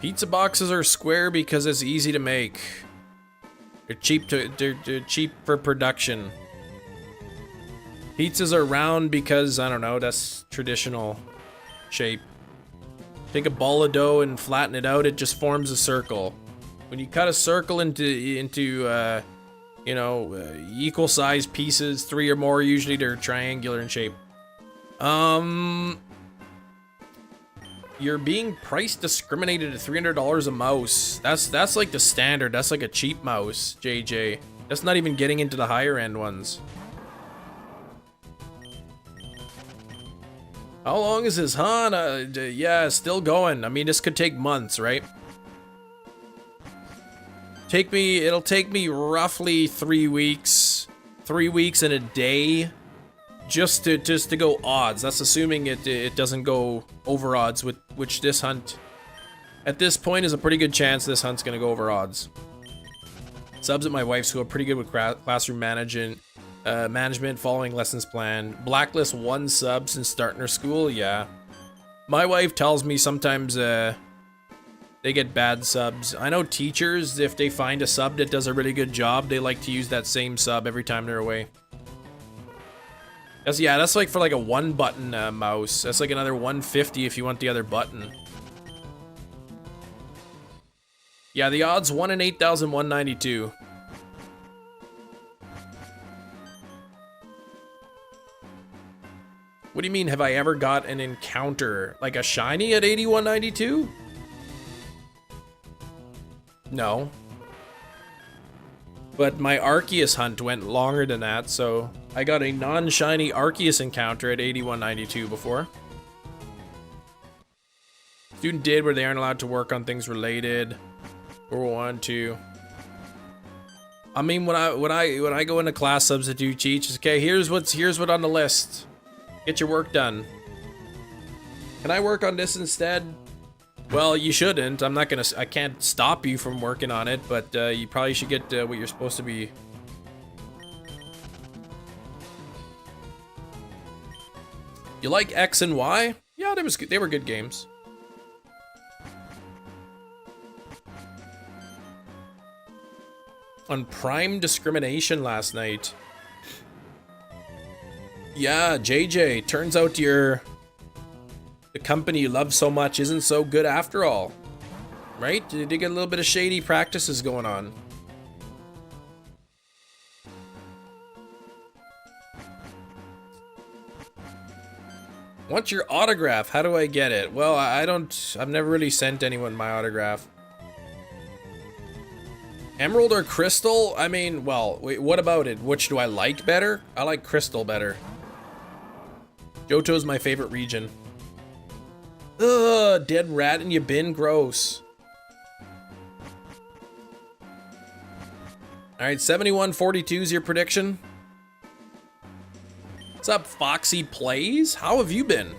Pizza boxes are square because it's easy to make. They're cheap for production. Pizzas are round because, I don't know, that's traditional shape. Take a ball of dough and flatten it out, it just forms a circle. When you cut a circle into you know, equal sized pieces, 3 or more, usually they're triangular in shape. You're being price discriminated at $300 a mouse. That's like the standard. That's like a cheap mouse, JJ. That's not even getting into the higher end ones. How long is this, huh? Yeah, still going. I mean, this could take months, right? It'll take me roughly 3 weeks. 3 weeks and a day. Just to go odds. That's assuming it doesn't go over odds, which this hunt at this point is a pretty good chance this hunt's gonna go over odds. Subs at my wife's school are pretty good with classroom management, following lessons plan. Blacklist 1 sub since starting her school. Yeah, my wife tells me sometimes they get bad subs. I know teachers, if they find a sub that does a really good job, they like to use that same sub every time they're away. Yeah, that's like for like a 1-button mouse. That's like another 150 if you want the other button. Yeah, the odds 1 in 8,192. What do you mean, have I ever got an encounter? Like a shiny at 8192? No. But my Arceus hunt went longer than that, so I got a non-shiny Arceus encounter at 8192 before. Student did where they aren't allowed to work on things related. Or 1, 2. I mean, when I go into class substitute teach, okay, here's what on the list. Get your work done. Can I work on this instead? Well, you shouldn't. I can't stop you from working on it, but you probably should get what you're supposed to be. You like X and Y? Yeah, they were good games. On Prime discrimination last night. Yeah, JJ, turns out the company you love so much isn't so good after all. Right? Did you get a little bit of shady practices going on? Want your autograph? How do I get it? Well, I've never really sent anyone my autograph. Emerald or Crystal? I mean, well, wait, what about it? Which do I like better? I like Crystal better. Johto's my favorite region. Ugh, dead rat in your bin, gross. Alright, 7142 is your prediction. What's up, Foxy Plays? How have you been?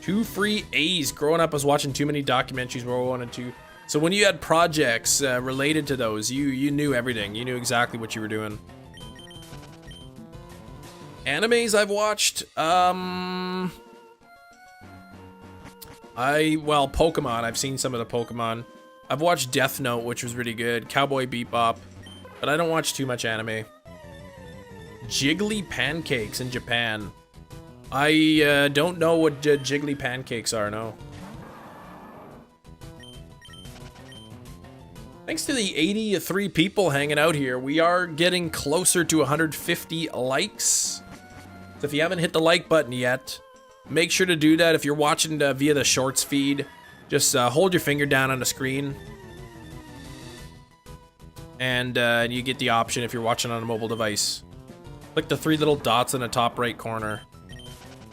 2 free A's. Growing up, I was watching too many documentaries where I wanted to. So when you had projects related to those, you knew everything. You knew exactly what you were doing. Animes I've watched, well, Pokemon. I've seen some of the Pokemon. I've watched Death Note, which was really good. Cowboy Bebop, but I don't watch too much anime. Jiggly pancakes in Japan. I don't know what jiggly pancakes are, no. Thanks to the 83 people hanging out here, we are getting closer to 150 likes. So if you haven't hit the like button yet, make sure to do that. If you're watching via the shorts feed, just hold your finger down on the screen. And you get the option if you're watching on a mobile device. Click the 3 little dots in the top right corner.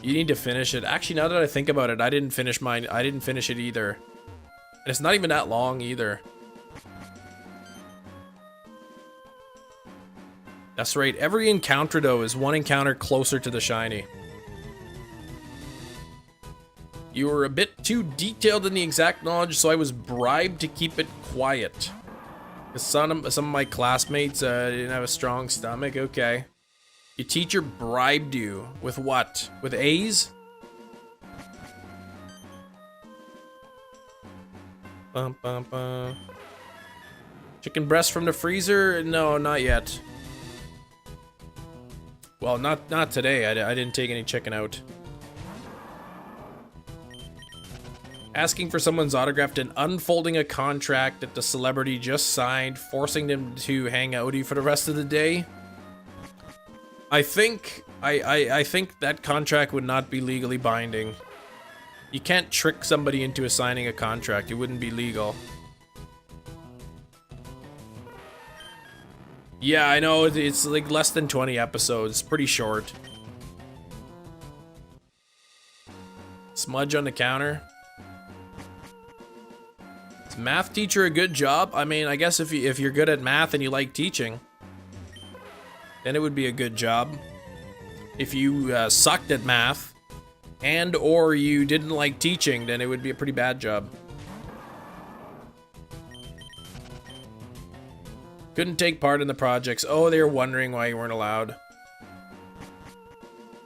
You need to finish it. Actually, now that I think about it, I didn't finish mine. I didn't finish it either. And it's not even that long either. That's right. Every encounter, though, is one encounter closer to the shiny. You were a bit too detailed in the exact knowledge, so I was bribed to keep it quiet. Because some of my classmates didn't have a strong stomach. Okay. Your teacher bribed you. With what? With A's? Bum, bum, bum. Chicken breast from the freezer? No, not yet. Well, not today. I didn't take any chicken out. Asking for someone's autograph and unfolding a contract that the celebrity just signed, forcing them to hang out with you for the rest of the day. I think that contract would not be legally binding. You can't trick somebody into signing a contract. It wouldn't be legal. Yeah, I know, it's like less than 20 episodes. Pretty short. Smudge on the counter. Is math teacher a good job? I mean, I guess if you're good at math and you like teaching, then it would be a good job. If you sucked at math and or you didn't like teaching, then it would be a pretty bad job. Couldn't take part in the projects. Oh, they were wondering why you weren't allowed.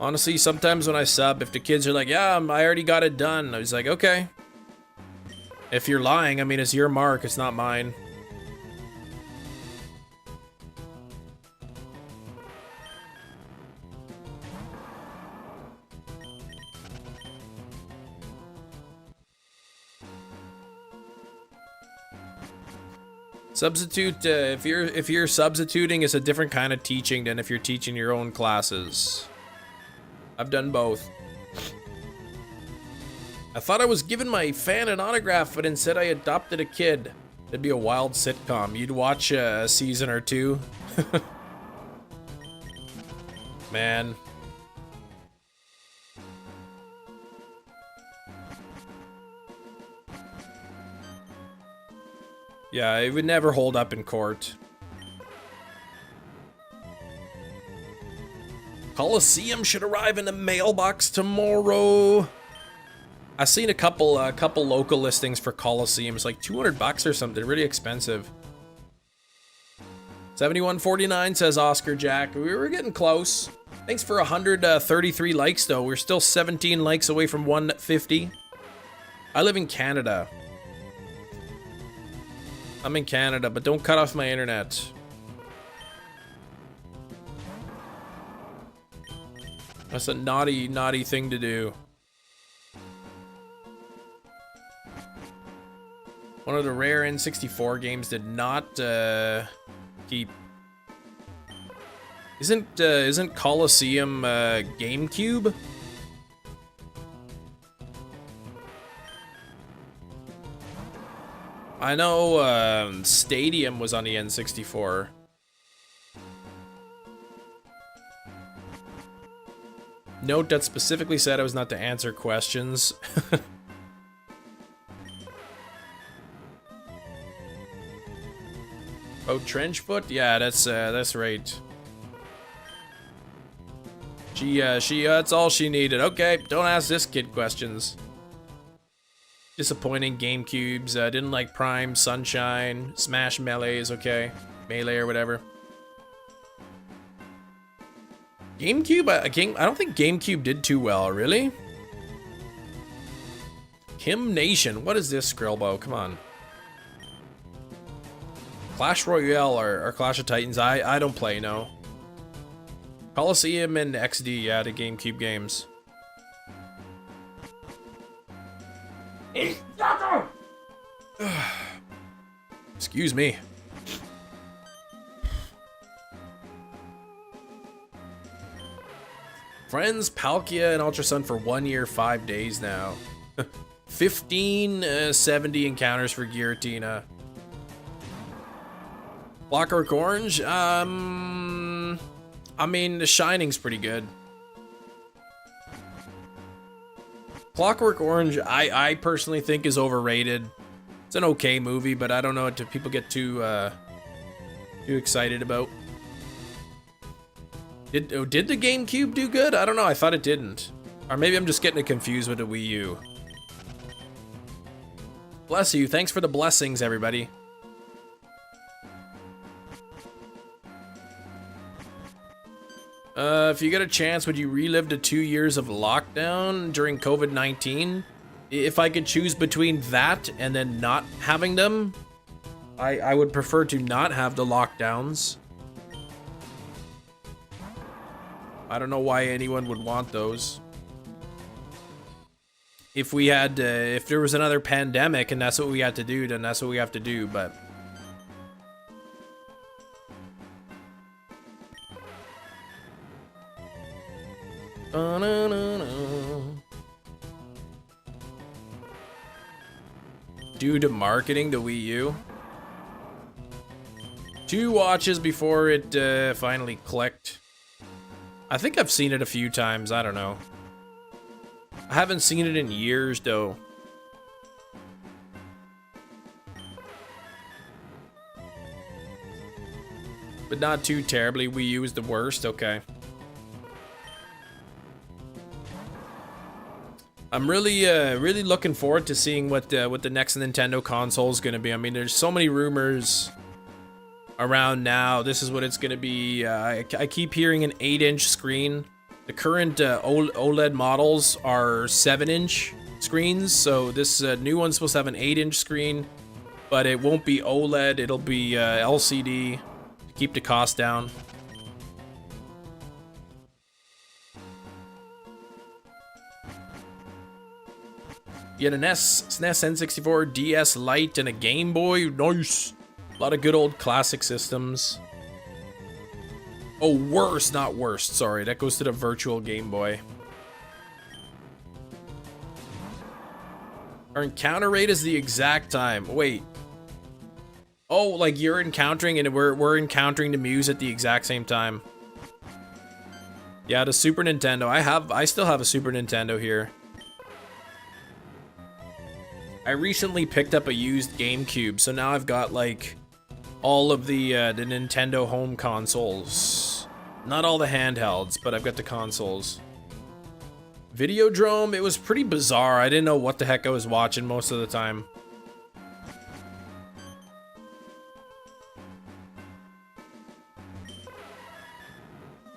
Honestly, sometimes when I sub, if the kids are like, yeah, I already got it done, I was like, okay. If you're lying, I mean, it's your mark, it's not mine. Substitute, if you're substituting, it's a different kind of teaching than if you're teaching your own classes. I've done both. I thought I was giving my fan an autograph, but instead I adopted a kid. That'd be a wild sitcom. You'd watch a season or two. Man. Yeah, it would never hold up in court. Coliseum should arrive in the mailbox tomorrow. I've seen a couple local listings for Coliseum. It's like 200 bucks or something, really expensive. 7149 says Oscar Jack. We were getting close. Thanks for 133 likes though. We're still 17 likes away from 150. I live in Canada. I'm in Canada, but don't cut off my internet. That's a naughty, naughty thing to do. One of the rare N64 games did not keep. Isn't Coliseum GameCube? I know Stadium was on the N64. Note that specifically said I was not to answer questions. Oh, Trenchfoot? Yeah, that's right. That's all she needed. Okay, don't ask this kid questions. Disappointing GameCubes. Didn't like Prime, Sunshine, Smash Melee is okay. Melee or whatever. GameCube? I don't think GameCube did too well, really? Kim Nation. What is this, Skrillbo? Come on. Clash Royale or Clash of Titans? I don't play, no. Coliseum and XD, yeah, the GameCube games. Excuse me. Friends, Palkia, and Ultra Sun for 1 year, 5 days now. 1570 encounters for Giratina. Clockwork Orange? I mean, The Shining's pretty good. Clockwork Orange, I personally think is overrated. It's an okay movie, but I don't know what people get too excited about. Did the GameCube do good? I don't know, I thought it didn't. Or maybe I'm just getting it confused with the Wii U. Bless you, thanks for the blessings, everybody. If you get a chance, would you relive the 2 years of lockdown during COVID-19? If I could choose between that and then not having them, I would prefer to not have the lockdowns. I don't know why anyone would want those. If we had, if there was another pandemic and that's what we had to do, then that's what we have to do, but... Due to marketing the Wii U. 2 watches before it finally clicked. I think I've seen it a few times, I don't know. I haven't seen it in years though. But not too terribly. Wii U is the worst, okay. I'm really looking forward to seeing what the next Nintendo console is going to be. I mean, there's so many rumors around now. This is what it's going to be. I keep hearing an 8-inch screen. The current OLED models are 7-inch screens, so this new one's supposed to have an 8-inch screen, but it won't be OLED. It'll be LCD to keep the cost down. You had an SNES N64, DS Lite, and a Game Boy. Nice. A lot of good old classic systems. Oh, worse, not worst. Sorry, that goes to the virtual Game Boy. Our encounter rate is the exact time. Wait. Oh, like you're encountering and we're encountering the Mews at the exact same time. Yeah, the Super Nintendo. I still have a Super Nintendo here. I recently picked up a used GameCube, so now I've got like all of the Nintendo home consoles. Not all the handhelds, but I've got the consoles. Videodrome, it was pretty bizarre. I didn't know what the heck I was watching most of the time.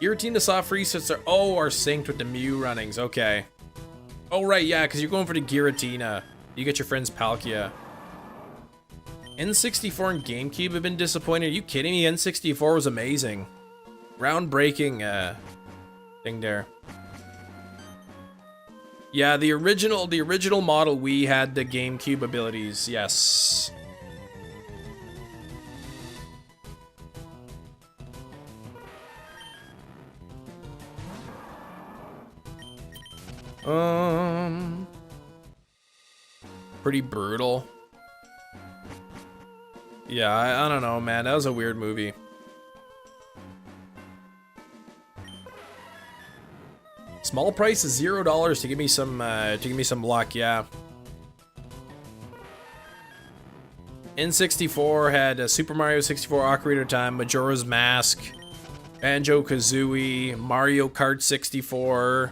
Giratina soft resets are synced with the Mew runnings. Okay. Oh right, yeah, because you're going for the Giratina. You get your friend's Palkia. N64 and GameCube have been disappointed. Are you kidding me? N64 was amazing. Groundbreaking thing there. Yeah, the original model Wii had the GameCube abilities. Yes. Pretty brutal. Yeah, I don't know, man. That was a weird movie. Small price is $0 to give me some luck. Yeah. N64 had Super Mario 64 Ocarina of Time, Majora's Mask, Banjo-Kazooie, Mario Kart 64.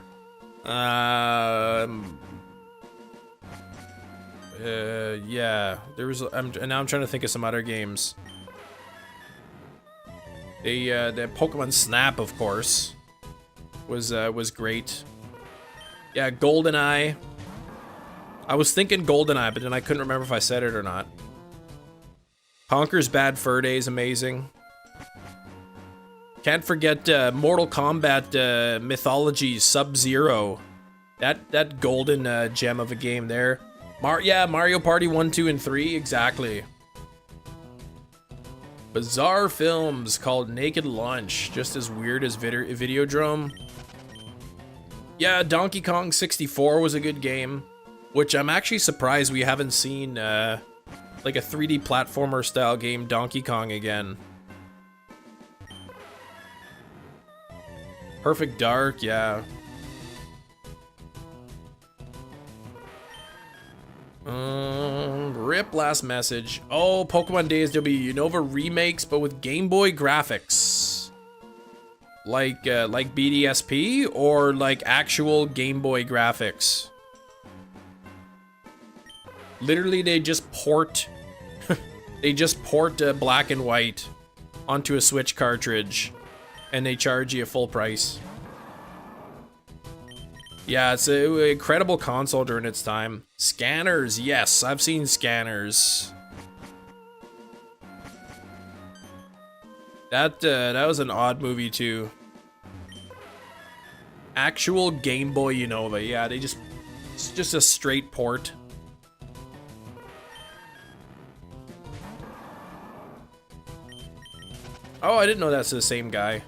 Yeah, there was. And now I'm trying to think of some other games. The Pokemon Snap, of course, was great. Yeah, GoldenEye. I was thinking GoldenEye, but then I couldn't remember if I said it or not. Conker's Bad Fur Day is amazing. Can't forget Mortal Kombat Mythology Sub-Zero. That golden gem of a game there. Yeah, Mario Party 1, 2, and 3, exactly. Bizarre films called Naked Lunch, just as weird as Videodrome. Yeah, Donkey Kong 64 was a good game, which I'm actually surprised we haven't seen like a 3D platformer style game, Donkey Kong, again. Perfect Dark, yeah. Rip last message. Oh, Pokemon Days, there'll be Unova remakes, but with Game Boy graphics. Like BDSP or like actual Game Boy graphics. Literally, they just port black and white onto a Switch cartridge, and they charge you full price. Yeah, it's an incredible console during its time. Scanners, yes, I've seen Scanners. That was an odd movie too. Actual Game Boy Unova, yeah, it's just a straight port. Oh, I didn't know that's the same guy.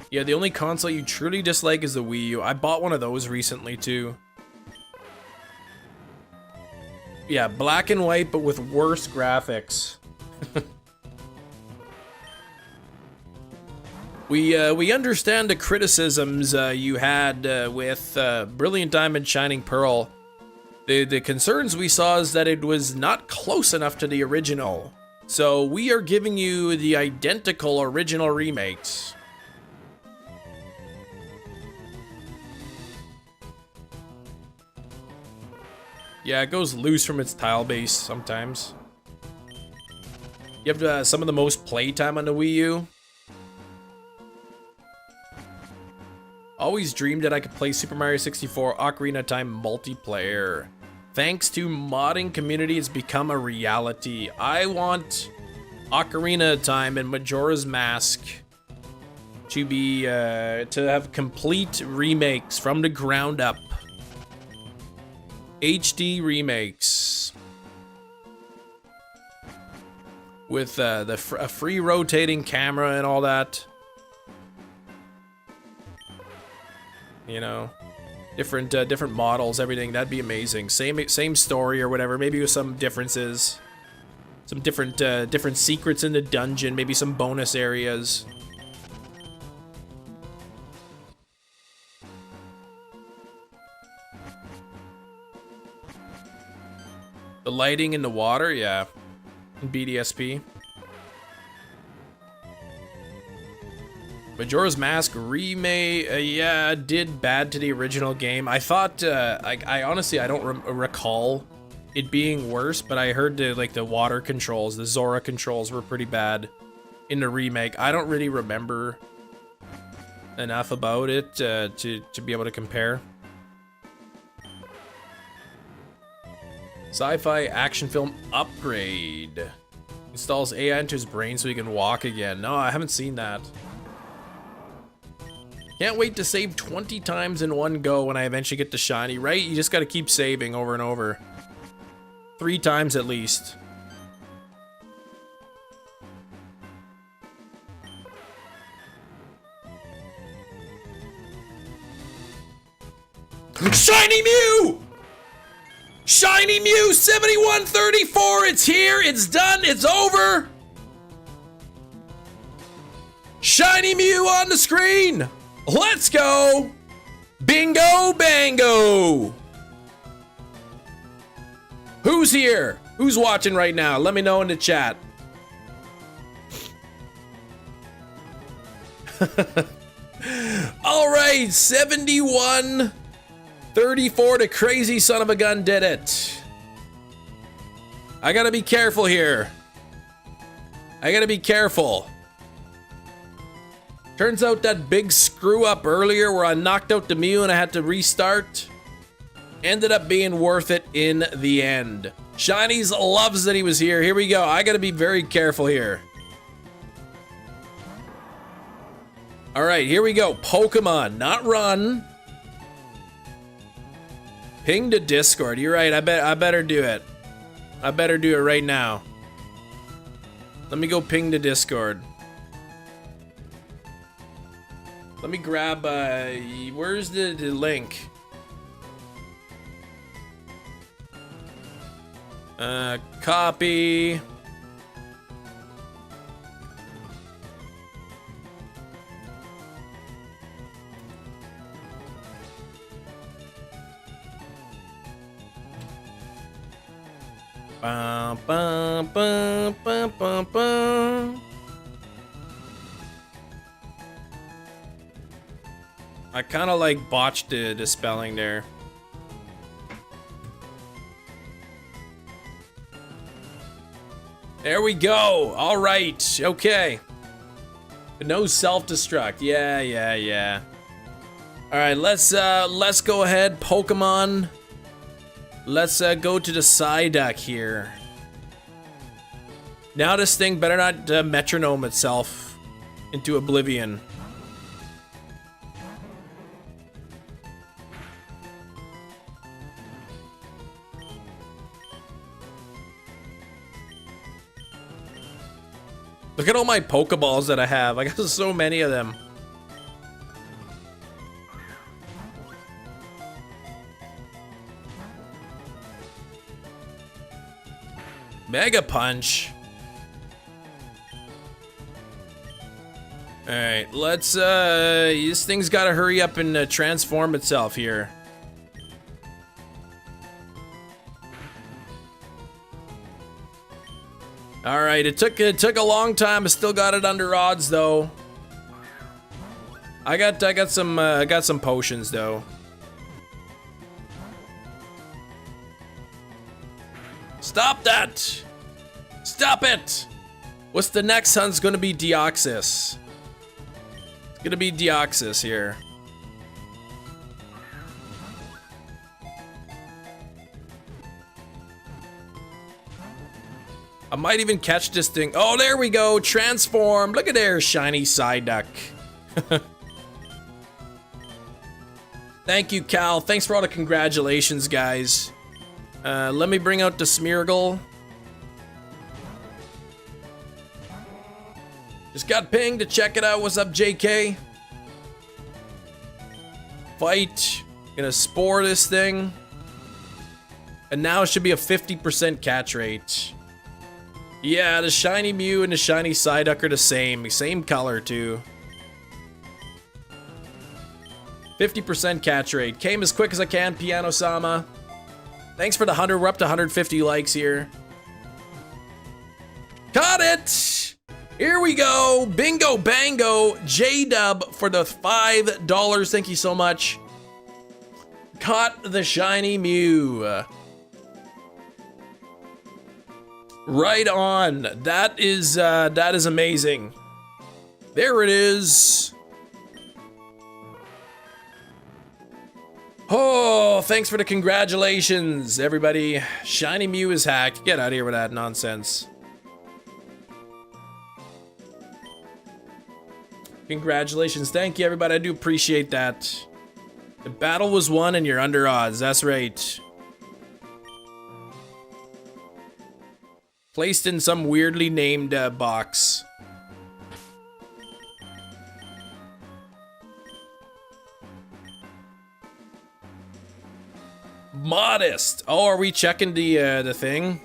Yeah, the only console you truly dislike is the Wii U. I bought one of those recently too. Yeah, black and white, but with worse graphics. We understand the criticisms you had with Brilliant Diamond Shining Pearl. The concerns we saw is that it was not close enough to the original. So we are giving you the identical original remakes. Yeah, it goes loose from its tile base sometimes. You have some of the most playtime on the Wii U. Always dreamed that I could play Super Mario 64 Ocarina of Time multiplayer. Thanks to modding community, it's become a reality. I want Ocarina of Time and Majora's Mask to be to have complete remakes from the ground up. HD remakes with a free rotating camera and all that. You know, different models, everything. That'd be amazing. Same story or whatever. Maybe with some differences, some different secrets in the dungeon. Maybe some bonus areas. The lighting in the water, yeah. In BDSP. Majora's Mask remake, yeah, did bad to the original game. I thought, I honestly, I don't recall it being worse, but I heard the water controls, the Zora controls were pretty bad in the remake. I don't really remember enough about it to be able to compare. Sci-fi action film upgrade. Installs AI into his brain so he can walk again. No, I haven't seen that. Can't wait to save 20 times in one go when I eventually get the shiny, right? You just gotta keep saving over and over. 3 times at least. Shiny Mew! Shiny Mew 7134. It's here. It's done. It's over. Shiny Mew on the screen. Let's go. Bingo bango. Who's here? Who's watching right now? Let me know in the chat. All right, 71-34. The crazy son of a gun did it. I gotta be careful here. I gotta be careful. Turns out that big screw up earlier where I knocked out the Mew and I had to restart ended up being worth it in the end. Shinies loves that he was here. Here we go. I gotta be very careful here. All right, here we go. Pokemon, not run. Ping to Discord. You're right. I better do it. I better do it right now. Let me go ping to Discord. Let me grab. Where's the link? Copy. Bum, bum, bum, bum, bum, bum. I kind of like botched the spelling there. There we go. All right. Okay. No self-destruct. Yeah. All right. Let's go ahead. Pokemon. Let's go to the Psyduck here. Now this thing better not metronome itself into oblivion. Look at all my Pokeballs that I have. I got so many of them. Mega Punch. Alright, let's, this thing's gotta hurry up and transform itself here. Alright, it took a long time. I still got it under odds though. I got some potions though. Stop that! Stop it! What's the next hunt's gonna be? Deoxys. It's gonna be Deoxys here. I might even catch this thing. Oh, there we go. Transform. Look at there, shiny Psyduck. Thank you, Cal. Thanks for all the congratulations, guys. Let me bring out the Smeargle. Just got pinged to check it out. What's up, JK? Fight. Gonna spore this thing. And now it should be a 50% catch rate. Yeah, the shiny Mew and the shiny Psyduck are the same color too. 50% catch rate. Came as quick as I can, Piano-sama. Thanks for the 100. We're up to 150 likes here. Caught it! Here we go. Bingo bango. J-Dub for the $5. Thank you so much. Caught the shiny Mew. Right on. That is amazing. There it is. Oh, thanks for the congratulations, everybody. Shiny Mew is hacked. Get out of here with that nonsense. Congratulations. Thank you, everybody. I do appreciate that. The battle was won and you're under odds. That's right. Placed in some weirdly named box. Modest. Oh, are we checking the thing?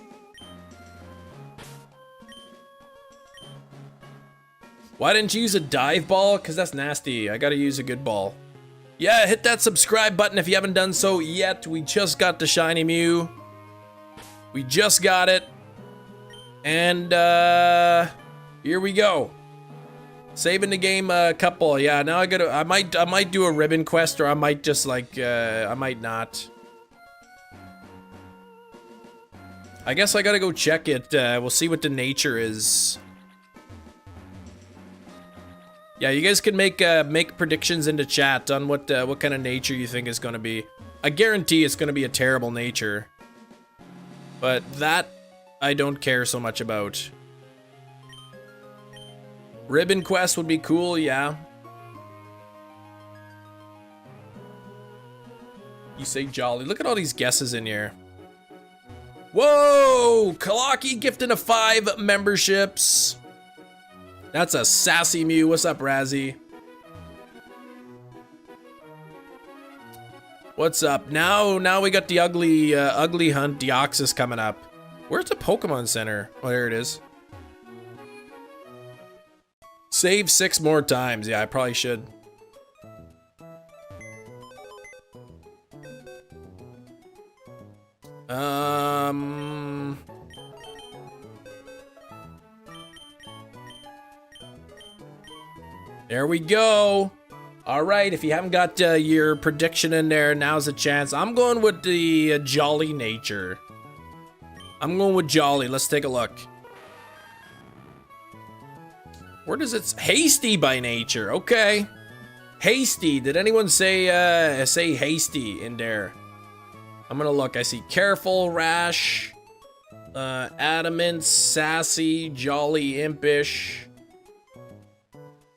Why didn't you use a dive ball? Because that's nasty. I gotta use a good ball. Yeah, hit that subscribe button if you haven't done so yet. We just got the shiny Mew. We just got it. And here we go. Saving the game a couple. Yeah, now I might do a ribbon quest, or I might just like I might not. I guess I gotta go check it. We'll see what the nature is. Yeah, you guys can make predictions into chat on what kind of nature you think is gonna be. I guarantee it's gonna be a terrible nature, but that I don't care so much about. Ribbon quest would be cool, yeah. You say jolly. Look at all these guesses in here. Whoa! Kalaki gifting a 5 memberships. That's a sassy Mew. What's up, Razzie? What's up? Now we got the ugly hunt Deoxys coming up. Where's the Pokemon Center? Oh, there it is. Save 6 more times. Yeah, I probably should. There we go. All right, if you haven't got your prediction in there, now's the chance. I'm going with the jolly nature. I'm going with jolly. Let's take a look. Where does it... Hasty by nature. Okay. Hasty. Did anyone say hasty in there? I'm gonna look. I see careful, rash, adamant, sassy, jolly, impish,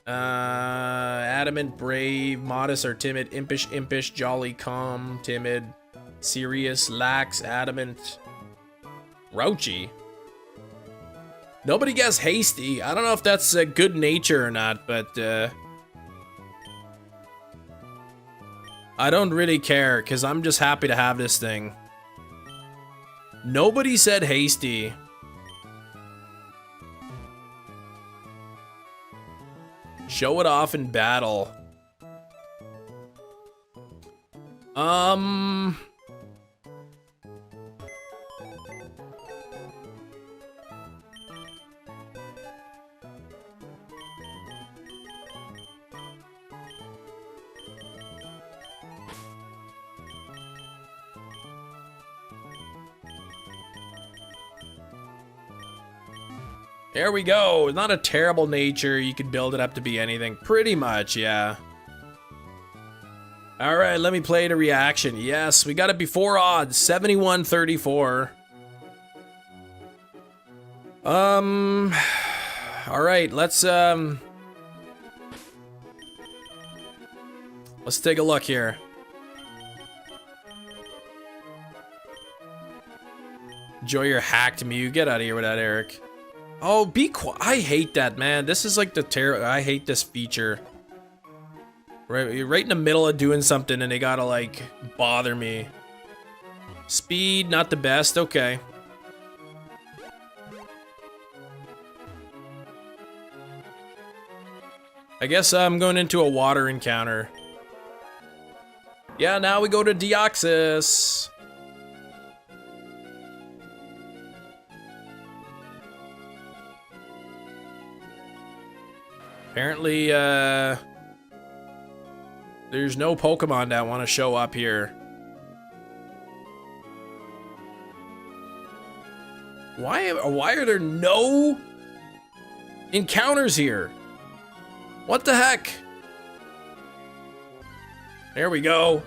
adamant, brave, modest or timid, impish, jolly, calm, timid, serious, lax, adamant, grouchy. Nobody guessed hasty. I don't know if that's a good nature or not, but I don't really care, because I'm just happy to have this thing. Nobody said hasty. Show it off in battle. There we go. Not a terrible nature. You could build it up to be anything. Pretty much, yeah. All right, let me play the reaction. Yes, we got it before odds. 71-34. All right, let's take a look here. Enjoy your hacked Mew. Get out of here with that, Eric. Oh, be quiet. I hate that, man. This is like the I hate this feature. Right in the middle of doing something and they gotta like bother me. Speed, not the best. Okay. I guess I'm going into a water encounter. Yeah, now we go to Deoxys. Apparently, there's no Pokemon that want to show up here. Why are there no encounters here? What the heck? There we go.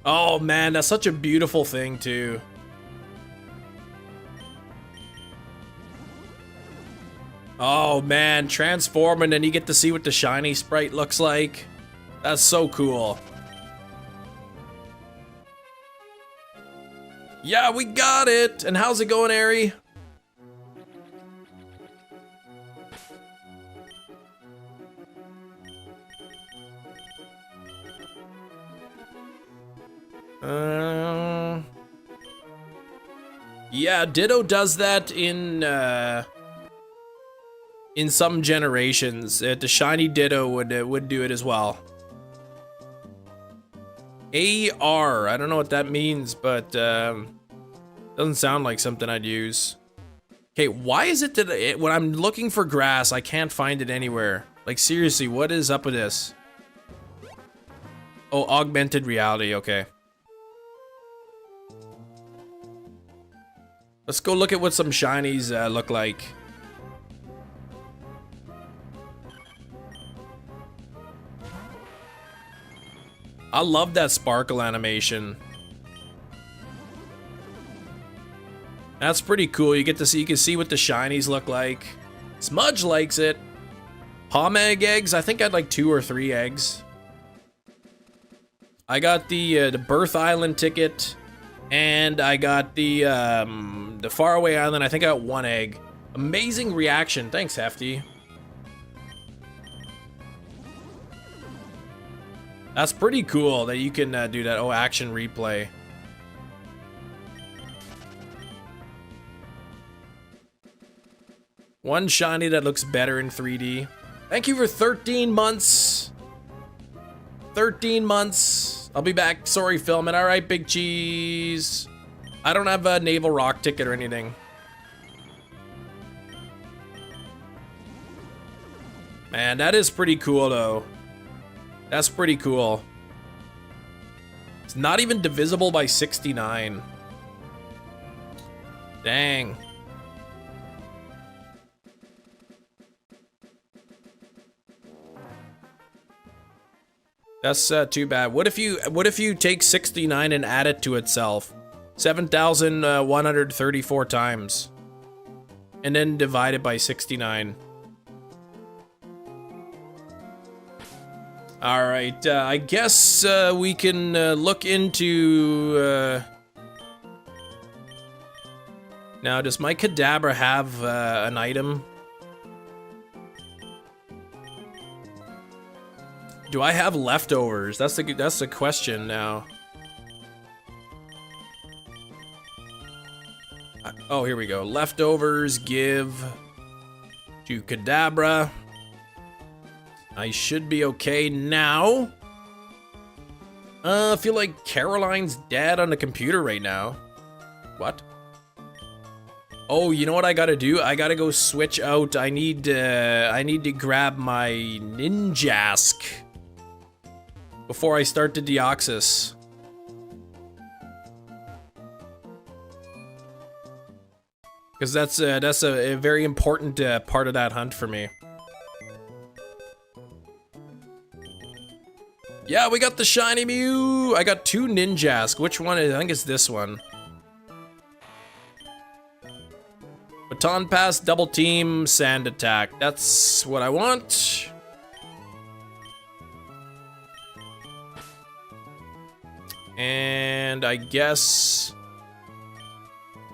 Oh man, that's such a beautiful thing too. Oh man, transform and then you get to see what the shiny sprite looks like. That's so cool. Yeah, we got it! And how's it going, Ari? Yeah, Ditto does that in some generations. The shiny Ditto would do it as well. AR, I don't know what that means, but doesn't sound like something I'd use. Okay, why is it that when I'm looking for grass, I can't find it anywhere? Like, seriously, what is up with this? Oh, augmented reality, okay. Let's go look at what some shinies look like. I love that sparkle animation. That's pretty cool. You get to see, you can see what the shinies look like. Smudge likes it. Pomeg eggs. I think I had like 2 or 3 eggs. I got the Birth Island ticket, and I got the Faraway Island. I think I got 1 egg. Amazing reaction. Thanks, Hefty. That's pretty cool that you can do that. Oh, action replay. One shiny that looks better in 3D. Thank you for 13 months. 13 months. I'll be back. Sorry, filming. All right, Big Cheese. I don't have a Naval Rock ticket or anything. Man, that is pretty cool, though. That's pretty cool. It's not even divisible by 69. Dang. That's too bad. What if you take 69 and add it to itself? 7,134 times. And then divide it by 69. Alright, I guess we can look into... Now, does my Kadabra have an item? Do I have leftovers? That's the question now. Oh, here we go. Leftovers, give to Kadabra. I should be okay now. I feel like Caroline's dead on the computer right now. What? Oh, you know what I gotta do? I gotta go switch out. I need to grab my Ninjask before I start the Deoxys. Because that's a very important part of that hunt for me. Yeah, we got the shiny Mew. I got 2 Ninjask. Which one is? I think it's this one. Baton Pass, Double Team, Sand Attack. That's what I want. And I guess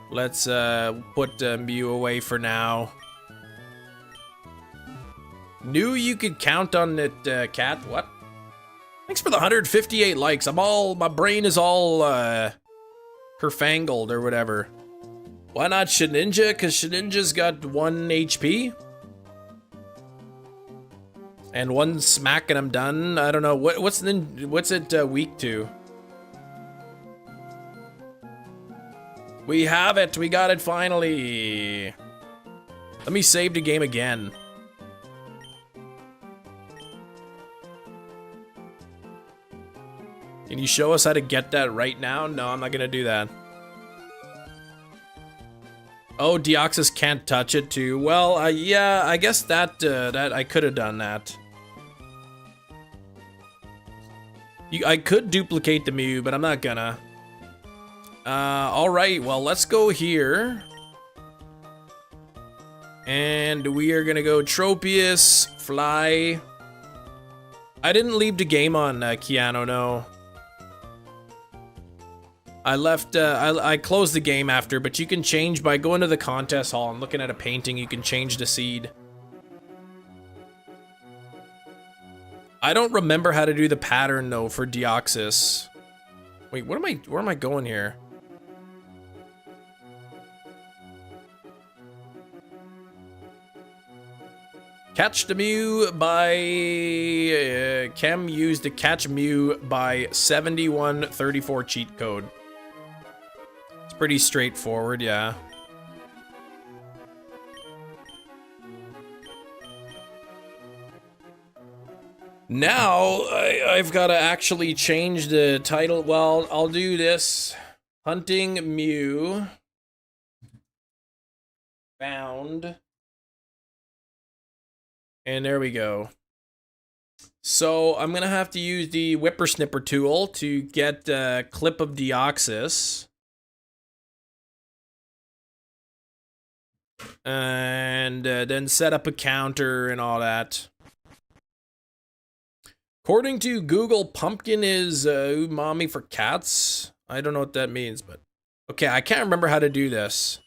let's put Mew away for now. Knew you could count on it, Cat. What? Thanks for the 158 likes. My brain is all kerfangled or whatever. Why not Shedinja? Because Shedinja's got 1 HP. And 1 smack and I'm done. I don't know. What's it weak to? We have it. We got it finally. Let me save the game again. Can you show us how to get that right now? No, I'm not gonna do that. Oh, Deoxys can't touch it too. Well, yeah, I guess that I could have done that. I could duplicate the Mew, but I'm not gonna. All right, well, let's go here. And we are gonna go Tropius, Fly. I didn't leave the game on Keanu, no. I left, I closed the game after, but you can change by going to the contest hall and looking at a painting, you can change the seed. I don't remember how to do the pattern though for Deoxys. Wait, where am I going here? Catch the Mew by Chem used the Catch Mew by 7134 cheat code. It's pretty straightforward, yeah. Now I've got to actually change the title. Well, I'll do this. Hunting Mew. Found. And there we go. So I'm going to have to use the Whippersnipper tool to get a clip of Deoxys. And then set up a counter and all that. According to Google, pumpkin is umami for cats. I don't know what that means, but... Okay, I can't remember how to do this.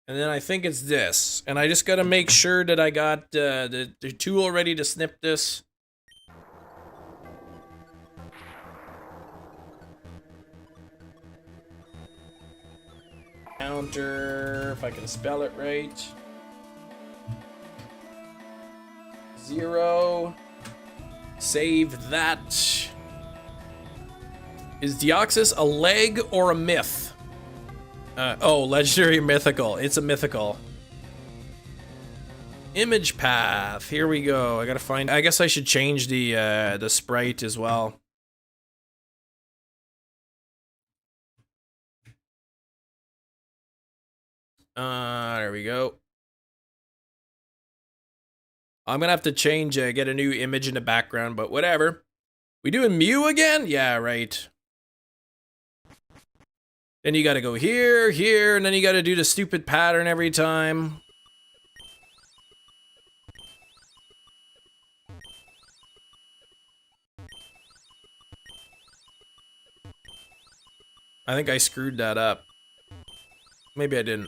And then I think it's this. And I just gotta make sure that I got the tool ready to snip this. Counter, if I can spell it right. 0. Save that. Is Deoxys a leg or a myth? Oh, legendary mythical. It's a mythical. Image path. Here we go. I gotta find. I guess I should change the sprite as well. There we go. I'm gonna have to change. Get a new image in the background, but whatever. We doing Mew again? Yeah, right. Then you gotta go here, here, and then you gotta do the stupid pattern every time. I think I screwed that up. Maybe I didn't.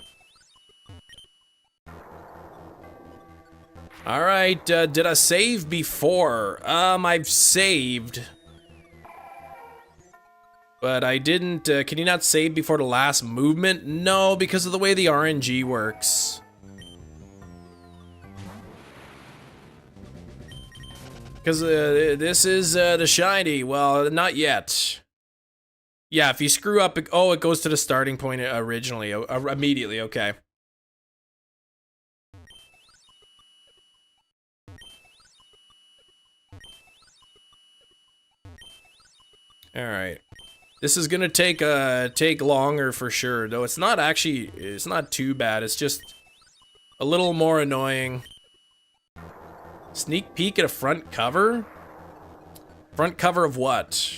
Alright, did I save before? I've saved. But I didn't, can you not save before the last movement? No, because of the way the RNG works. Because this is the shiny. Well, not yet. Yeah, if you screw up, it goes to the starting point originally, immediately, okay. Alright. This is gonna take longer for sure, though it's not too bad, it's just a little more annoying. Sneak peek at a front cover? Front cover of what?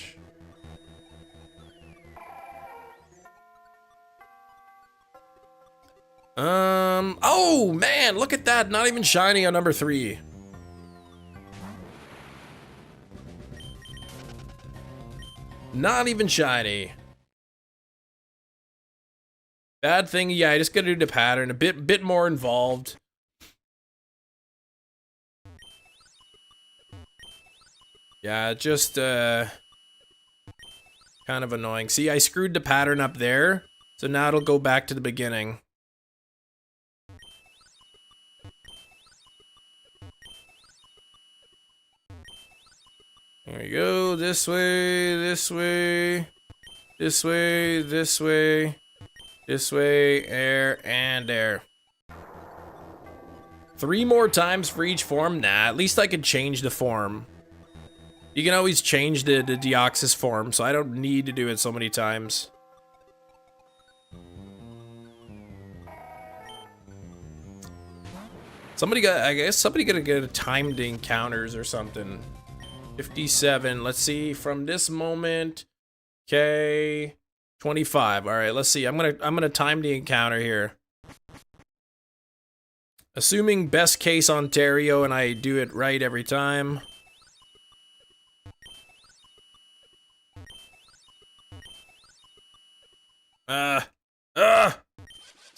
Oh man, look at that, not even shiny on number 3. Not even shiny. Bad thing, yeah, I just gotta do the pattern, a bit more involved. Yeah, just kind of annoying. See, I screwed the pattern up there, so now it'll go back to the beginning. There we go, this way, this way, this way, this way, this way, air, and air. 3 more times for each form? Nah, at least I could change the form. You can always change the Deoxys form, so I don't need to do it so many times. I guess somebody gotta get a timed encounters or something. 57, let's see, from this moment, okay, 25, all right, let's see, I'm gonna time the encounter here. Assuming best case Ontario and I do it right every time.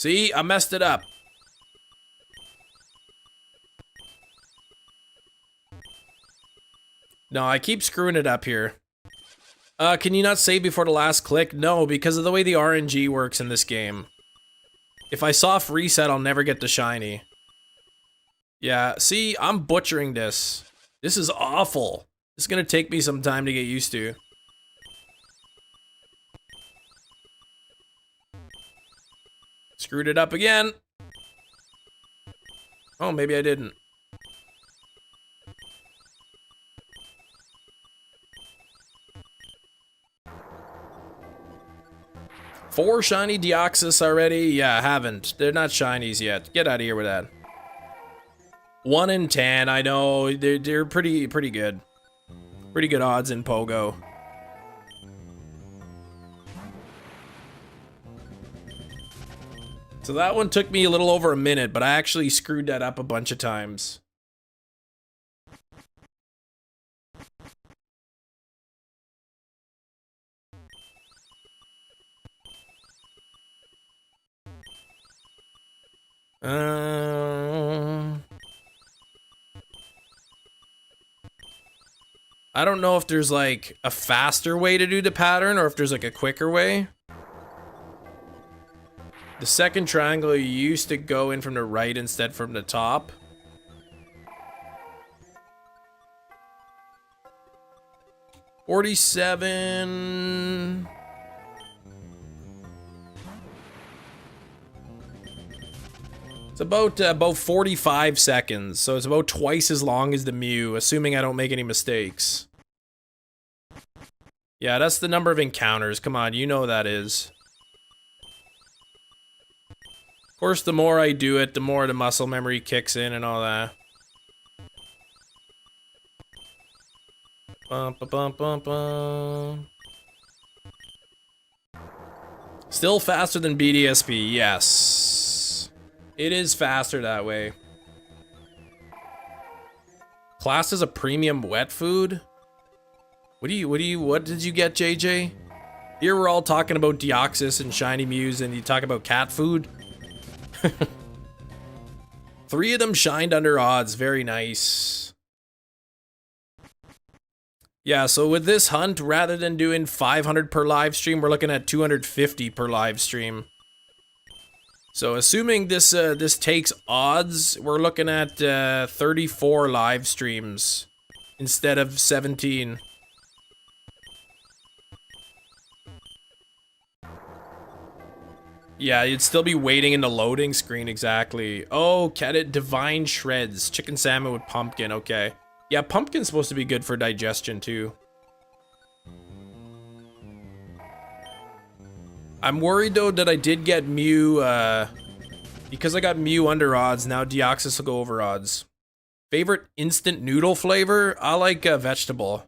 See, I messed it up. No, I keep screwing it up here. Can you not save before the last click? No, because of the way the RNG works in this game. If I soft reset, I'll never get the shiny. Yeah, see, I'm butchering this. This is awful. It's gonna take me some time to get used to. Screwed it up again. Oh, maybe I didn't. Four shiny Deoxys already? Yeah, I haven't. They're not shinies yet. Get out of here with that. 1 in 10, I know. They're pretty good. Pretty good odds in Pogo. So that one took me a little over a minute, but I actually screwed that up a bunch of times. I don't know if there's like a faster way to do the pattern or if there's like a quicker way. The second triangle, you used to go in from the right instead from the top. $47. It's about 45 seconds, so it's about twice as long as the Mew, assuming I don't make any mistakes. Yeah, that's the number of encounters. Come on, you know that is. Of course, the more I do it, the more the muscle memory kicks in and all that. Bum, ba, bum, bum, bum. Still faster than BDSP, yes. It is faster that way. Classed as a premium wet food? What did you get, JJ? Here we're all talking about Deoxys and shiny Mews and you talk about cat food? 3 of them shined under odds, very nice. Yeah, so with this hunt, rather than doing 500 per live stream, we're looking at 250 per live stream. So assuming this this takes odds, we're looking at 34 live streams instead of 17. Yeah, you'd still be waiting in the loading screen, exactly. Oh, get it? Divine Shreds. Chicken salmon with pumpkin, okay. Yeah, pumpkin's supposed to be good for digestion, too. I'm worried, though, that I did get Mew, because I got Mew under odds, now Deoxys will go over odds. Favorite instant noodle flavor? I like vegetable.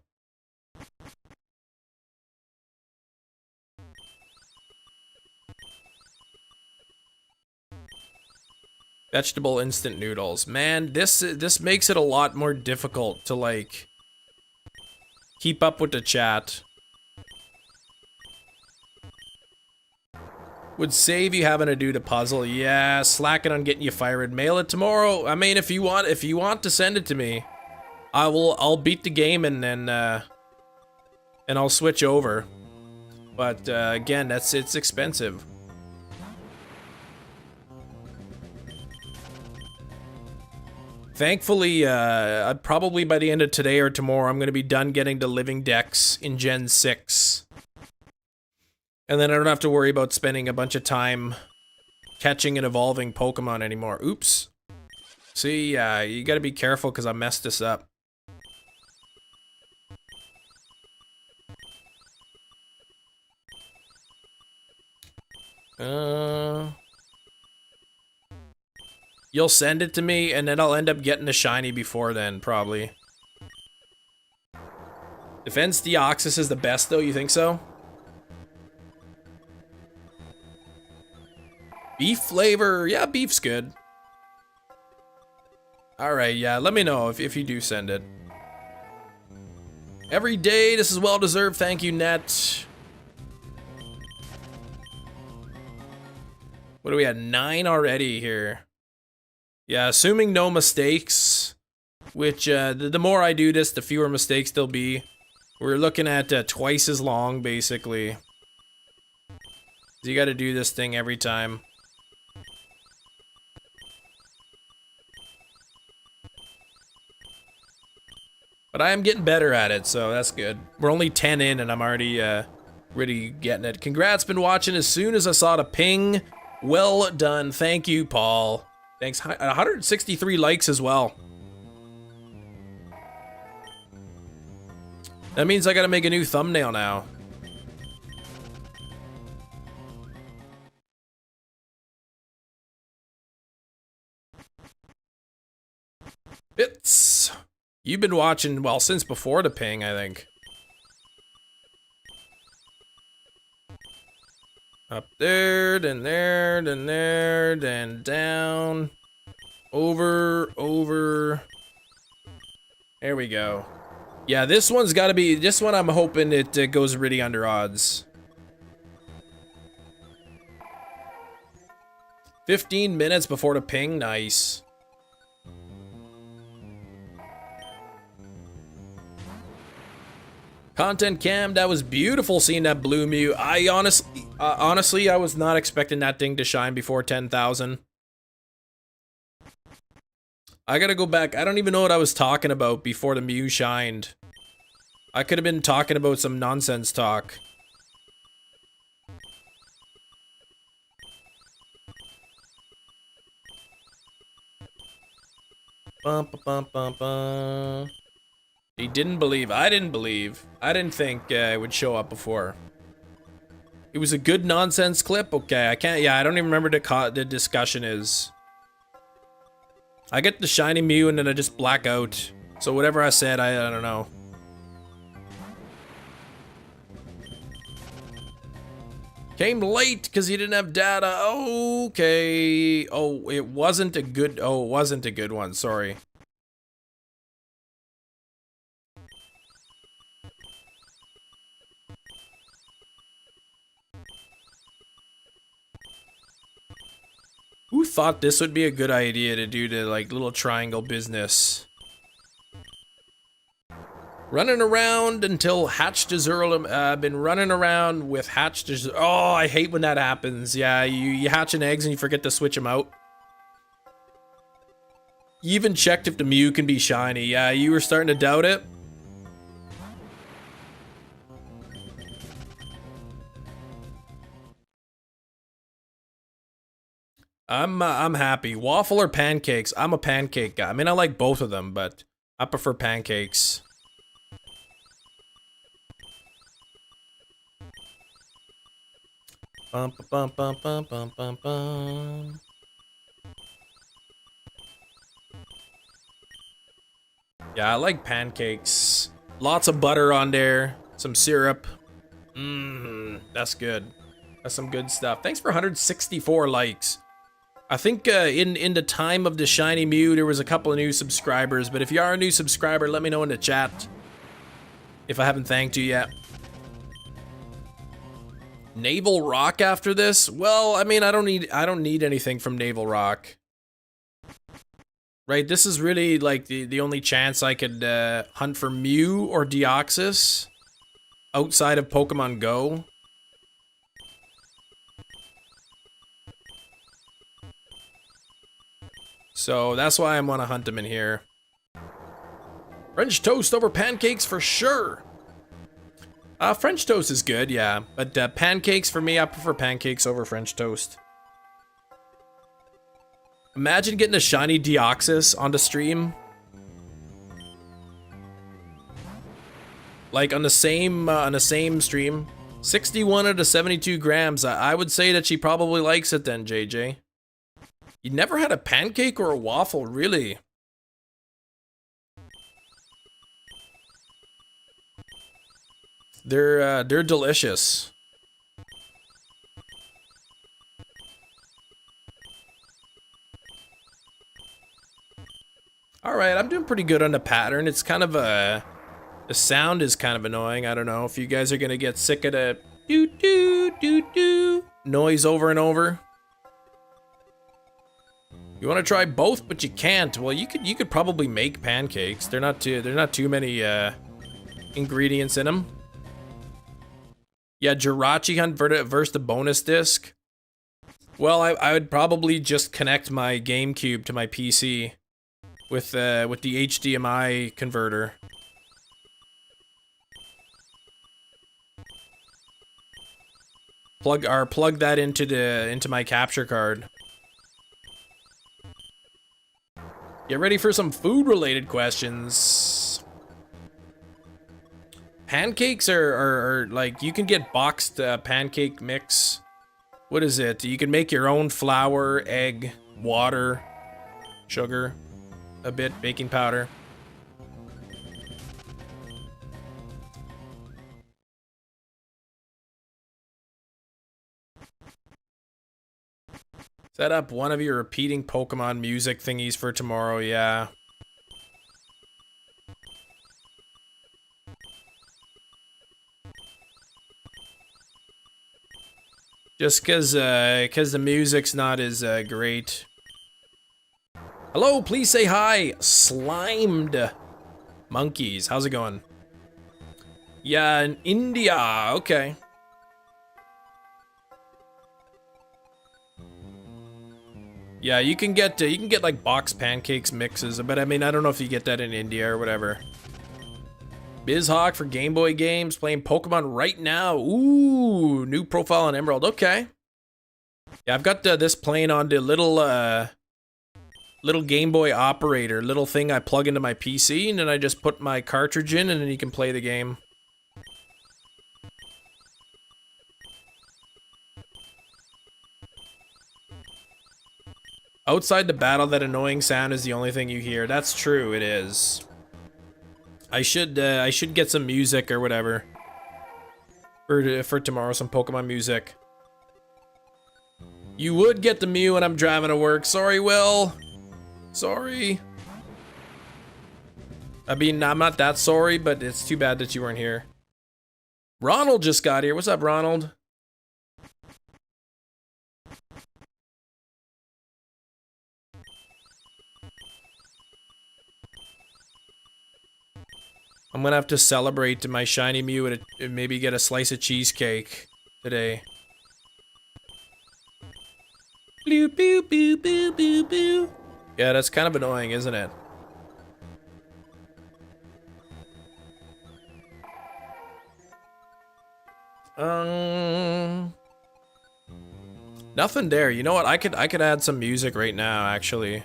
Vegetable instant noodles. Man, this makes it a lot more difficult to, like, keep up with the chat. Would save you having to do the puzzle. Yeah, slacking on getting you fired. Mail it tomorrow. I mean, if you want to send it to me, I'll beat the game and then and I'll switch over. But again, it's expensive. Thankfully, probably by the end of today or tomorrow, I'm going to be done getting the living decks in Gen 6. And then I don't have to worry about spending a bunch of time catching and evolving Pokemon anymore. Oops. See, you got to be careful because I messed this up. You'll send it to me, and then I'll end up getting the shiny before then, probably. Defense Deoxys is the best, though, you think so? Beef flavor? Yeah, beef's good. Alright, yeah, let me know if you do send it. Every day, this is well-deserved, thank you, Net. What are we at? 9 already here. Yeah, assuming no mistakes, which the more I do this, the fewer mistakes there'll be. We're looking at twice as long, basically. So you gotta do this thing every time. But I am getting better at it, so that's good. We're only 10 in and I'm already really getting it. Congrats, been watching as soon as I saw the ping. Well done. Thank you, Paul. Thanks. 163 likes as well. That means I gotta make a new thumbnail now. Bits. You've been watching, well, since before the ping, I think. Up there, then there, then there, then down. Over, over. There we go. Yeah, this one's gotta be, this one I'm hoping it goes really under odds. 15 minutes before the ping, nice. Content Cam, that was beautiful seeing that blue Mew. I honestly, I was not expecting that thing to shine before 10,000. I gotta go back. I don't even know what I was talking about before the Mew shined. I could have been talking about some nonsense talk. Bum, bum, bum, bum. He didn't believe. I didn't believe. I didn't think it would show up before. It was a good nonsense clip? Okay, I can't... Yeah, I don't even remember the discussion is. I get the shiny Mew and then I just black out. So whatever I said, I don't know. Came late because he didn't have data. Okay. Oh, it wasn't a good... Oh, it wasn't a good one. Sorry. Who thought this would be a good idea to do the like little triangle business? Running around until hatched Azurill. Been running around with hatched Azurill. Oh, I hate when that happens. Yeah, you hatching eggs and you forget to switch them out. You even checked if the Mew can be shiny. Yeah, you were starting to doubt it. I'm happy. Waffle or pancakes? I'm a pancake guy. I mean, I like both of them, but I prefer pancakes. Bum, bum, bum, bum, bum, bum, bum. Yeah, I like pancakes. Lots of butter on there. Some syrup. That's good. That's some good stuff. Thanks for 164 likes. I think in the time of the shiny Mew, there was a couple of new subscribers, but if you are a new subscriber, let me know in the chat if I haven't thanked you yet. Naval Rock after this? Well, I mean, I don't need anything from Naval Rock. Right, this is really like the only chance I could hunt for Mew or Deoxys outside of Pokemon Go. So that's why I want to hunt them in here. French toast over pancakes for sure. French toast is good, yeah. But pancakes for me, I prefer pancakes over French toast. Imagine getting a shiny Deoxys on the stream. Like on the same stream. 61 out of 72 grams. I would say that she probably likes it then, JJ. You never had a pancake or a waffle, really? They're delicious. All right, I'm doing pretty good on the pattern. It's kind of the sound is kind of annoying. I don't know if you guys are gonna get sick of the doo doo doo doo noise over and over. You want to try both, but you can't. Well, you could probably make pancakes. They're not too many ingredients in them. Yeah, Jirachi Hunt versus the bonus disc. Well, I would probably just connect my GameCube to my PC with the HDMI converter. Plug that into my capture card. Get ready for some food-related questions. Pancakes are like, you can get boxed pancake mix. What is it? You can make your own flour, egg, water, sugar, a bit, baking powder. Set up one of your repeating Pokemon music thingies for tomorrow, yeah. Just cause the music's not as great. Hello, please say hi. Slimed monkeys, how's it going? Yeah, in India, okay. Yeah, you can get like boxed pancakes mixes, but I mean, I don't know if you get that in India or whatever. BizHawk for Game Boy games, playing Pokemon right now. Ooh, new profile on Emerald. Okay. Yeah, I've got this playing on the little Game Boy operator, little thing I plug into my PC, and then I just put my cartridge in, and then you can play the game. Outside the battle, that annoying sound is the only thing you hear. That's true, it is. I should get some music or whatever for tomorrow, some Pokemon music. You would get the Mew when I'm driving to work. Sorry, Will. Sorry. I mean, I'm not that sorry, but it's too bad that you weren't here. Ronald just got here. What's up, Ronald? I'm gonna have to celebrate my shiny Mew and maybe get a slice of cheesecake today. Boo, boo, boo, boo, boo, boo. Yeah, that's kind of annoying, isn't it? Nothing there. You know what? I could add some music right now, actually.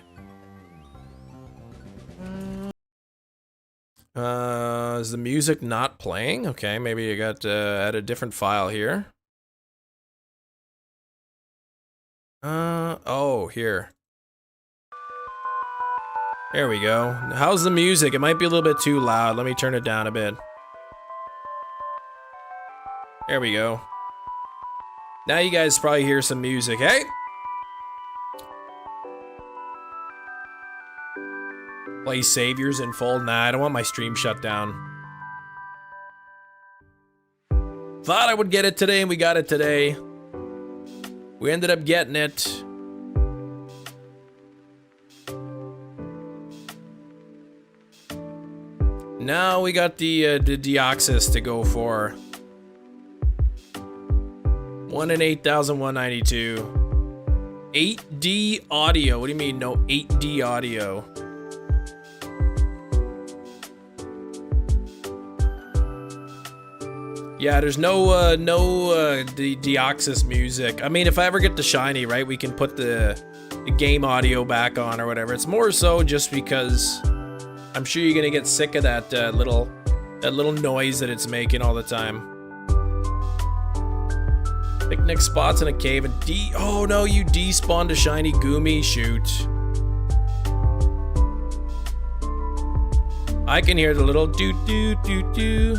Is the music not playing? Okay, maybe you got to add a different file here. Oh, here. There we go. How's the music? It might be a little bit too loud. Let me turn it down a bit. There we go. Now you guys probably hear some music, hey? Play Saviors in full? Nah, I don't want my stream shut down. Thought I would get it today, and we got it today. We ended up getting it. Now we got the Deoxys to go for. 1 in 8,192. 8D audio. What do you mean no 8D audio? Yeah, there's no the Deoxys music. I mean, if I ever get the shiny, right, we can put the game audio back on or whatever. It's more so just because I'm sure you're gonna get sick of that little noise that it's making all the time. Picnic spots in a cave and oh no, you despawned a shiny Goomy. Shoot. I can hear the little doo doo doo doo.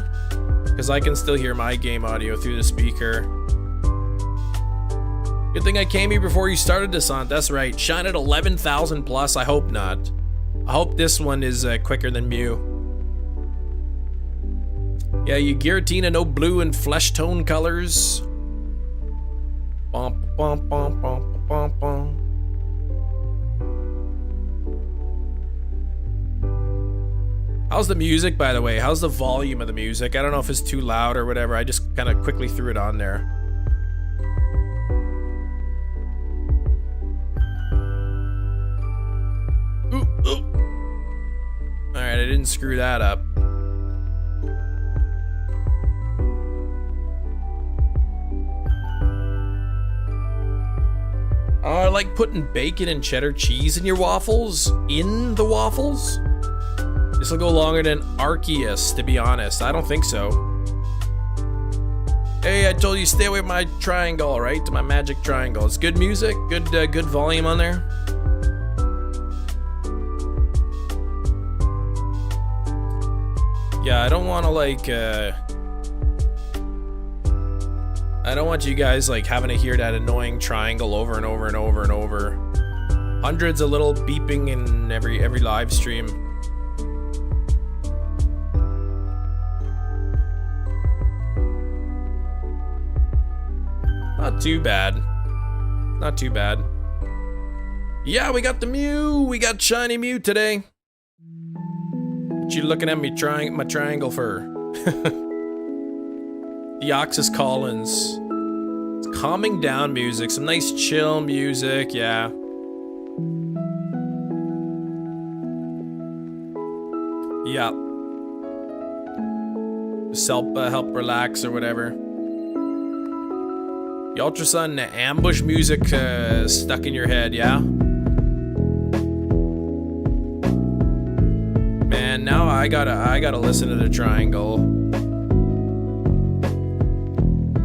Because I can still hear my game audio through the speaker. Good thing I came here before you started this on. That's right. Shine at 11,000 plus. I hope not. I hope this one is quicker than Mew. Yeah, you Giratina, no blue and flesh tone colors. Bum, bum, bum, bum, bum, bum. How's the music, by the way? How's the volume of the music? I don't know if it's too loud or whatever. I just kind of quickly threw it on there. Ooh, ooh. All right, I didn't screw that up. Oh, I like putting bacon and cheddar cheese in your waffles. In the waffles? This will go longer than Arceus, to be honest. I don't think so. Hey, I told you stay away from my triangle, right? To my magic triangle. It's good music, good volume on there. Yeah, I don't want to like. I don't want you guys like having to hear that annoying triangle over and over and over and over. Hundreds of little beeping in every live stream. Not too bad. Not too bad. Yeah, we got the Mew. We got shiny Mew today. What you looking at me my triangle for? Deoxys Collins. It's calming down music. Some nice chill music, yeah. Yeah. Just help relax or whatever. The Ultrasun ambush music stuck in your head, yeah? Man, now I gotta listen to the triangle.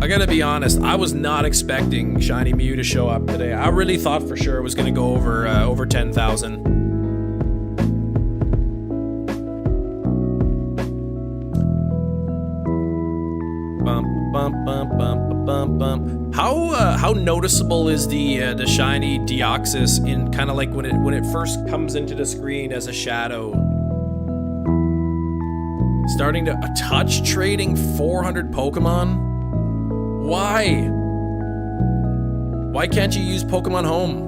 I gotta be honest, I was not expecting Shiny Mew to show up today. I really thought for sure it was gonna go over 10,000. Bump, bump, bump, bump, bump, bump. How noticeable is the shiny Deoxys in kind of like when it first comes into the screen as a shadow? Starting to touch trading 400 Pokemon? Why? Why can't you use Pokemon Home?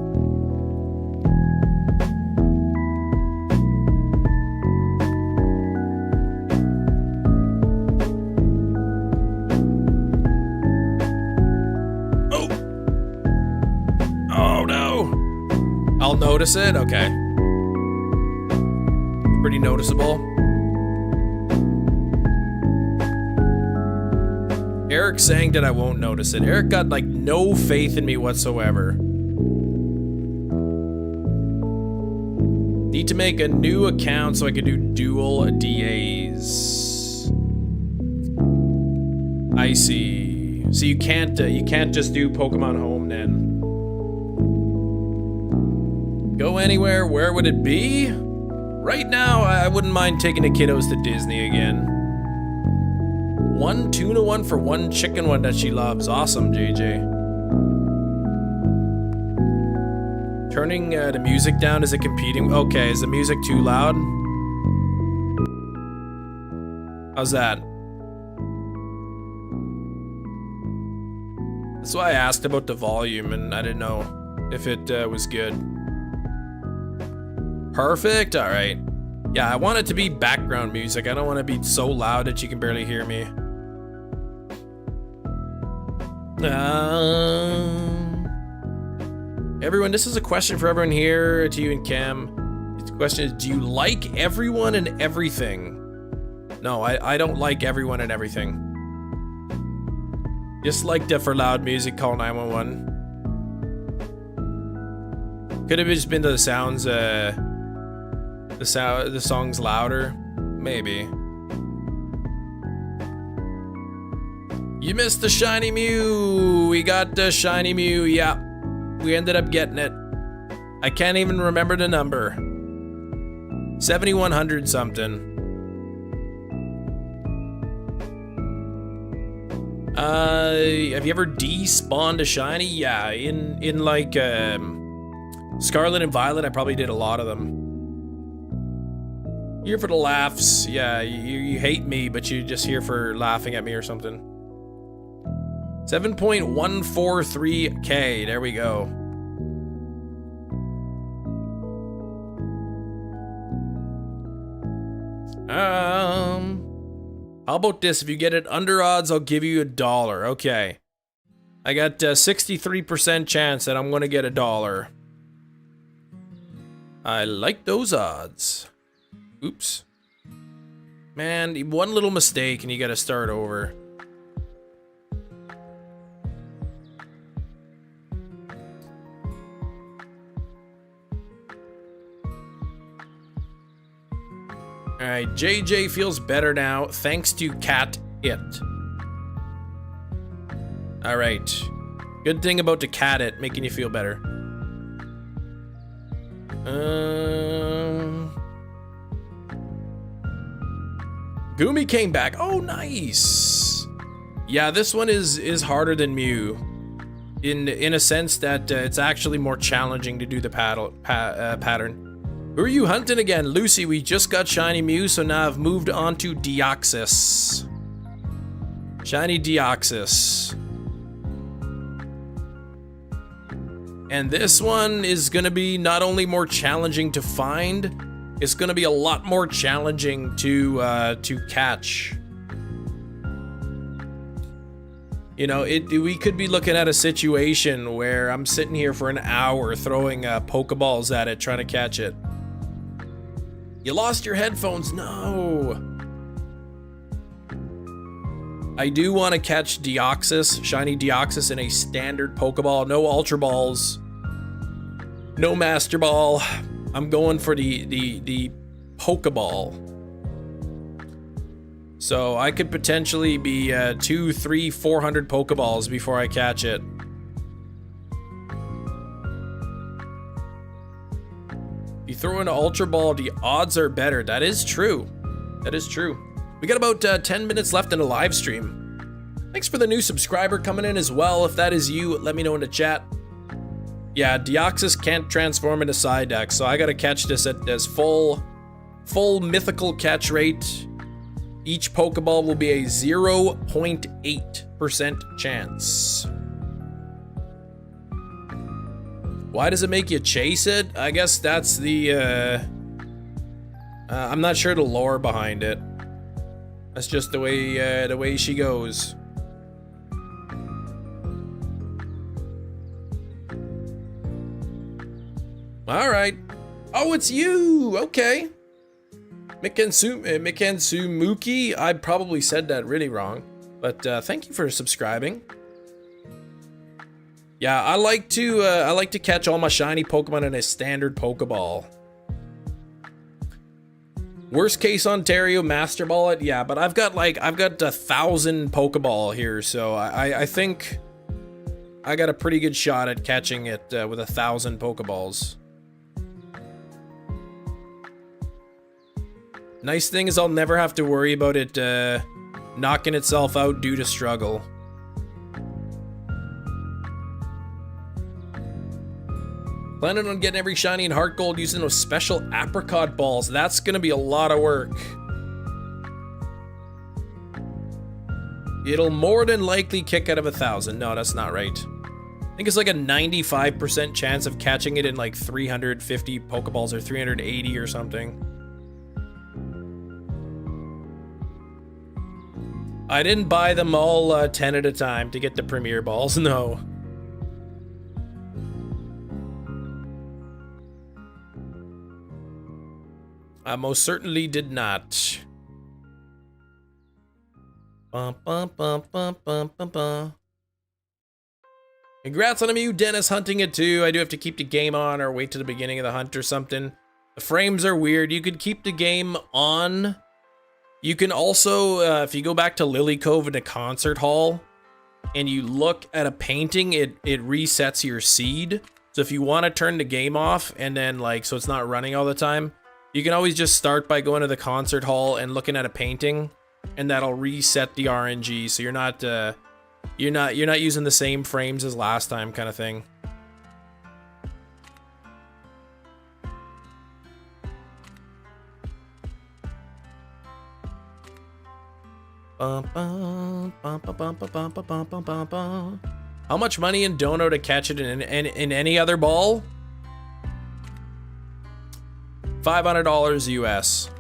Oh! Oh no! I'll notice it? Okay. Pretty noticeable. Eric's saying that I won't notice it. Eric got like no faith in me whatsoever. Need to make a new account so I can do dual DAs. I see. So you can't just do Pokemon Home then. Go anywhere, where would it be? Right now, I wouldn't mind taking the kiddos to Disney again. One tuna one for one chicken one that she loves. Awesome, JJ. Turning the music down, is it competing? Okay, is the music too loud? How's that? That's why I asked about the volume and I didn't know if it was good. Perfect, all right. Yeah, I want it to be background music. I don't want to be so loud that you can barely hear me. Everyone, this is a question for everyone here, to you and Cam. The question is, do you like everyone and everything? No, I don't like everyone and everything. Just like that for loud music, call 911. Could have just been the sounds, the song's louder, maybe. You missed the shiny Mew. We got the shiny Mew. Yeah, we ended up getting it. I can't even remember the number. 7,100 something. Have you ever despawned a shiny? Yeah, in like Scarlet and Violet, I probably did a lot of them. Here for the laughs. Yeah, you hate me, but you're just here for laughing at me or something. 7.143K. There we go. How about this? If you get it under odds, I'll give you $1. Okay. I got 63% chance that I'm gonna get $1. I like those odds. Oops. Man, one little mistake and you gotta start over. Alright, JJ feels better now, thanks to Cat It. Alright. Good thing about the Cat It, making you feel better. Goomy came back. Oh, nice. Yeah, this one is harder than Mew. In a sense that it's actually more challenging to do the pattern. Who are you hunting again? Lucy, we just got Shiny Mew, so now I've moved on to Deoxys. Shiny Deoxys. And this one is gonna be not only more challenging to find, it's gonna be a lot more challenging to catch. You know, we could be looking at a situation where I'm sitting here for an hour throwing Pokeballs at it, trying to catch it. You lost your headphones? No. I do want to catch Deoxys, Shiny Deoxys in a standard Pokeball. No Ultra Balls. No Master Ball. I'm going for the Pokeball. So I could potentially be 200, 300, 400 Pokeballs before I catch it. You throw in an Ultra Ball, the odds are better. That is true. That is true. We got about 10 minutes left in the live stream. Thanks for the new subscriber coming in as well. If that is you, let me know in the chat. Yeah, Deoxys can't transform into Psyduck, so I gotta catch this at as full mythical catch rate. Each Pokeball will be a 0.8% chance. Why does it make you chase it? I guess that's the, I'm not sure the lore behind it. That's just the way she goes. All right. Oh, it's you. Okay. Mikansumuki. I probably said that really wrong, but thank you for subscribing. Yeah, I like to catch all my shiny Pokemon in a standard Pokeball. Worst case Ontario Master Ball it, yeah, but I've got 1,000 Pokeball here, so I think I got a pretty good shot at catching it with 1,000 Pokeballs. Nice thing is I'll never have to worry about it knocking itself out due to struggle. Planning on getting every shiny and heart gold using those special apricot balls. That's gonna be a lot of work. It'll more than likely kick out of 1,000. No, that's not right. I think it's like a 95% chance of catching it in like 350 Pokeballs or 380 or something. I didn't buy them all 10 at a time to get the Premier Balls, no. I most certainly did not. Bum, bum, bum, bum, bum, bum, bum. Congrats on you, Dennis, hunting it too. I do have to keep the game on or wait to the beginning of the hunt or something. The frames are weird. You could keep the game on. You can also, if you go back to Lily Cove in a concert hall and you look at a painting, it resets your seed. So if you want to turn the game off and then so it's not running all the time, you can always just start by going to the concert hall and looking at a painting, and that'll reset the RNG. So you're not using the same frames as last time, kind of thing. How much money in Dono to catch it in any other ball? $500 US.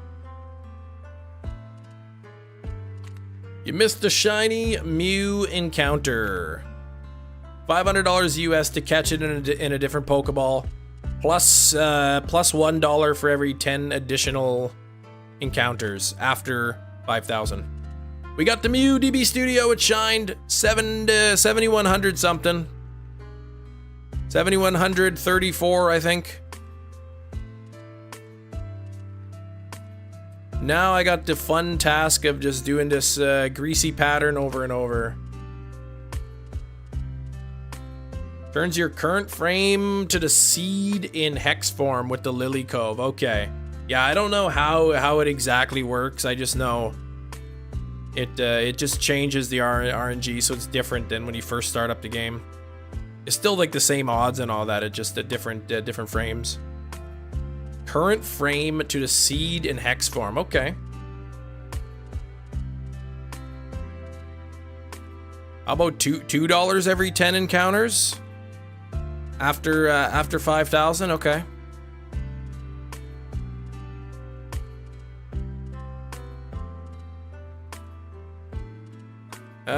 You missed a shiny Mew encounter. $500 US to catch it in a different Pokeball. Plus $1 for every 10 additional encounters after 5,000. We got the Mew DB Studio. It shined 7,100 something. 7,134, I think. Now I got the fun task of just doing this greasy pattern over and over. Turns your current frame to the seed in hex form with the Lily Cove. Okay. Yeah, I don't know how it exactly works. I just know it just changes the RNG, so it's different than when you first start up the game. It's still like the same odds and all that. It's just a different frames. Current frame to the seed in hex form. Okay. How about $2 every 10 encounters? After 5,000. Okay.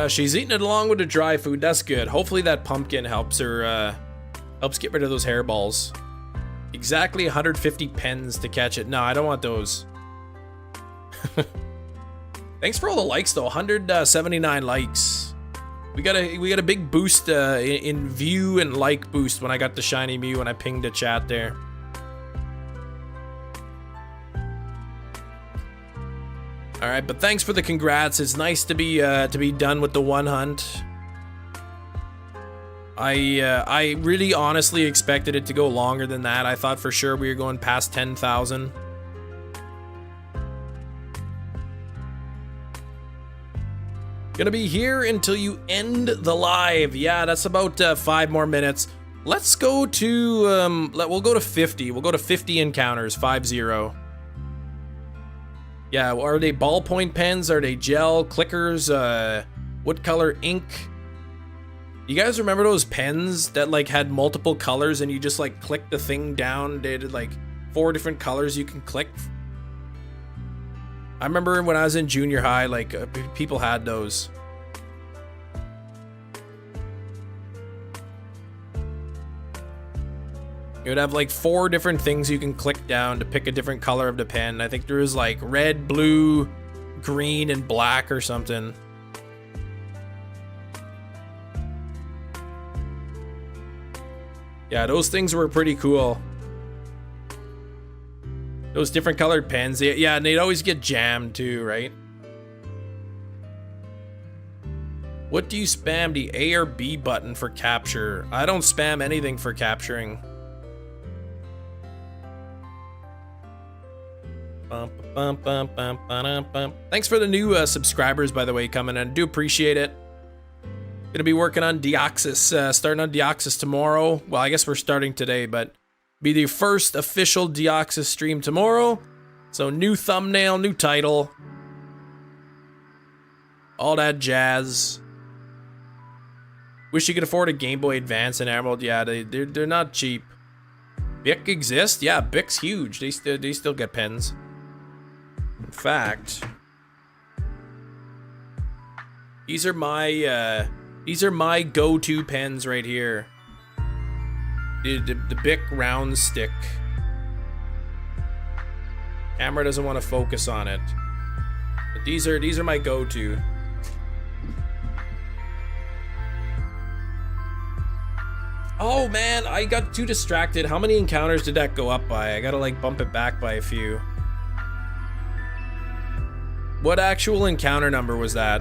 She's eating it along with the dry food. That's good. Hopefully that pumpkin helps her helps get rid of those hairballs. Exactly 150 pens to catch it. No, I don't want those. Thanks for all the likes though. 179 likes. We got a big boost in view and like boost when I got the shiny Mew and I pinged the chat there. All right, but thanks for the congrats. It's nice to be done with the one hunt. I really honestly expected it to go longer than that. I thought for sure we were going past 10,000. Gonna be here until you end the live. Yeah, that's about 5 more minutes. Let's go to we'll go to 50. We'll go to 50 encounters. 50. Yeah, are they ballpoint pens? Are they gel clickers? What color ink? You guys remember those pens that like had multiple colors and you just like click the thing down? They did like 4 different colors you can click. I remember when I was in junior high, like people had those. You would have like 4 different things you can click down to pick a different color of the pen. I think there was like red, blue, green, and black or something. Yeah, those things were pretty cool. Those different colored pens. Yeah, and they'd always get jammed too, right? What do you spam, the A or B button for capture? I don't spam anything for capturing. Thanks for the new subscribers, by the way, coming in. I do appreciate it. Gonna be working on Deoxys, starting on Deoxys tomorrow. Well, I guess we're starting today, but be the first official Deoxys stream tomorrow. So new thumbnail, new title, all that jazz. Wish you could afford a Game Boy Advance and Emerald. Yeah, they're not cheap. Bic exists? Yeah, Bic's huge. They still get pens. In fact, these are my go-to pens right here. The Bic round stick. Camera doesn't want to focus on it, but these are my go-to. Oh man, I got too distracted. How many encounters did that go up by? I gotta like bump it back by a few. What actual encounter number was that?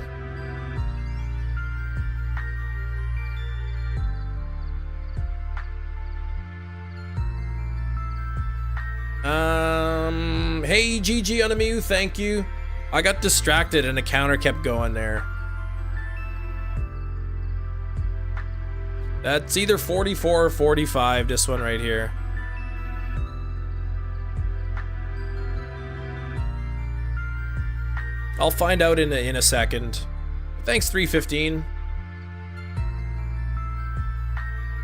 Hey GG on a Mew, thank you. I got distracted and the counter kept going there. That's either 44 or 45, this one right here. I'll find out in a second. Thanks, 315.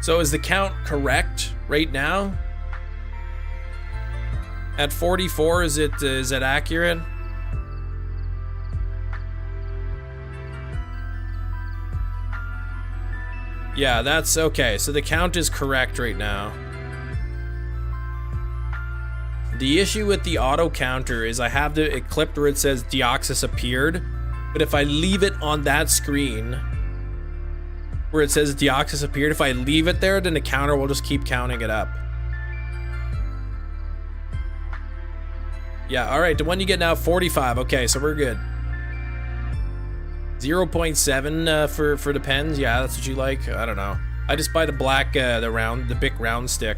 So is the count correct right now? At 44, is it accurate? Yeah, that's okay. So the count is correct right now. The issue with the auto counter is I have it clipped where it says Deoxys appeared, but if I leave it on that screen where it says Deoxys appeared, if I leave it there, then the counter will just keep counting it up. Yeah, all right, the one you get now, 45. Okay, so we're good. 0.7 for the pens. Yeah, that's what you like. I don't know. I just buy the black, the big round stick.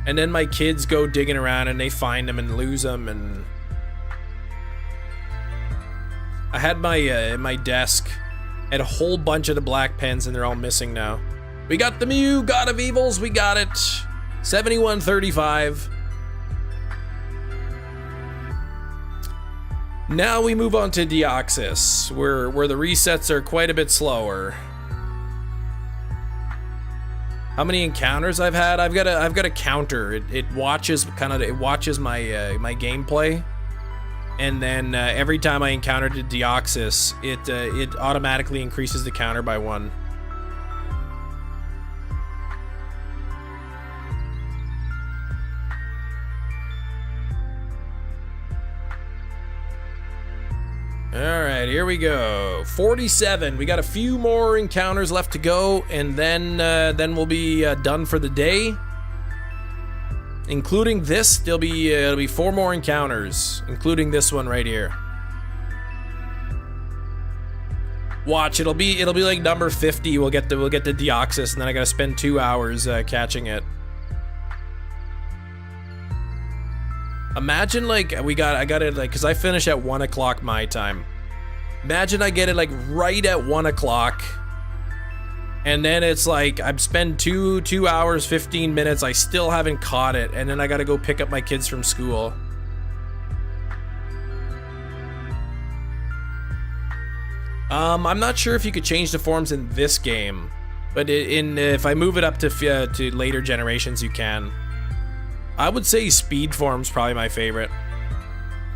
And then my kids go digging around and they find them and lose them. And I had my desk had a whole bunch of the black pens and they're all missing now. We got the MEW, God of Evils. We got it. 7135. Now we move on to Deoxys, where the resets are quite a bit slower. How many encounters I've had? I've got a counter. It watches my my gameplay, and then every time I encounter the Deoxys, it automatically increases the counter by 1. Alright, here we go. 47. We got a few more encounters left to go, and then we'll be done for the day. Including this, it'll be 4 more encounters, including this one right here. Watch, it'll be like number 50. We'll get the Deoxys, and then I gotta spend 2 hours catching it. Imagine like I got it like, cause I finish at 1 o'clock my time. Imagine I get it like right at 1 o'clock, and then it's like I've spent 2 hours 15 minutes. I still haven't caught it, and then I gotta go pick up my kids from school. I'm not sure if you could change the forms in this game, but if I move it up to later generations, you can. I would say speed form's probably my favorite.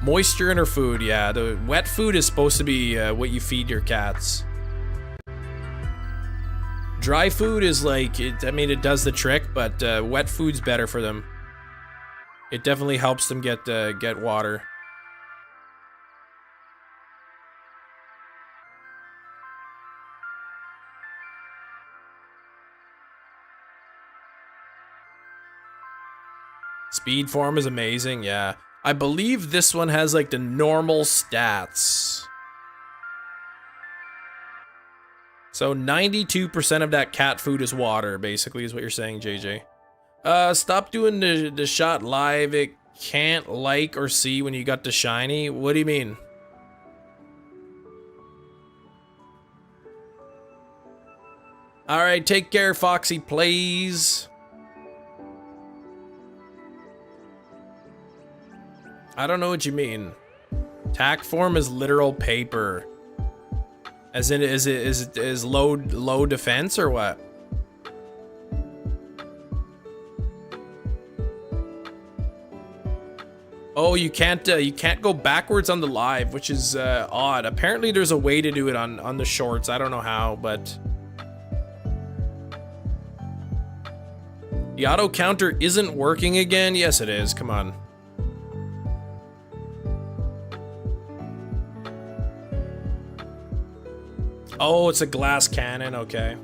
Moisture in her food, yeah. The wet food is supposed to be what you feed your cats. Dry food is like, it does the trick, but wet food's better for them. It definitely helps them get water. Speed form is amazing, yeah. I believe this one has like the normal stats. So 92% of that cat food is water, basically, is what you're saying, JJ. Stop doing the shot live. It can't like or see when you got the shiny. What do you mean? Alright, take care, Foxy, please. I don't know what you mean. Tack form is literal paper. As in, is low defense or what? Oh, you can't go backwards on the live, which is odd. Apparently, there's a way to do it on the shorts. I don't know how, but the auto counter isn't working again. Yes, it is. Come on. Oh, it's a glass cannon, okay.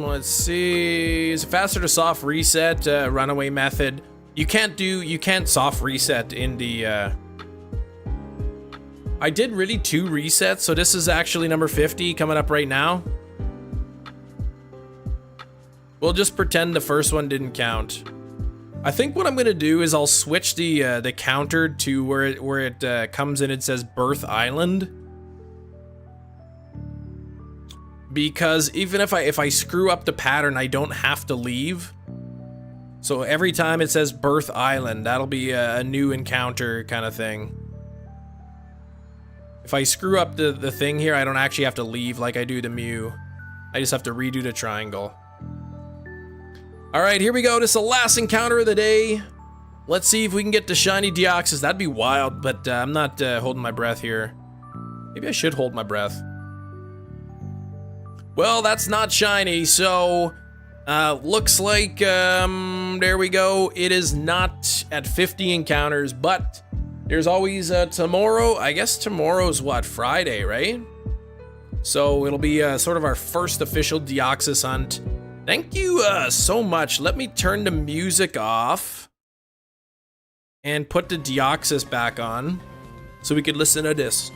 Let's see. Is it faster to soft reset? Runaway method. You can't soft reset in the I did really 2 resets, so this is actually number 50 coming up right now. We'll just pretend the first one didn't count. I think what I'm gonna do is I'll switch the counter to where it comes in. It says Birth Island, because even if I screw up the pattern, I don't have to leave. So every time it says Birth Island, that'll be a new encounter kind of thing. If I screw up the thing here, I don't actually have to leave like I do the Mew. I just have to redo the triangle. All right, here we go. This is the last encounter of the day. Let's see if we can get the shiny Deoxys. That'd be wild, but I'm not holding my breath here. Maybe I should hold my breath. Well, that's not shiny, so looks like, there we go. It is not at 50 encounters, but there's always tomorrow. I guess tomorrow's what, Friday, right? So it'll be sort of our first official Deoxys hunt. Thank you so much. Let me turn the music off and put the Deoxys back on so we could listen to this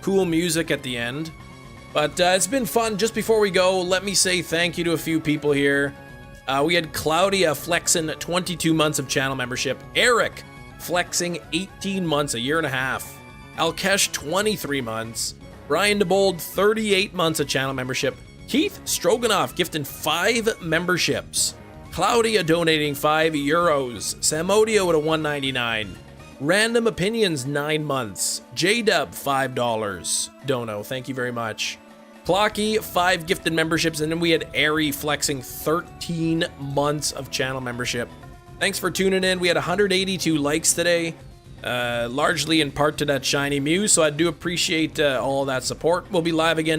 cool music at the end. But it's been fun. Just before we go, let me say thank you to a few people here. We had Claudia flexing 22 months of channel membership. Eric flexing 18 months, a year and a half. Alkesh 23 months. Brian DeBold 38 months of channel membership. Keith Stroganoff gifting 5 memberships. Claudia donating 5 euros. Samodio at a $1.99. Random Opinions 9 months. J-Dub $5. Dono, thank you very much. Clocky 5 gifted memberships, and then we had Airy flexing 13 months of channel membership. Thanks for tuning in. We had 182 likes today, largely in part to that shiny Mew, so I do appreciate all of that support. We'll be live again